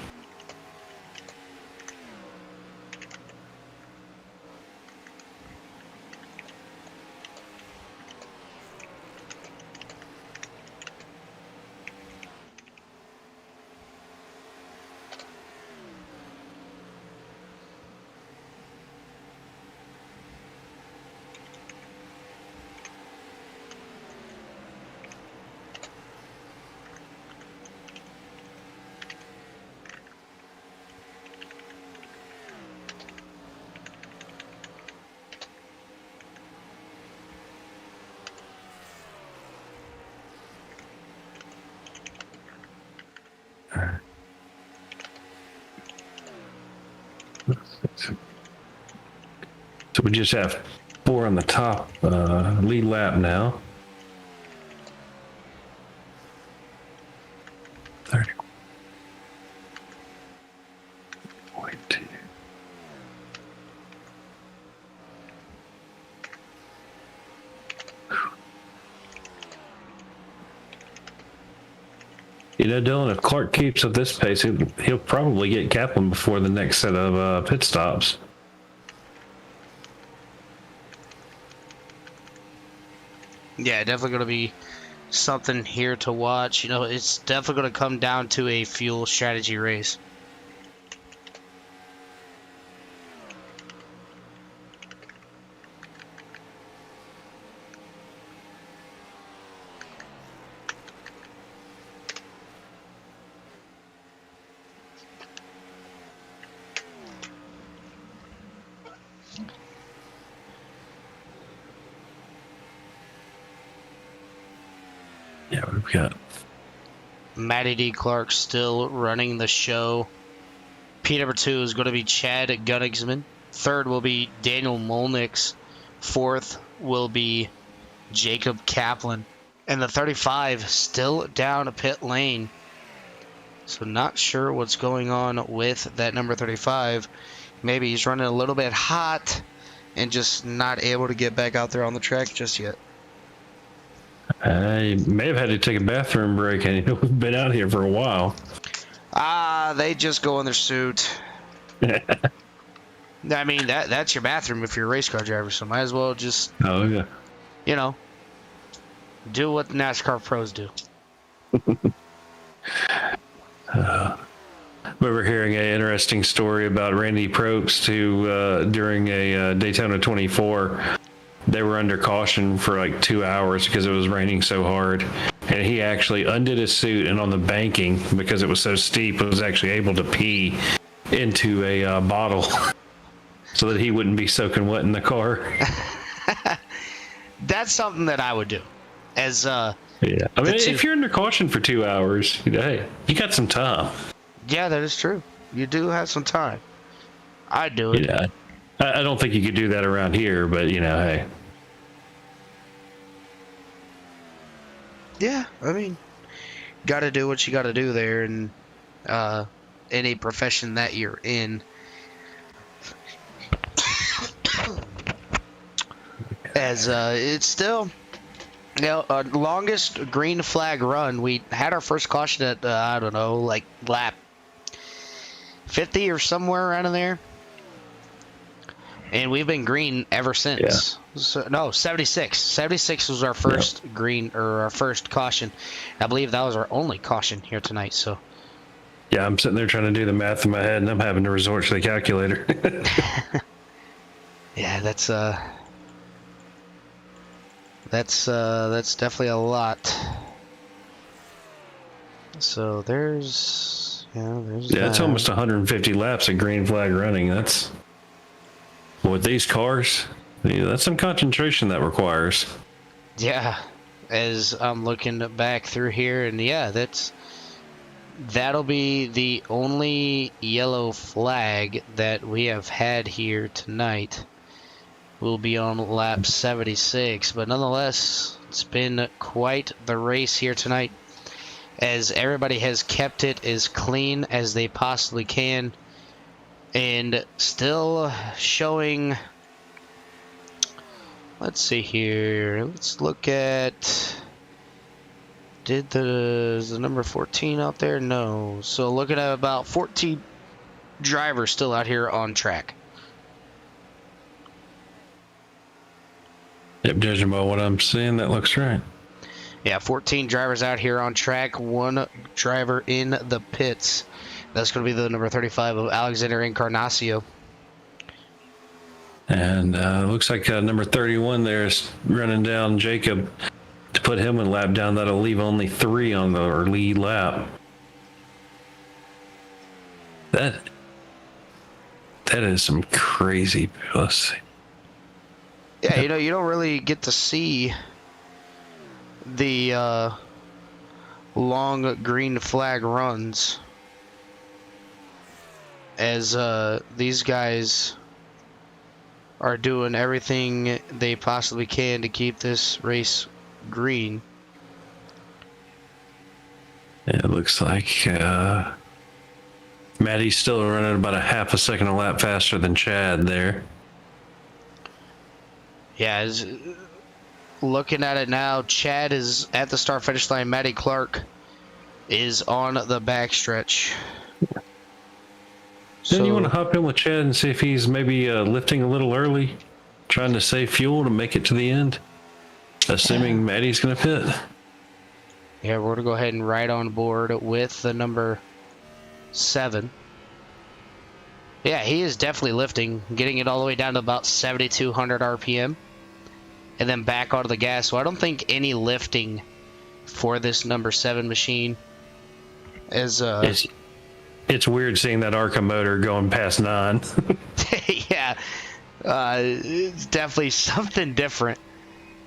So we just have 4 on the top lead lap now. 30. You know, Dylan, if Clark keeps up this pace, he'll probably get Kaplan before the next set of pit stops. Yeah, definitely going to be something here to watch. You know, it's definitely going to come down to a fuel strategy race. Yeah, we've got Matty D. Clark still running the show. P number 2 is going to be Chad Gunnigsman. Third will be Daniel Molnix. Fourth will be Jacob Kaplan. And the 35 still down a pit lane. So not sure what's going on with that number 35. Maybe he's running a little bit hot and just not able to get back out there on the track just yet. I may have had to take a bathroom break, and we've been out here for a while. They just go in their suit. I mean, that's your bathroom if you're a race car driver, so might as well just, Oh, yeah. Do what the NASCAR pros do. We were hearing an interesting story about Randy Probst, who during a Daytona 24, they were under caution for like 2 hours because it was raining so hard. And he actually undid his suit, and on the banking, because it was so steep, was actually able to pee into a bottle so that he wouldn't be soaking wet in the car. That's something that I would do. Yeah, I mean, if you're under caution for 2 hours, hey, you got some time. Yeah, that is true. You do have some time. I'd do it. Yeah, I don't think you could do that around here, but hey. Yeah, I mean, got to do what you got to do there, and any profession that you're in. As it's still, longest green flag run. We had our first caution at I don't know, like lap 50 or somewhere around in there, and we've been green ever since. Yeah. So, no, 76. 76 was our first green, or our first caution. I believe that was our only caution here tonight. So. Yeah, I'm sitting there trying to do the math in my head, and I'm having to resort to the calculator. Yeah, that's definitely a lot. So there's it's almost 150 laps of green flag running. That's with these cars. That's some concentration that requires. Yeah, as I'm looking back through here, and yeah, that'll be the only yellow flag that we have had here tonight. We'll be on lap 76, but nonetheless, it's been quite the race here tonight, as everybody has kept it as clean as they possibly can, and still showing. Let's see here. Let's look at. Is the number 14 out there? No. So looking at about 14 drivers still out here on track. Yep, judging by what I'm seeing, that looks right. Yeah, 14 drivers out here on track, one driver in the pits. That's going to be the number 35 of Alexander Encarnacio. And looks like number 31 there is running down Jacob to put him in lap down. That'll leave only 3 on the lead lap. That is some crazy. Let's see. Yeah, you don't really get to see the long green flag runs, as these guys are doing everything they possibly can to keep this race green. It looks like Matty's still running about a half a second a lap faster than Chad there. Yeah, as looking at it now, Chad is at the start finish line. Matty Clark is on the backstretch. Then you want to hop in with Chad and see if he's maybe lifting a little early, trying to save fuel to make it to the end, assuming Matty's going to pit. Yeah, we're going to go ahead and ride on board with the number 7. Yeah, he is definitely lifting, getting it all the way down to about 7,200 RPM, and then back onto the gas. So I don't think any lifting for this number 7 machine is... It's weird seeing that ARCA motor going past 9. Yeah, it's definitely something different.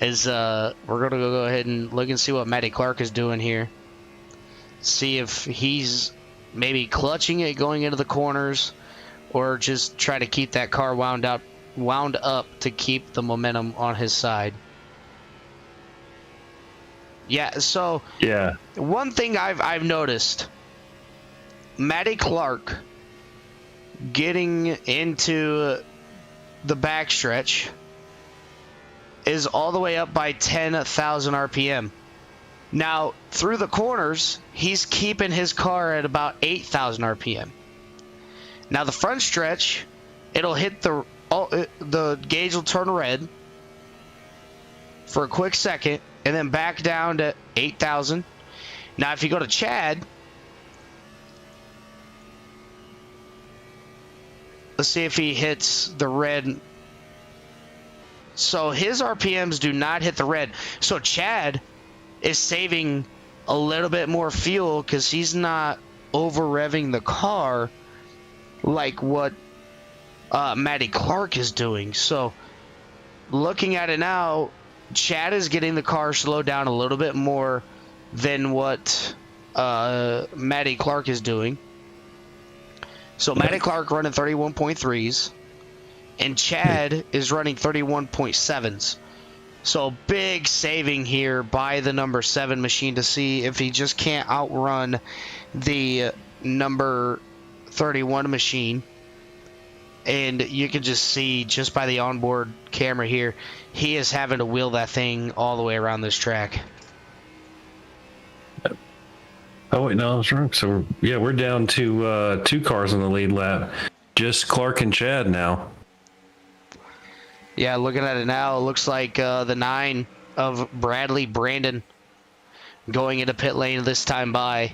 As we're going to go ahead and look and see what Matty Clark is doing here. see if he's maybe clutching it going into the corners, or just try to keep that car wound up to keep the momentum on his side. Yeah, so Yeah. one thing I've noticed, Matty Clark getting into the backstretch is all the way up by 10,000 RPM. Now, through the corners, he's keeping his car at about 8,000 RPM. Now, the front stretch, it'll hit the gauge will turn red for a quick second, and then back down to 8,000. Now, if you go to Chad, let's see if he hits the red. So his RPMs do not hit the red. So Chad is saving a little bit more fuel because he's not over revving the car like what Matty Clark is doing. So looking at it now, Chad is getting the car slowed down a little bit more than what Matty Clark is doing. So Matty Clark running 31.3s, and Chad is running 31.7s. So big saving here by the number 7 machine to see if he just can't outrun the number 31 machine. And you can just see just by the onboard camera here, he is having to wheel that thing all the way around this track. Oh, wait, no, I was wrong. So, we're down to 2 cars on the lead lap. Just Clark and Chad now. Yeah, looking at it now, it looks like the 9 of Bradley Brandon going into pit lane this time by.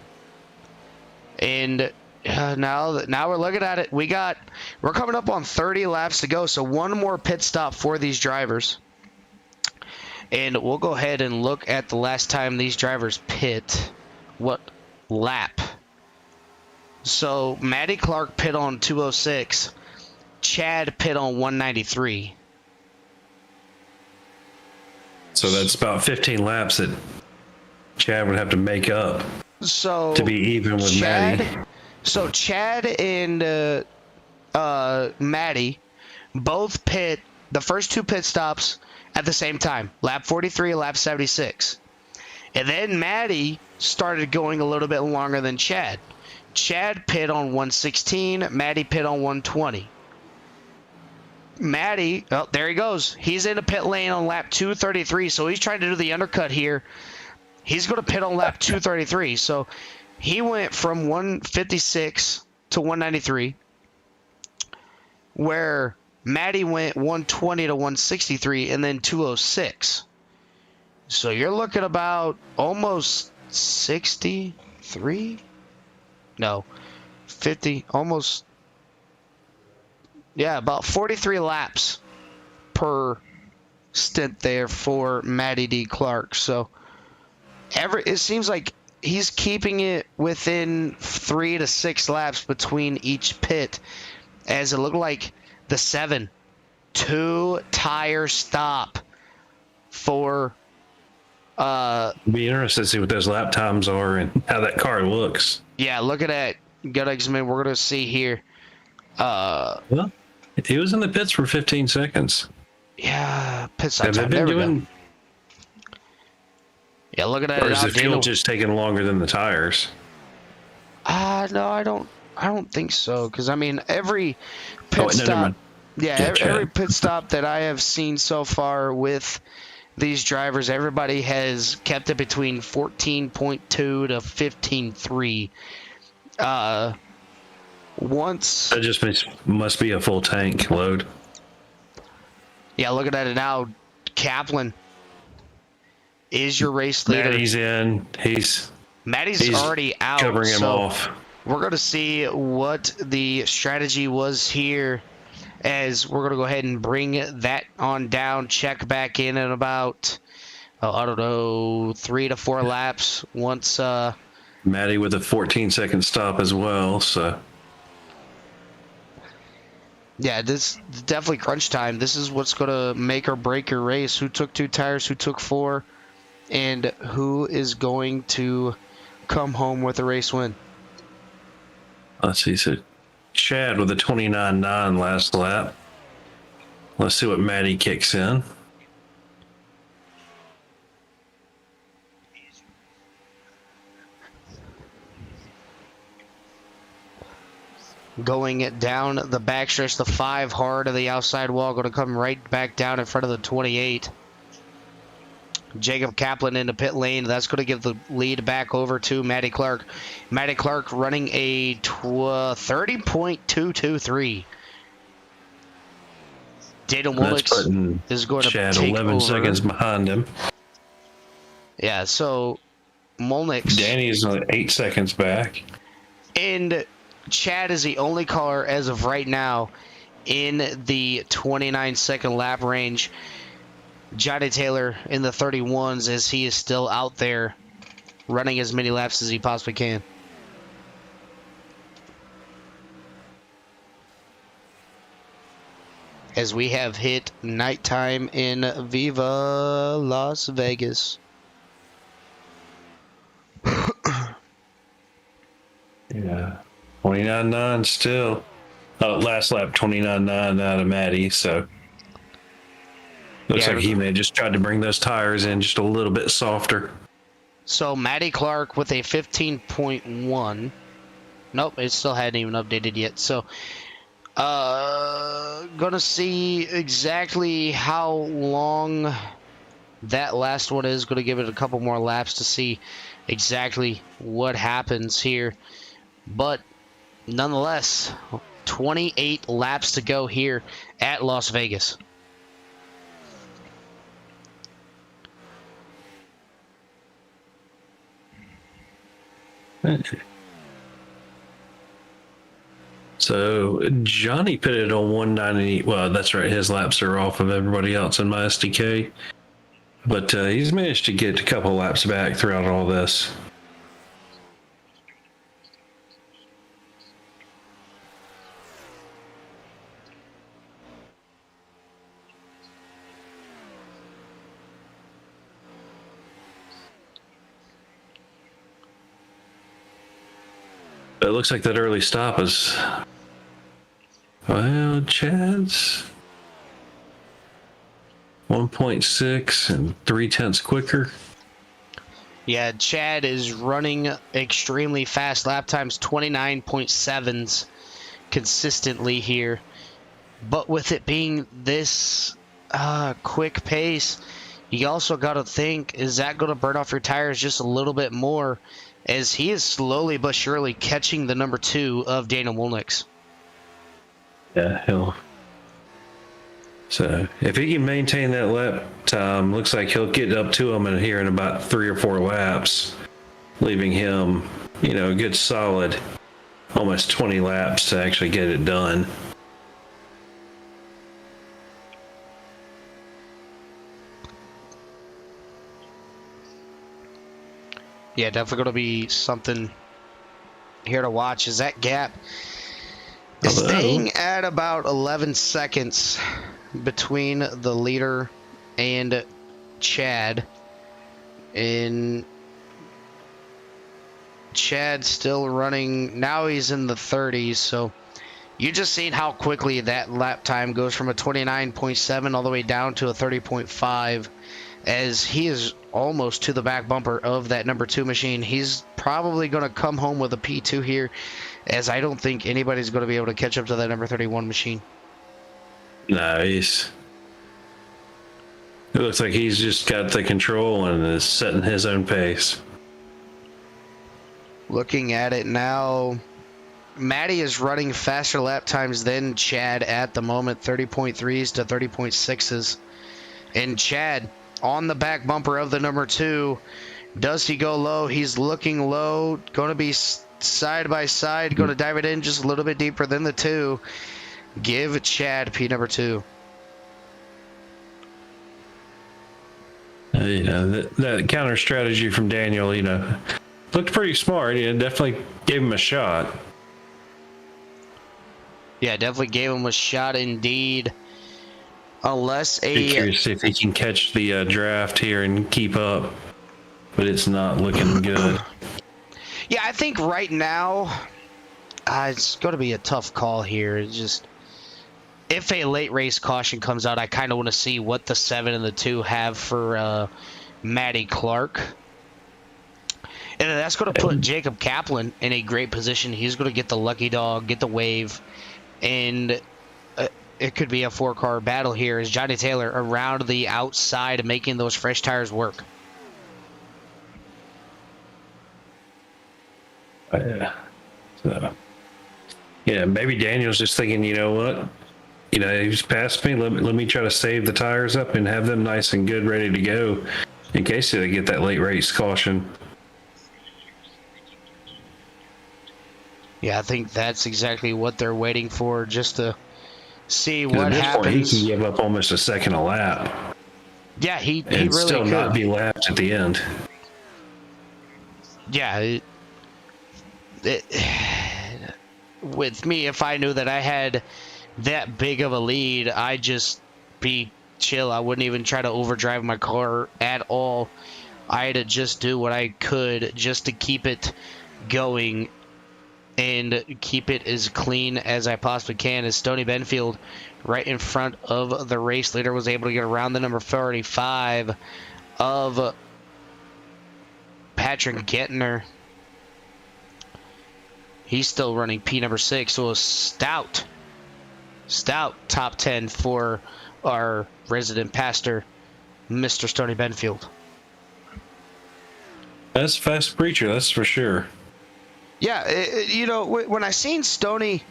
And now we're looking at it. We're coming up on 30 laps to go, so one more pit stop for these drivers. And we'll go ahead and look at the last time these drivers pit. What lap? So Matty Clark pit on 206. Chad pit on 193. So that's about 15 laps that Chad would have to make up to be even with Matty. So Chad and Matty both pit the first 2 pit stops at the same time, lap 43, lap 76. And then Matty started going a little bit longer than Chad. Chad pit on 116, Matty pit on 120. Matty, oh, there he goes. He's in a pit lane on lap 233, so he's trying to do the undercut here. He's going to pit on lap 233. So he went from 156 to 193, where Matty went 120 to 163, and then 206. So you're looking about almost 63? No, 50, almost. Yeah, about 43 laps per stint there for Matty D. Clark. So it seems like he's keeping it within 3 to 6 laps between each pit, as it looked like the 7 2-tire stop for be interested to see what those lap times are and how that car looks. Yeah, look at that. Good examine. We're going to see here. Well, he was in the pits for 15 seconds. Yeah, pit stop Have time. they been There we doing? go. Yeah, look at that. Or is the fuel just taking longer than the tires? No, I don't think so. Because I mean, every pit stop. Yeah, every pit stop that I have seen so far with these drivers, everybody has kept it between 14.2 to 15.3. Once that just must be a full tank load. Yeah, looking at it now, Kaplan is your race leader. Matty's in. Matty's already out. Covering him off. We're going to see what the strategy was here, as we're going to go ahead and bring that on down, check back in about, I don't know, 3 to 4 laps once. Matty with a 14-second stop as well, so. Yeah, this is definitely crunch time. This is what's going to make or break your race. Who took 2 tires, who took 4, and who is going to come home with a race win. Let's see. So Chad with a 29.9 last lap. Let's see what Maddie kicks in. Going it down the backstretch, the 5 hard of the outside wall, going to come right back down in front of the 28. Jacob Kaplan into pit lane. That's going to give the lead back over to Matty Clark. Matty Clark running a 30.223. Dana Woolix is going to Chad take 11 over. seconds behind him. Yeah, so Molnick's... Danny's 8 seconds back. And Chad is the only car as of right now in the 29-second lap range. Johnny Taylor in the 31s as he is still out there running as many laps as he possibly can. As we have hit nighttime in Viva Las Vegas. Yeah. 29.9 still. Last lap 29.9 out of Matty, so looks like he may have just tried to bring those tires in just a little bit softer. So Matty Clark with a 15.1. Nope, it still hadn't even updated yet. So gonna see exactly how long that last one is. Gonna give it a couple more laps to see exactly what happens here. But nonetheless, 28 laps to go here at Las Vegas. So Johnny pitted on 190. Well, that's right. His laps are off of everybody else in my SDK. But he's managed to get a couple laps back throughout all this. It looks like that early stop is, well, Chad's 1.6 and 0.3 quicker. Yeah, Chad is running extremely fast lap times, 29.7s consistently here. But with it being this quick pace, you also got to think, is that going to burn off your tires just a little bit more, as he is slowly but surely catching the number 2 of Dana Woolnick's. Yeah, he'll. So if he can maintain that lap time, looks like he'll get up to him in here in about 3 or 4 laps, leaving him, a good solid almost 20 laps to actually get it done. Yeah, definitely going to be something here to watch. Is that gap is staying at about 11 seconds between the leader and Chad. And Chad still running. Now he's in the 30s, so you just seen how quickly that lap time goes from a 29.7 all the way down to a 30.5. As he is almost to the back bumper of that number 2 machine. He's probably going to come home with a P2 here, as I don't think anybody's going to be able to catch up to that number 31 machine. Nice. It looks like he's just got the control and is setting his own pace. Looking at it now, Matty is running faster lap times than Chad at the moment, 30.3s to 30.6s. And Chad on the back bumper of the number 2. Does he go low? He's looking low. Going to be side by side. Going to dive it in just a little bit deeper than the 2. Give Chad P number 2. That counter strategy from Daniel, looked pretty smart. Definitely gave him a shot. Yeah, definitely gave him a shot indeed. Unless Be curious to see if he can catch the draft here and keep up, but it's not looking good. Yeah, I think right now it's going to be a tough call here. It's just if a late race caution comes out, I kind of want to see what the 7 and the 2 have for Matty Clark. And then that's going to put Jacob Kaplan in a great position. He's going to get the lucky dog, get the wave, and it could be a 4-car battle here as Johnny Taylor around the outside making those fresh tires work. Yeah. So, yeah, maybe Daniel's just thinking, you know what? You know, he's passed me. Let me try to save the tires up and have them nice and good, ready to go in case they get that late race caution. Yeah, I think that's exactly what they're waiting for, just to see At what this happens. point, he can give up almost a second a lap. Yeah, he and really still could. not be lapped at the end. Yeah, with me, if I knew that I had that big of a lead, I'd just be chill. I wouldn't even try to overdrive my car at all. I'd just do what I could just to keep it going and keep it as clean as I possibly can. As Stoney Benfield, right in front of the race leader, was able to get around the number 45 of Patrick Gettner. He's still running P number 6, so a stout top 10 for our resident pastor, Mr. Stoney Benfield. That's a fast preacher, that's for sure. Yeah, you know, when I seen Stoney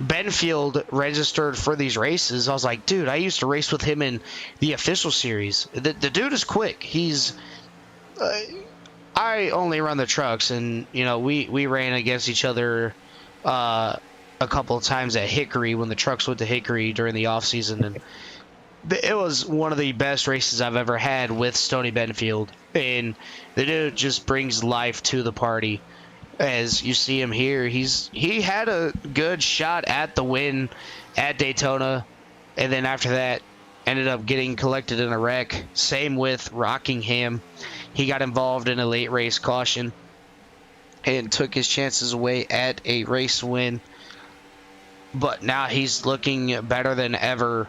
Benfield registered for these races, I was like, dude, I used to race with him in the official series. The dude is quick. He's... I only run the trucks, and, you know, we ran against each other a couple of times at Hickory when the trucks went to Hickory during the off season, and it was one of the best races I've ever had with Stoney Benfield. And the dude just brings life to the party. As you see him here, he had a good shot at the win at Daytona, and then after that ended up getting collected in a wreck. Same with Rockingham. He got involved in a late race caution and took his chances away at a race win. But now he's looking better than ever,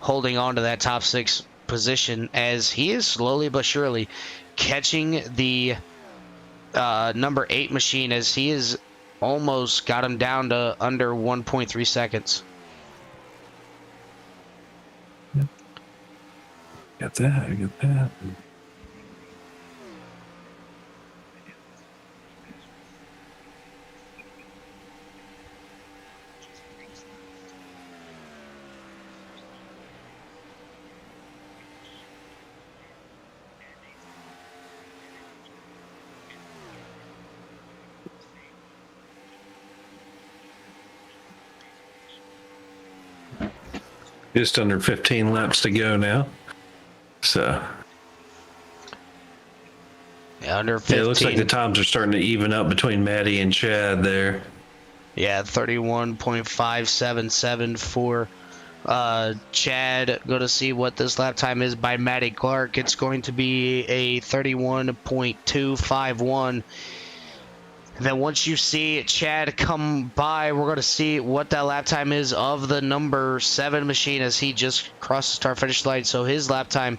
holding on to that top 6 position as he is slowly but surely catching the number 8 machine, as he is almost got him down to under 1.3 seconds. Got that. Just under 15 laps to go now. So, Yeah, under 15. yeah, it looks like the times are starting to even up between Maddie and Chad there. Yeah, 31.577 for Chad. Go to see what this lap time is by Matty Clark. It's going to be a 31.251. And then once you see Chad come by, we're going to see what that lap time is of the number 7 machine as he just crossed the start-finish line. So his lap time,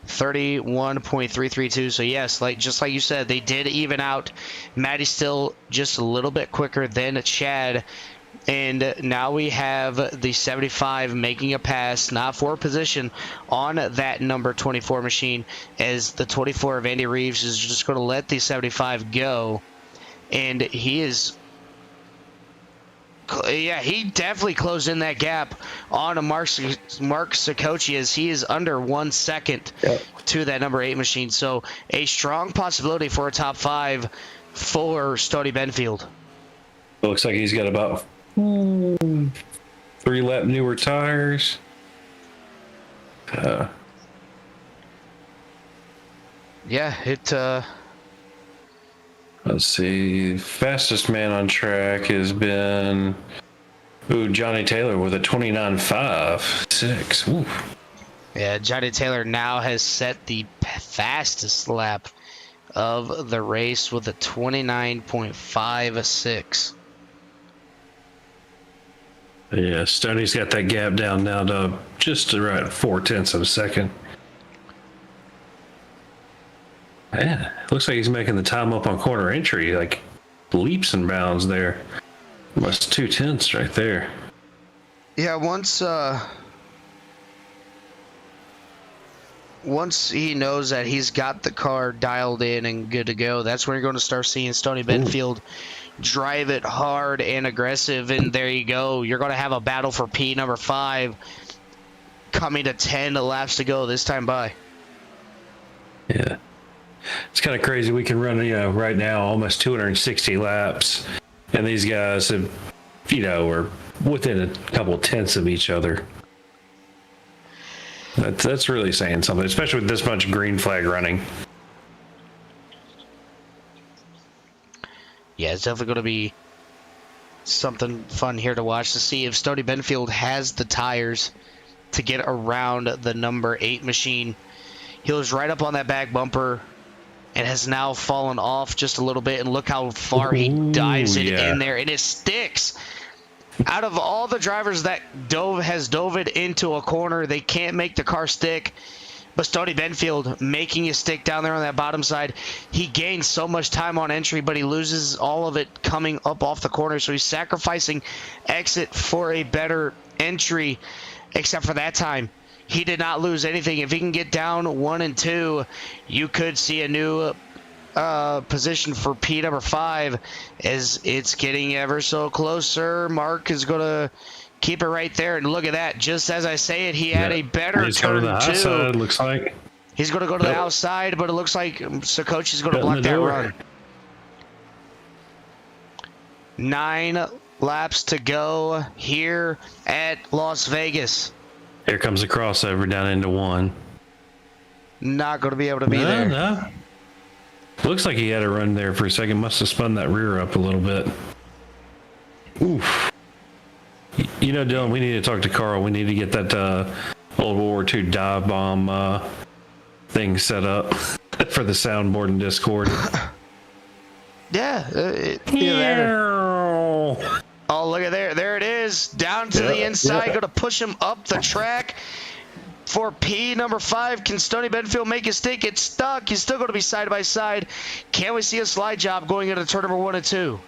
31.332. So yes, just like you said, they did even out. Matty's still just a little bit quicker than Chad. And now we have the 75 making a pass, not for position, on that number 24 machine, as the 24 of Andy Reeves is just going to let the 75 go. And he is, yeah, he definitely closed in that gap on a Mark Sikochi, as he is under 1 second to that number 8 machine. So a strong possibility for a top 5 for Stoney Benfield. It looks like he's got about 3 lap newer tires. Yeah, it... Let's see. Fastest man on track has been Johnny Taylor with a 29.56. Ooh. Yeah, Johnny Taylor now has set the fastest lap of the race with a 29.56. Yeah, Stoney's got that gap down now to just around 0.4 of a second. Yeah, looks like he's making the time up on corner entry, like leaps and bounds there. Almost 0.2 right there. Yeah, once he knows that he's got the car dialed in and good to go, that's when you're going to start seeing Stoney Benfield drive it hard and aggressive. And there you go. You're going to have a battle for P number 5 coming to 10 laps to go this time by. Yeah. It's kind of crazy. We can run, right now almost 260 laps, and these guys have, are within a couple tenths of each other. That's really saying something, especially with this much green flag running. Yeah, it's definitely going to be something fun here to watch to see if Stoney Benfield has the tires to get around the number 8 machine. He was right up on that back bumper and has now fallen off just a little bit, and look how far he dives it in there, and it sticks. Out of all the drivers that dove it into a corner, they can't make the car stick. But Stoney Benfield making it stick down there on that bottom side. He gains so much time on entry, but he loses all of it coming up off the corner. So he's sacrificing exit for a better entry, except for that time. He did not lose anything. If he can get down 1 and 2, you could see a new position for P number 5 as it's getting ever so closer. Mark is going to keep it right there. And look at that. Just as I say it, he had a better turn, too. Side, looks like. He's going to go to the outside, but it looks like Sakochi's going to block that run. 9 laps to go here at Las Vegas. Here comes a crossover down into 1. Not going to be able to be there. No. Looks like he had a run there for a second. Must have spun that rear up a little bit. Oof. Dylan, we need to talk to Carl. We need to get that World War II dive bomb thing set up for the soundboard and Discord. Yeah. Oh, look at there. There it is. Down to the inside. Going to push him up the track for P number 5. Can Stoney Benfield make it stick? It's stuck. He's still going to be side by side. Can we see a slide job going into turn number 1 and 2?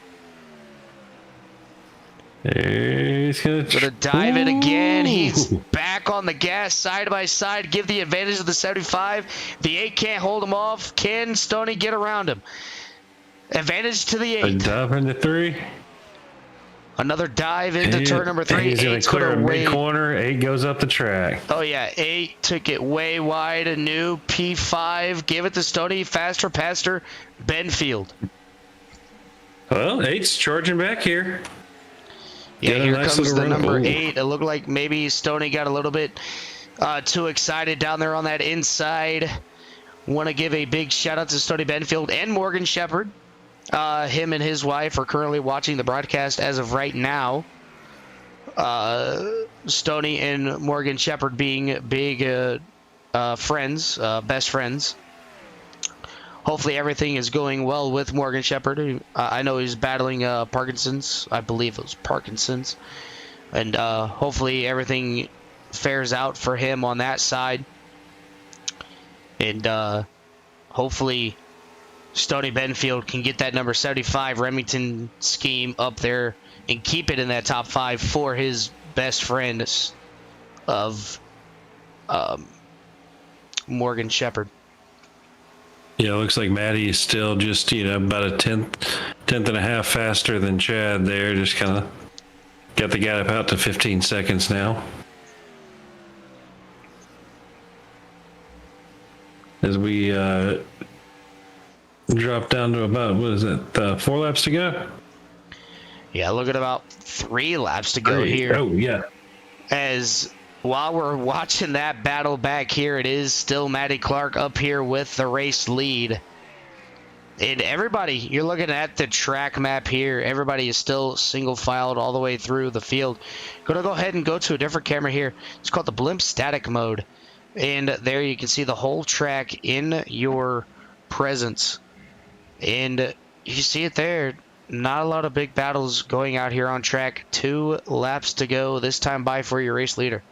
He's going to dive it again. He's back on the gas side by side. Give the advantage of the 75. The 8 can't hold him off. Can Stoney get around him? Advantage to the 8. A dive into 3. Another dive into turn number 3. He's going to clear a big corner. 8 goes up the track. Oh, yeah. 8 took it way wide. A new P5. Give it to Stoney. Faster, pastor. Benfield. Well, 8's charging back here. Yeah, here comes the number 8. It looked like maybe Stoney got a little bit too excited down there on that inside. Want to give a big shout out to Stoney Benfield and Morgan Shepherd. Him and his wife are currently watching the broadcast as of right now. Stoney and Morgan Shepherd being big friends, best friends. Hopefully everything is going well with Morgan Shepherd. I know he's battling Parkinson's. I believe it was Parkinson's. And hopefully everything fares out for him on that side. And hopefully Stoney Benfield can get that number 75 Remington scheme up there and keep it in that top 5 for his best friend of Morgan Shepherd. Yeah, it looks like Maddie is still just, about a tenth and a half faster than Chad there. Just kind of got the gap out to 15 seconds now. As we drop down to about, 4 laps to go? Yeah, look at about 3 laps to go here. Oh, yeah. As while we're watching that battle back here, it is still Matty Clark up here with the race lead. And everybody, you're looking at the track map here. Everybody is still single filed all the way through the field. Going to go ahead and go to a different camera here. It's called the blimp static mode. And there you can see the whole track in your presence. And you see it there. Not a lot of big battles going out here on track. 2 laps to go. This time by for your race leader.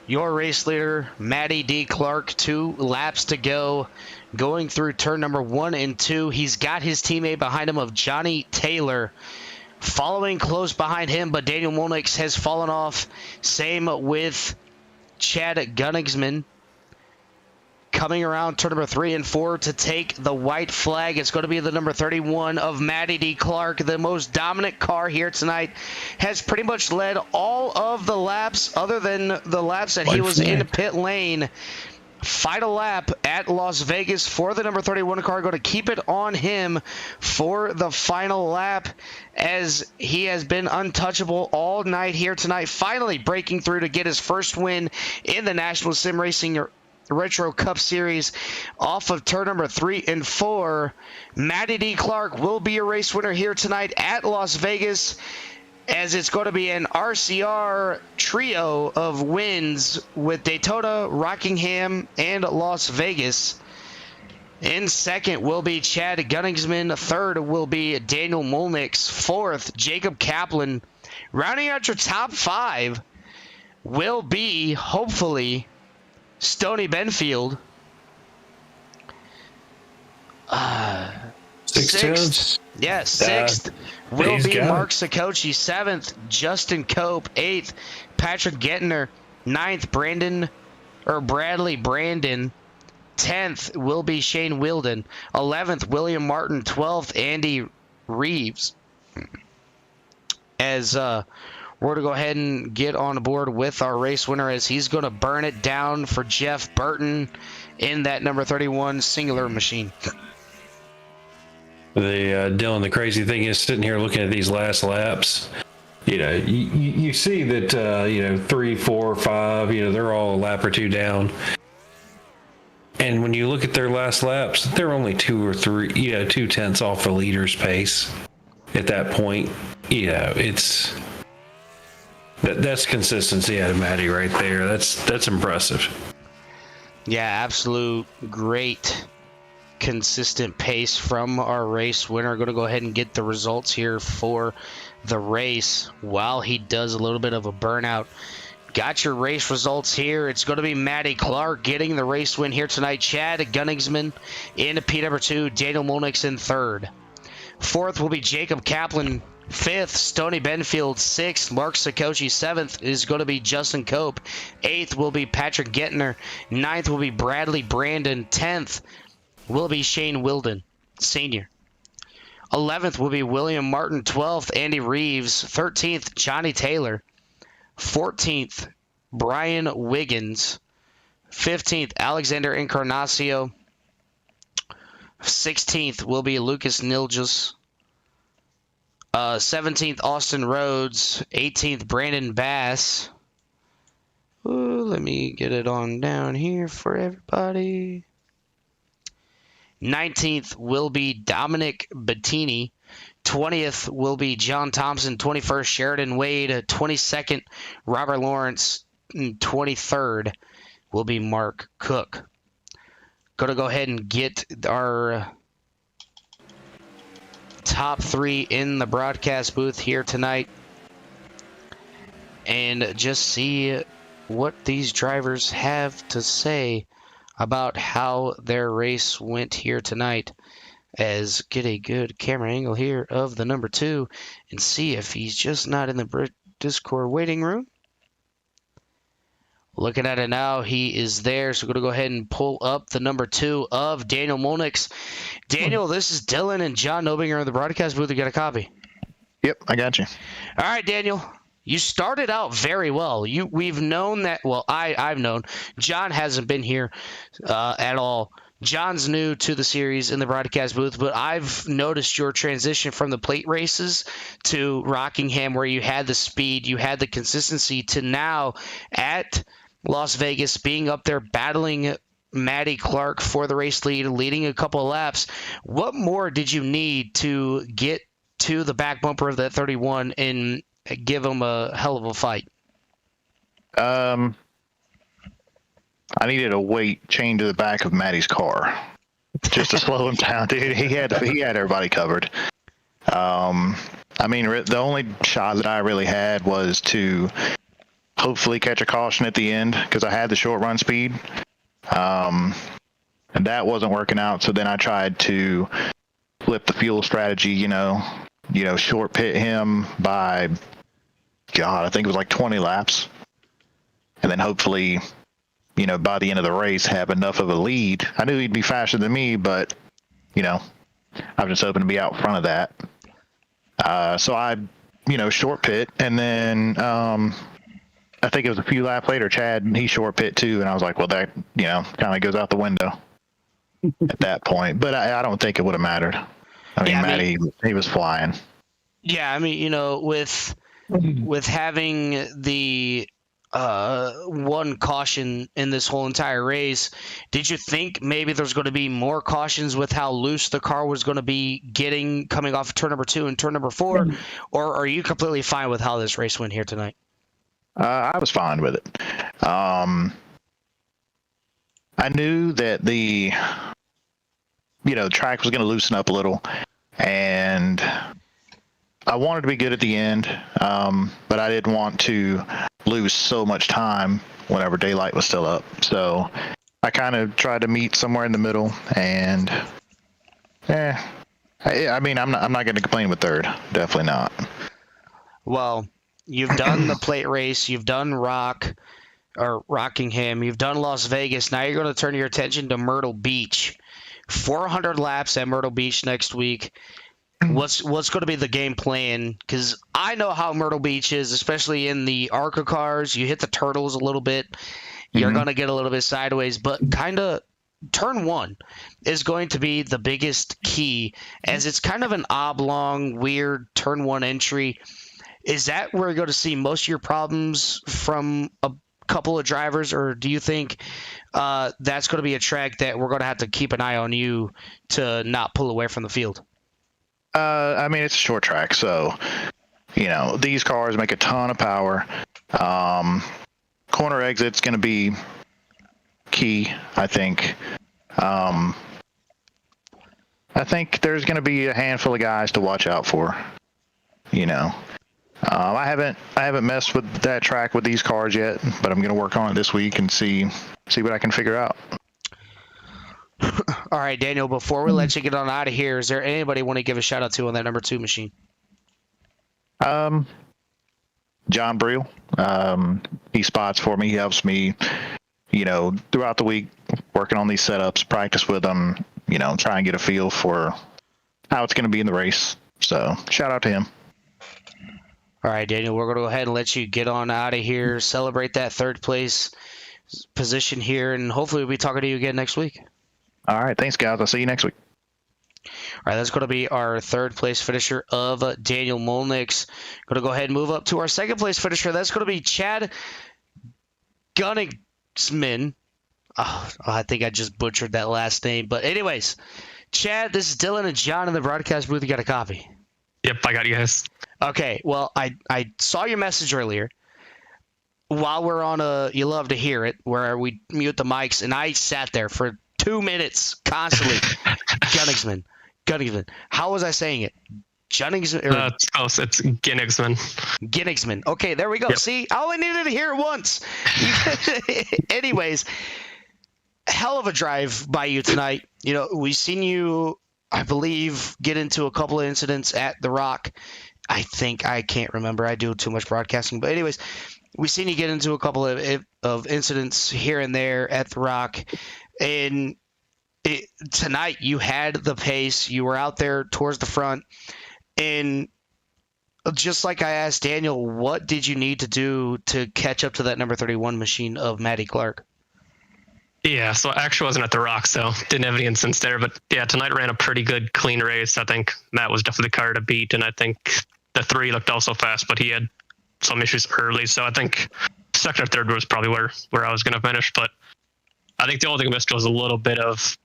Your race leader, Matty D. Clark, 2 laps to go. Going through turn number 1 and 2. He's got his teammate behind him of Johnny Taylor. Following close behind him, but Daniel Molnix has fallen off. Same with Chad Gunningsman. Coming around turn number 3 and 4 to take the white flag. It's going to be the number 31 of Matty D. Clark, the most dominant car here tonight. Has pretty much led all of the laps other than the laps that he was in pit lane. Final lap at Las Vegas for the number 31 car. Going to keep it on him for the final lap, as he has been untouchable all night here tonight. Finally breaking through to get his first win in the National Sim Racing Retro Cup Series off of turn number 3 and 4. Matty D. Clark will be a race winner here tonight at Las Vegas, as it's going to be an RCR trio of wins with Daytona, Rockingham, and Las Vegas. In second will be Chad Gunningsman. Third will be Daniel Molnix. Fourth, Jacob Kaplan. Rounding out your top 5 will be, hopefully, Stoney Benfield. Sixth. Yeah, sixth will be Mark Sikochi. 7th, Justin Cope. 8th, Patrick Gettner. 9th, Bradley Brandon. 10th will be Shane Wilden. 11th, William Martin. 12th, Andy Reeves. As we're going to go ahead and get on board with our race winner, as he's going to burn it down for Jeff Burton in that number 31 singular machine. Dylan, the crazy thing is, sitting here looking at these last laps, you see that 3, 4, 5, they're all a lap or 2 down. And when you look at their last laps, they're only 2 or 3, 2 tenths off the leader's pace at that point. That's consistency out of Matty right there. That's impressive. Yeah, absolute great consistent pace from our race winner. Going to go ahead and get the results here for the race while he does a little bit of a burnout. Got your race results here. It's going to be Matty Clark getting the race win here tonight. Chad Gunningsman in P number 2. Daniel Molnix in 3rd. 4th will be Jacob Kaplan. 5th, Stoney Benfield. 6th, Mark Sikochi. 7th is going to be Justin Cope. 8th will be Patrick Gettner. 9th will be Bradley Brandon. 10th will be Shane Wilden, Sr. 11th will be William Martin. 12th, Andy Reeves. 13th, Johnny Taylor. 14th, Brian Wiggins. 15th, Alexander Encarnacio. 16th will be Lucas Nilges. 17th, Austin Rhodes. 18th, Brandon Bass. Ooh, let me get it on down here for everybody. 19th will be Dominic Bettini. 20th will be John Thompson. 21st, Sheridan Wade. 22nd, Robert Lawrence. 23rd will be Mark Cook. Going to go ahead and get our top 3 in the broadcast booth here tonight and just see what these drivers have to say about how their race went here tonight. As get a good camera angle here of the number 2 and see if he's just not in the Discord waiting room. Looking at it now, he is there. So we're going to go ahead and pull up the number 2 of Daniel Molnix. Daniel, this is Dylan and John Nobinger in the broadcast booth. You got a copy? Yep, I got you. All right, Daniel. You started out very well. We've known that. Well, I've known. John hasn't been here at all John's new to the series in the broadcast booth, but I've noticed your transition from the plate races to Rockingham, where you had the speed, you had the consistency, to now at Las Vegas, being up there battling Matty Clark for the race lead, leading a couple of laps. What more did you need to get to the back bumper of that 31 and give him a hell of a fight? I needed a weight chained to the back of Matty's car just to slow him down, dude. He had everybody covered. The only shot that I really had was to hopefully catch a caution at the end because I had the short run speed. And that wasn't working out. So then I tried to flip the fuel strategy, short pit him by, I think it was like 20 laps. And then hopefully, by the end of the race, have enough of a lead. I knew he'd be faster than me, but, I was just hoping to be out front of that. So I, short pit, and then I think it was a few laps later, Chad, he short pit too, and I was like, well, that, kind of goes out the window at that point. But I don't think it would have mattered. Matty, he was flying. Yeah, with having the one caution in this whole entire race, did you think maybe there's going to be more cautions with how loose the car was going to be getting coming off of turn number 2 and turn number 4, or are you completely fine with how this race went here tonight? I was fine with it. I knew that the track was going to loosen up a little, and I wanted to be good at the end, but I didn't want to lose so much time whenever daylight was still up. So I kind of tried to meet somewhere in the middle, and I'm not going to complain with third. Definitely not. Well, you've done the plate race, you've done Rockingham, you've done Las Vegas. Now you're going to turn your attention to Myrtle Beach. 400 laps at Myrtle Beach next week. What's going to be the game plan? Because I know how Myrtle Beach is, especially in the ARCA cars. You hit the turtles a little bit, you're going to get a little bit sideways, but kind of turn 1 is going to be the biggest key, as it's kind of an oblong, weird turn 1 entry. Is that where you're going to see most of your problems from a couple of drivers, or do you think that's going to be a track that we're going to have to keep an eye on you to not pull away from the field? It's a short track, so, these cars make a ton of power. Corner exit's going to be key, I think. I think there's going to be a handful of guys to watch out for, I haven't messed with that track with these cars yet, but I'm going to work on it this week and see what I can figure out. All right, Daniel, before we let you get on out of here, is there anybody want to give a shout out to on that number 2 machine? John Briel. He spots for me. He helps me, throughout the week, working on these setups, practice with them, try and get a feel for how it's going to be in the race. So shout out to him. All right, Daniel, we're going to go ahead and let you get on out of here, celebrate that third place position here, and hopefully we'll be talking to you again next week. All right. Thanks, guys. I'll see you next week. All right, that's going to be our third place finisher of Daniel Molnick's. Going to go ahead and move up to our second place finisher. That's going to be Chad Gunnigsman. Oh, I think I just butchered that last name. But anyways, Chad, this is Dylan and John in the broadcast booth. You got a copy? Yep, I got you guys. Okay, well, I saw your message earlier. While we're on You Love to Hear It, where we mute the mics, and I sat there for 2 minutes constantly. Gunnigsman. How was I saying it? Gunnigsman? It's close. It's Gunnigsman. Gunnigsman. Okay, there we go. Yep. See, I only needed to hear it once. Anyways, hell of a drive by you tonight. We've seen you, I believe, get into a couple of incidents at The Rock. I can't remember. I do too much broadcasting. But anyways, we've seen you get into a couple of incidents here and there at The Rock. And tonight you had the pace. You were out there towards the front. And just like I asked Daniel, what did you need to do to catch up to that number 31 machine of Matty Clark? Yeah, so I actually wasn't at the Rock, so didn't have any incidents there. But yeah, tonight ran a pretty good, clean race. I think Matt was definitely the car to beat, and I think the 3 looked also fast, but he had some issues early. So I think second or third was probably where I was going to finish. But I think the only thing I missed was a little bit of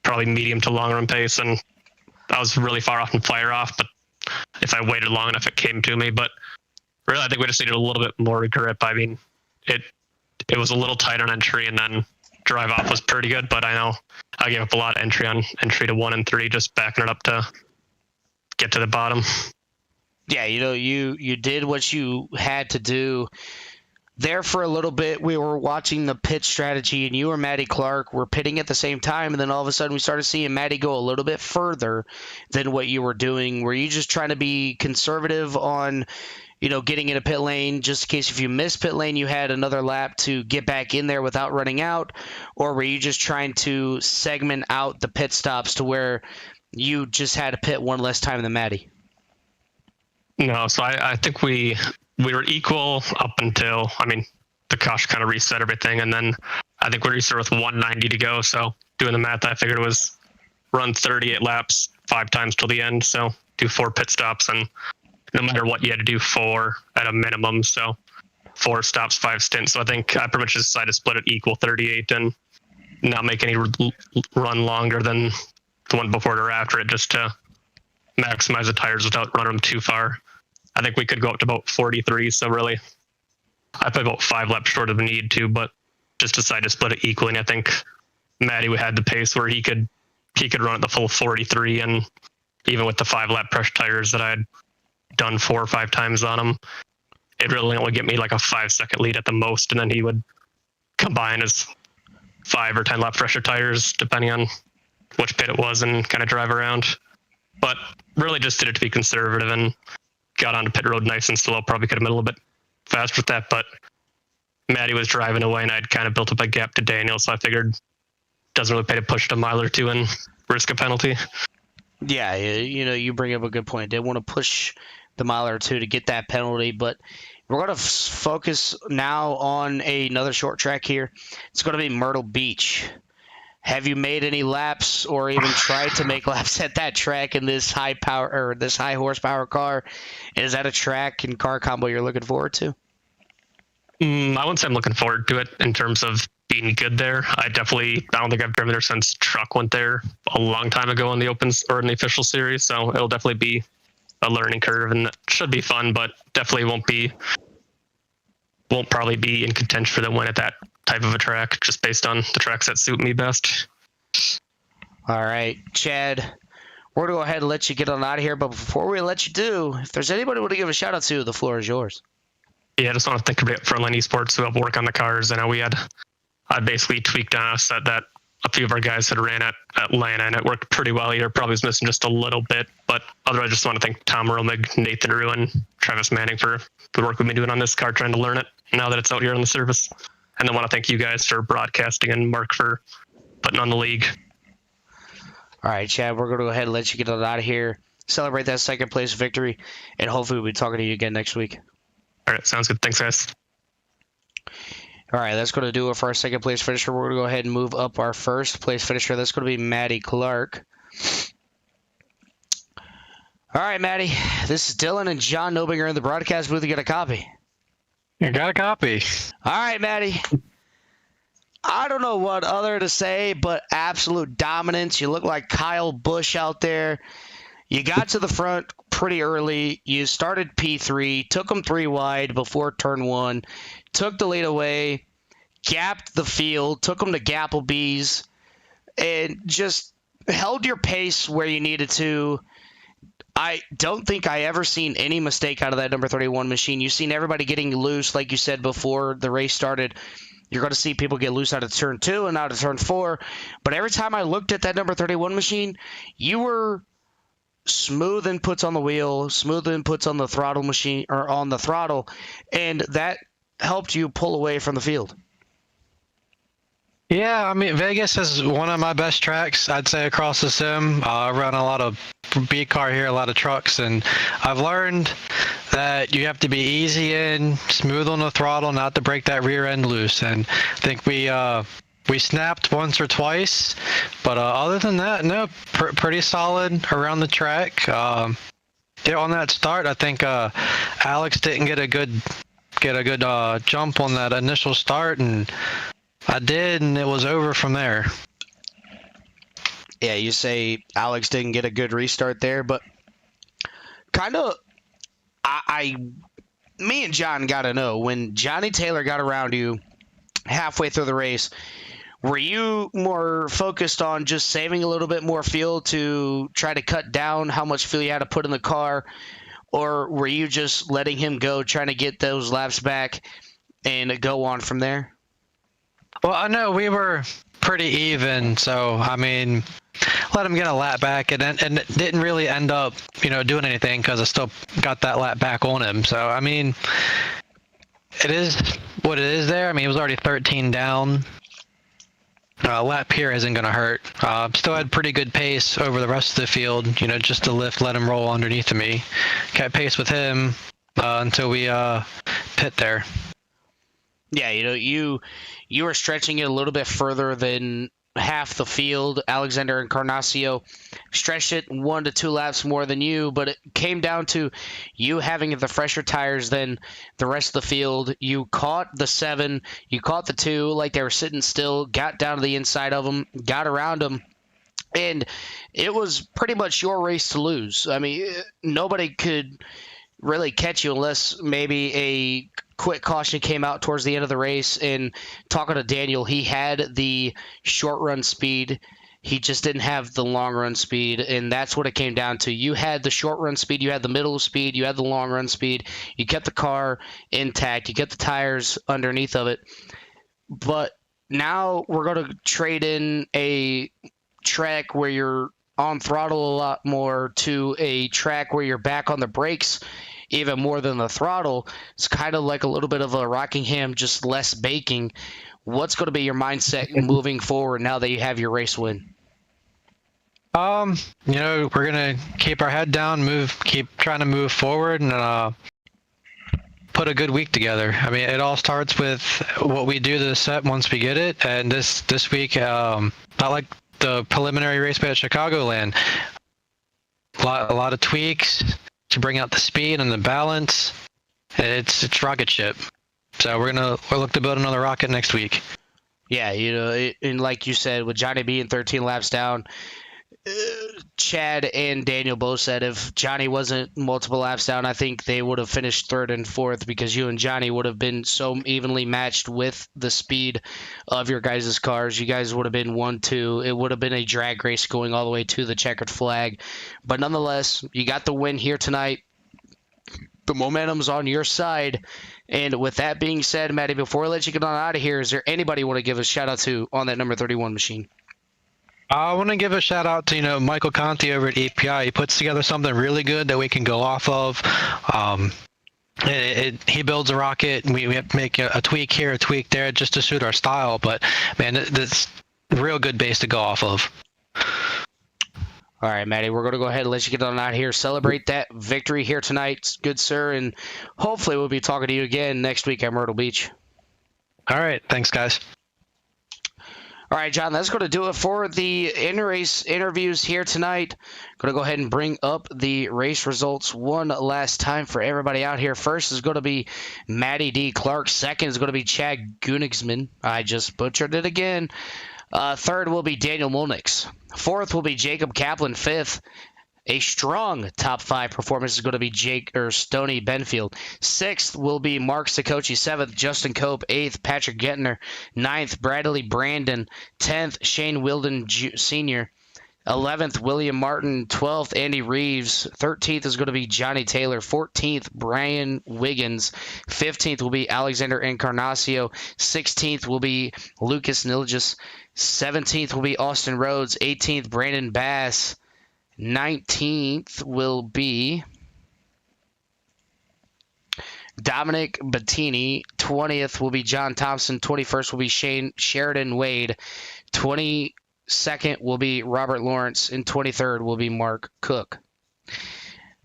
probably medium to long run pace, and I was really far off and fire off. But if I waited long enough, it came to me. But really, I think we just needed a little bit more grip. I mean, it was a little tight on entry, and then drive off was pretty good, but I know I gave up a lot of entry to 1 and 3, just backing it up to get to the bottom. Yeah, you did what you had to do. There for a little bit, we were watching the pit strategy, and you or Matty Clark were pitting at the same time, and then all of a sudden we started seeing Matty go a little bit further than what you were doing. Were you just trying to be conservative on getting in a pit lane just in case if you missed pit lane, you had another lap to get back in there without running out? Or were you just trying to segment out the pit stops to where you just had to pit one less time than Matty? No, so I think we were equal up until, the caution kind of reset everything. And then I think we restarted with 190 to go. So doing the math, I figured it was run 38 laps 5 times till the end. So do 4 pit stops, and no matter what, you had to do 4 at a minimum. So 4 stops, 5 stints. So I think I pretty much decided to split it equal 38 and not make any run longer than the one before it or after it, just to maximize the tires without running them too far. I think we could go up to about 43. So really, I put about 5 laps short of the need to, but just decided to split it equally. And I think Matty had the pace where he could run at the full 43, and even with the 5 lap pressure tires that I had done 4 or 5 times on him, it really only get me like a 5-second lead at the most, and then he would combine his 5 or 10 lap pressure tires depending on which pit it was and kind of drive around. But really just did it to be conservative and got onto pit road nice and slow. Probably could have been a little bit faster with that, but Matty was driving away and I'd kind of built up a gap to Daniel, so I figured doesn't really pay to push it a mile or 2 and risk a penalty. Yeah, you bring up a good point. They want to push the mile or 2 to get that penalty, but we're going to focus now on another short track here. It's going to be Myrtle Beach. Have you made any laps or even tried to make laps at that track in this high power or this high horsepower car? Is that a track and car combo you're looking forward to? I wouldn't say I'm looking forward to it in terms of being good there. I don't think I've driven there since Truck went there a long time ago in the opens or in the official series. So it'll definitely be a learning curve, and it should be fun, but definitely won't probably be in contention for the win at that type of a track, just based on the tracks that suit me best. All right, Chad, we're going to go ahead and let you get on out of here. But before we let you do, if there's anybody we want to give a shout out to, the floor is yours. Yeah, I just want to thank everybody at Frontline Esports who helped work on the cars. I know I basically tweaked on a set that a few of our guys had ran at Atlanta, and it worked pretty well here. Probably was missing just a little bit, but otherwise I just want to thank Tom Romig, Nathan Rue, and Travis Manning for the work we've been doing on this car, trying to learn it now that it's out here on the service. And then want to thank you guys for broadcasting and Mark for putting on the league. All right, Chad, we're going to go ahead and let you get on out of here, celebrate that second place victory, and hopefully we'll be talking to you again next week. All right, sounds good. Thanks, guys. All right, that's going to do it for our second place finisher. We're going to go ahead and move up our first place finisher. That's going to be Matty Clark. All right, Matty, this is Dylan and John Nobinger in the broadcast booth. You got a copy? You got a copy. All right, Matty. I don't know what other to say, but absolute dominance. You look like Kyle Busch out there. You got to the front pretty early. You started P3, took them 3 wide before turn 1, took the lead away, gapped the field, took them to Gapplebee's, and just held your pace where you needed to. I don't think I ever seen any mistake out of that number 31 machine. You've seen everybody getting loose, like you said before the race started. You're going to see people get loose out of turn 2 and out of turn 4. But every time I looked at that number 31 machine, you were smooth inputs on the wheel, smooth inputs on the throttle machine or on the throttle, and that helped you pull away from the field. Yeah, I mean, Vegas is one of my best tracks, I'd say, across the sim. I run a lot of B car here, a lot of trucks, and I've learned that you have to be easy and smooth on the throttle, not to break that rear end loose. And I think we We snapped once or twice, but other than that, no, pretty solid around the track. Yeah, on that start, I think Alex didn't get a good jump on that initial start, and I did, and it was over from there. Yeah, you say Alex didn't get a good restart there, but kind of, me and John got to know, when Johnny Taylor got around you halfway through the race, were you more focused on just saving a little bit more fuel to try to cut down how much fuel you had to put in the car, or were you just letting him go, trying to get those laps back and go on from there? Well, I know we were pretty even, so I mean, let him get a lap back, and it didn't really end up, doing anything because I still got that lap back on him. So I mean, it is what it is there. I mean, he was already 13 down. Lap here isn't going to hurt. Still had pretty good pace over the rest of the field, just to let him roll underneath of me. Kept pace with him until we pit there. Yeah, you were stretching it a little bit further than half the field. Alexander Encarnacio stretched it 1 to 2 laps more than you, but it came down to you having the fresher tires than the rest of the field. You caught the 7, you caught the 2 like they were sitting still, got down to the inside of them, got around them, and it was pretty much your race to lose. I mean, nobody could really catch you unless maybe a quick caution came out towards the end of the race. And talking to Daniel, he had the short run speed. He just didn't have the long run speed, and that's what it came down to. You had the short run speed, you had the middle speed, you had the long run speed. You kept the car intact, you kept the tires underneath of it. But now we're going to trade in a track where you're on throttle a lot more to a track where you're back on the brakes even more than the throttle. It's kind of like a little bit of a Rockingham, just less baking. What's going to be your mindset moving forward now that you have your race win? We're going to keep our head down, keep trying to move forward, and put a good week together. I mean, it all starts with what we do to the set once we get it, and this week, not like the preliminary race at Chicagoland, a lot of tweaks to bring out the speed and the balance. It's rocket ship. So we'll look to build another rocket next week. Yeah, and like you said, with Johnny being 13 laps down, Chad and Daniel both said if Johnny wasn't multiple laps down, I think they would have finished 3rd and 4th, because you and Johnny would have been so evenly matched with the speed of your guys' cars. You guys would have been 1-2. It would have been a drag race going all the way to the checkered flag. But nonetheless, you got the win here tonight. The momentum's on your side. And with that being said, Maddie, before I let you get on out of here, is there anybody you want to give a shout out to on that number 31 machine? I want to give a shout out to Michael Conti over at API. He puts together something really good that we can go off of. He builds a rocket, and we have to make a tweak here, a tweak there, just to suit our style. But man, that's a real good base to go off of. All right, Maddie, we're going to go ahead and let you get on out here. Celebrate that victory here tonight, good sir, and hopefully we'll be talking to you again next week at Myrtle Beach. All right, thanks, guys. All right, John, that's going to do it for the in-race interviews here tonight. Going to go ahead and bring up the race results one last time for everybody out here. First is going to be Matty D. Clark. Second is going to be Chad Gunigsman. I just butchered it again. Third will be Daniel Molnix. Fourth will be Jacob Kaplan. Fifth, a strong top 5 performance is going to be Stoney Benfield. Sixth will be Mark Sikochi. Seventh, Justin Cope. Eighth, Patrick Gettner. Ninth, Bradley Brandon. 10th, Shane Wilden Sr. 11th, William Martin. 12th, Andy Reeves. 13th is going to be Johnny Taylor. 14th, Brian Wiggins. 15th will be Alexander Encarnacio. 16th will be Lucas Nilgis. 17th will be Austin Rhodes. 18th, Brandon Bass. 19th will be Dominic Bettini. 20th will be John Thompson. 21st will be Sheridan Wade. 22nd will be Robert Lawrence. And 23rd will be Mark Cook.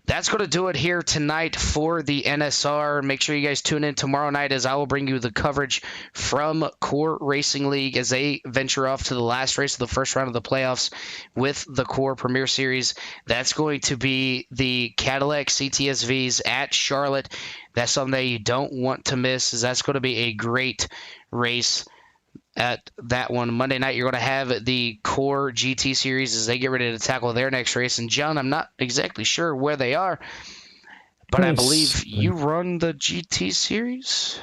that's going to do it here tonight for the NSR. Make sure you guys tune in tomorrow night as I will bring you the coverage from Core Racing League as they venture off to the last race of the first round of the playoffs with the Core Premier Series. That's going to be the Cadillac CTSVs at Charlotte. That's something that you don't want to miss, as that's going to be a great race at that one. Monday night, you're going to have the Core GT Series as they get ready to tackle their next race. And, John, I'm not exactly sure where they are, but I believe you run the GT Series?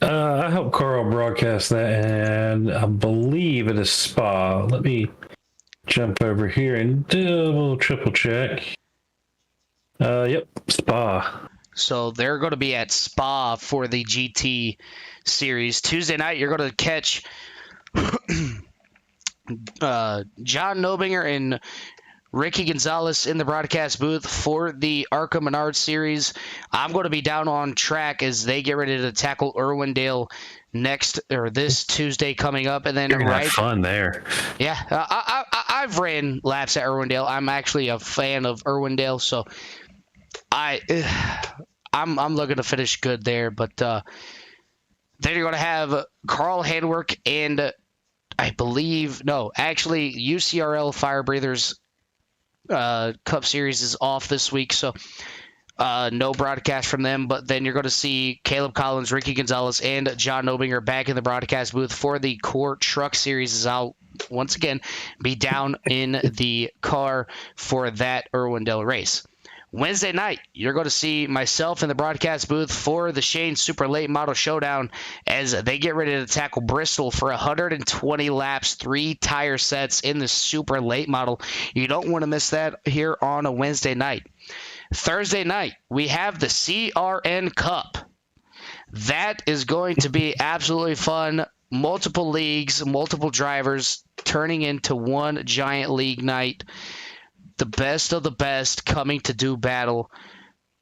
I helped Carl broadcast that, and I believe it is Spa. Let me jump over here and triple check. Yep, Spa. So they're going to be at Spa for the GT Series. Tuesday night, you're going to catch John Nobinger and Ricky Gonzalez in the broadcast booth for the ARCA Menard Series. I'm going to be down on track as they get ready to tackle Irwindale this Tuesday coming up, and then You're gonna have fun there. Yeah, I've ran laps at Irwindale. I'm actually a fan of Irwindale, so I'm looking to finish good there. But then you're going to have Carl Handwork and UCRL Fire Breathers Cup Series is off this week, so no broadcast from them. But then you're going to see Caleb Collins, Ricky Gonzalez, and John Nobinger back in the broadcast booth for the Core Truck Series, as I'll once again be down in the car for that Irwindale race. Wednesday night, you're going to see myself in the broadcast booth for the Shane Super Late Model Showdown as they get ready to tackle Bristol for 120 laps, 3 tire sets in the Super Late Model. You don't want to miss that here on a Wednesday night. Thursday night, we have the CRN Cup. That is going to be absolutely fun. Multiple leagues, multiple drivers turning into one giant league night. The best of the best coming to do battle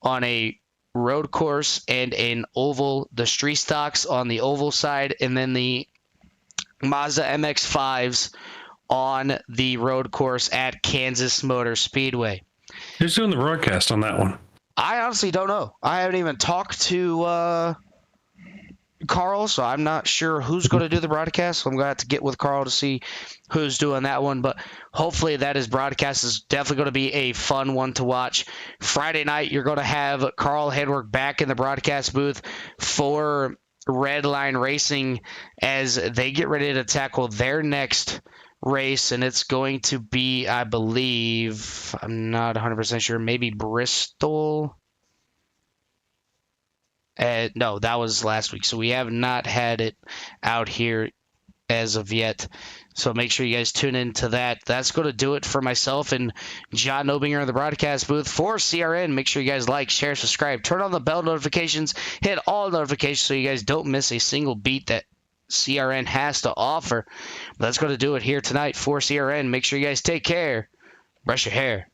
on a road course and an oval. The street stocks on the oval side, and then the Mazda MX-5s on the road course at Kansas Motor Speedway. Who's doing the broadcast on that one? I honestly don't know. I haven't even talked to Carl, so I'm not sure who's going to do the broadcast. So I'm going to have to get with Carl to see who's doing that one. But hopefully that is broadcast. Is definitely going to be a fun one to watch. Friday night, you're going to have Carl Hedwork back in the broadcast booth for Red Line Racing as they get ready to tackle their next race. And it's going to be, I believe, I'm not 100% sure, maybe Bristol. No, that was last week. So we have not had it out here as of yet. So make sure you guys tune into that. That's going to do it for myself and John Nobinger in the broadcast booth for CRN. Make sure you guys like, share, subscribe, turn on the bell notifications, hit all notifications so you guys don't miss a single beat that CRN has to offer. That's going to do it here tonight for CRN. Make sure you guys take care. Brush your hair.